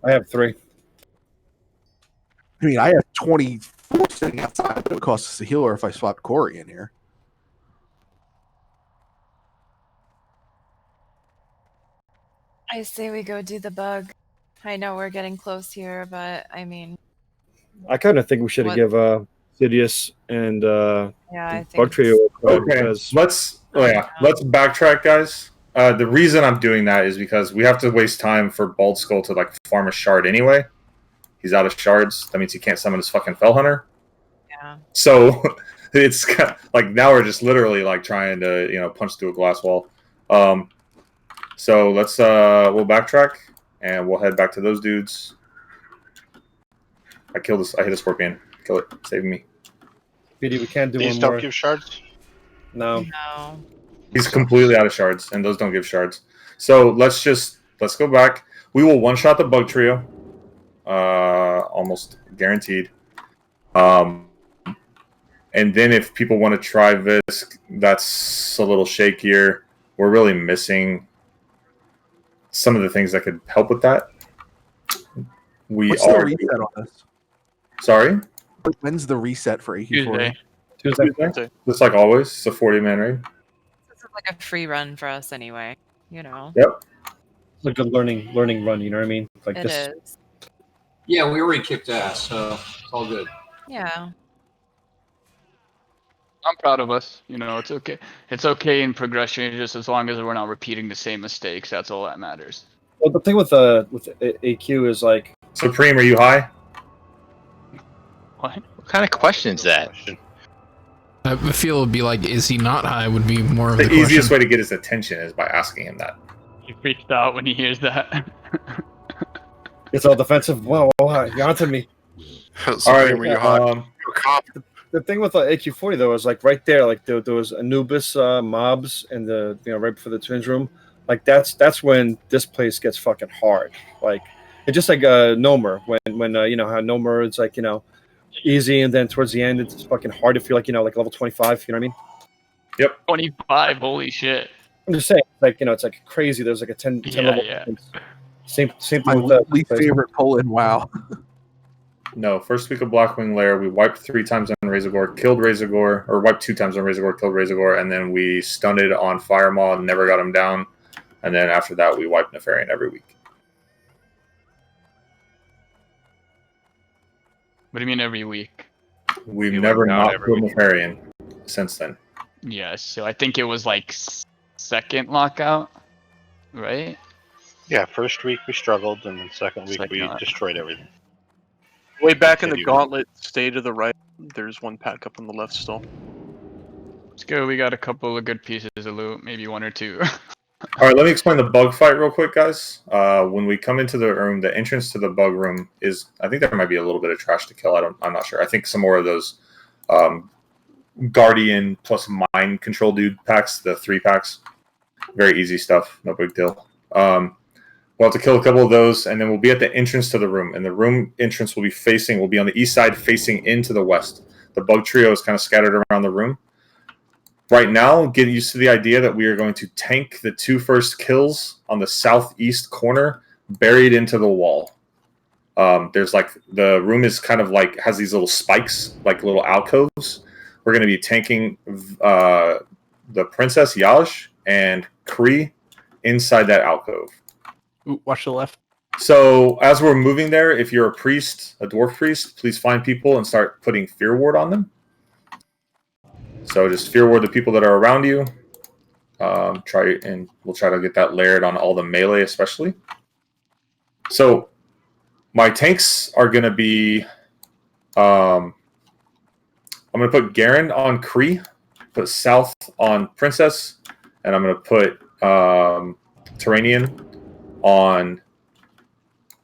I have 3. I mean, I have 24 sitting outside. It would cost us a healer if I swapped Corey in here. I say we go do the bug. I know we're getting close here, but I mean, I kind of think we should What- give Sidious and I Bug think Trio a call Okay, because let's backtrack, guys. The reason I'm doing that is because we have to waste time for Bald Skull to like farm a shard anyway. He's out of shards. That means he can't summon his fucking Fell Hunter. Yeah. So it's kind of, like now we're just literally like trying to punch through a glass wall. So let's we'll backtrack and we'll head back to those dudes. I hit a scorpion. Kill it. Save me. BD, we can't do These one don't more. give shards? No. No. He's completely out of shards, and those don't give shards. So let's go back. We will one shot the bug trio, almost guaranteed. And then if people want to try Visk, that's a little shakier. We're really missing some of the things that could help with that. What's the reset on this? Sorry? When's the reset for AQ40? Tuesday. Just like always, it's a 40-man raid. This is like a free run for us anyway. You know. Yep. It's like a learning run. You know what I mean? Like It this. is. Yeah, we already kicked ass, so it's all good. Yeah. I'm proud of us. It's okay. It's okay in progression, just as long as we're not repeating the same mistakes. That's all that matters. Well, the thing with AQ is like Supreme. Are you high? What kind of question is that? I feel it would be like, is he not high? Would be more of The the easiest question. way to get his attention is by asking him that. He freaks out when he hears that. it's all defensive. Wow, you're onto me. All right. The thing with AQ40 though is like right there, like there was Anubis mobs and the right before the twins room. Like that's when this place gets fucking hard. Like it's just like Nomer when how Nomer is like easy and then towards the end it's fucking hard if you're like like level 25. You know what I mean? Yep. 25. Holy shit. I'm just saying, like it's like crazy. There's like a 10 level. Yeah. Same thing My with least favorite pull in WoW. No, first week of Blackwing Lair, we wiped 3 times on Razorgore, killed Razorgore, or wiped 2 times on Razorgore, killed Razorgore, and then we stunned it on Firemaw and never got him down. And then after that, we wiped Nefarian every week. What do you mean every week? We've never not killed Nefarian since then. Yeah, so I think it was like second lockout, right? Yeah, first week we struggled, and then second week we Second. destroyed everything. Way back in the Continue. gauntlet, stay to the right. There's one pack up on the left still. Let's go. We got a couple of good pieces of loot, maybe 1 or 2. All right, let me explain the bug fight real quick, guys. When we come into the room, the entrance to the bug room is, I think there might be a little bit of trash to kill. I'm not sure. I think some more of those Guardian plus Mind Control Dude packs, the 3 packs. Very easy stuff, no big deal. We'll have to kill a couple of those, and then we'll be at the entrance to the room. And the room entrance will be on the east side facing into the west. The bug trio is kind of scattered around the room. Right now, get used to the idea that we are going to tank the 2 first kills on the southeast corner, buried into the wall. There's like, the room is kind of like, has these little spikes, like little alcoves. We're going to be tanking the Princess Yaj and Kree inside that alcove. Ooh, watch the left. So as we're moving there, if you're a priest, a dwarf priest, please find people and start putting fear ward on them. So just fear ward the people that are around you. We'll try to get that layered on all the melee, especially. So my tanks are going to be. I'm going to put Garen on Kree, put South on Princess, and I'm going to put Terranian on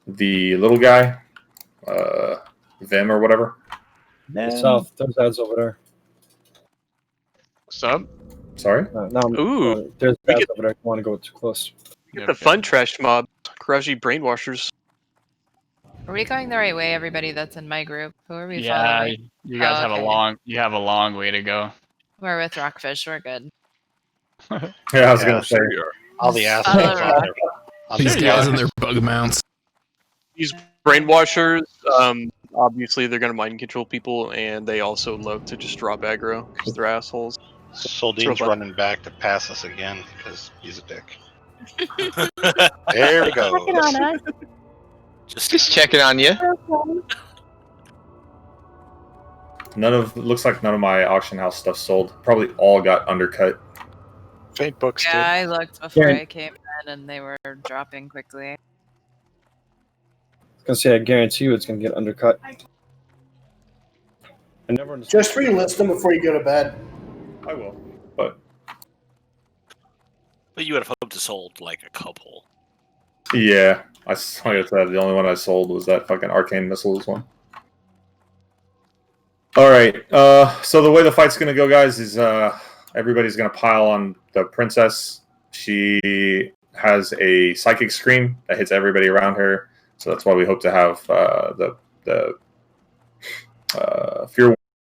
the little guy, Vim or whatever. South, those ads over there. What's up? Sorry? Ooh. There's ads over there. I don't want to go too close. Get the fun trash mob, Karaji brainwashers. Are we going the right way, everybody that's in my group? Who are we Yeah, following? you guys Oh, have okay. a long way to go. We're with Rockfish. We're good. Yeah, I was Yeah, gonna say. Sure you are. All the Follow assholes on Rock. their on These their guys bug. and their bug mounts. These brainwashers, obviously they're going to mind control people, and they also love to just drop aggro because they're assholes. It's real Soldine's fun. running back to pass us again because he's a dick. There we go. Checking on us. Just checking on you. Looks like none of my auction house stuff sold. Probably all got undercut. Faint books Yeah, did. I looked before Yeah. I came in, and they were dropping quickly. I was gonna say, I guarantee you it's gonna get undercut. I never understood. Just relist them before you go to bed. I will, but you would have hoped to sold like a couple. yeah, like I said, the only one I sold was that fucking arcane missiles one. All right, so the way the fight's gonna go, guys, is everybody's gonna pile on the princess. She has a psychic scream that hits everybody around her, so that's why we hope to have the fear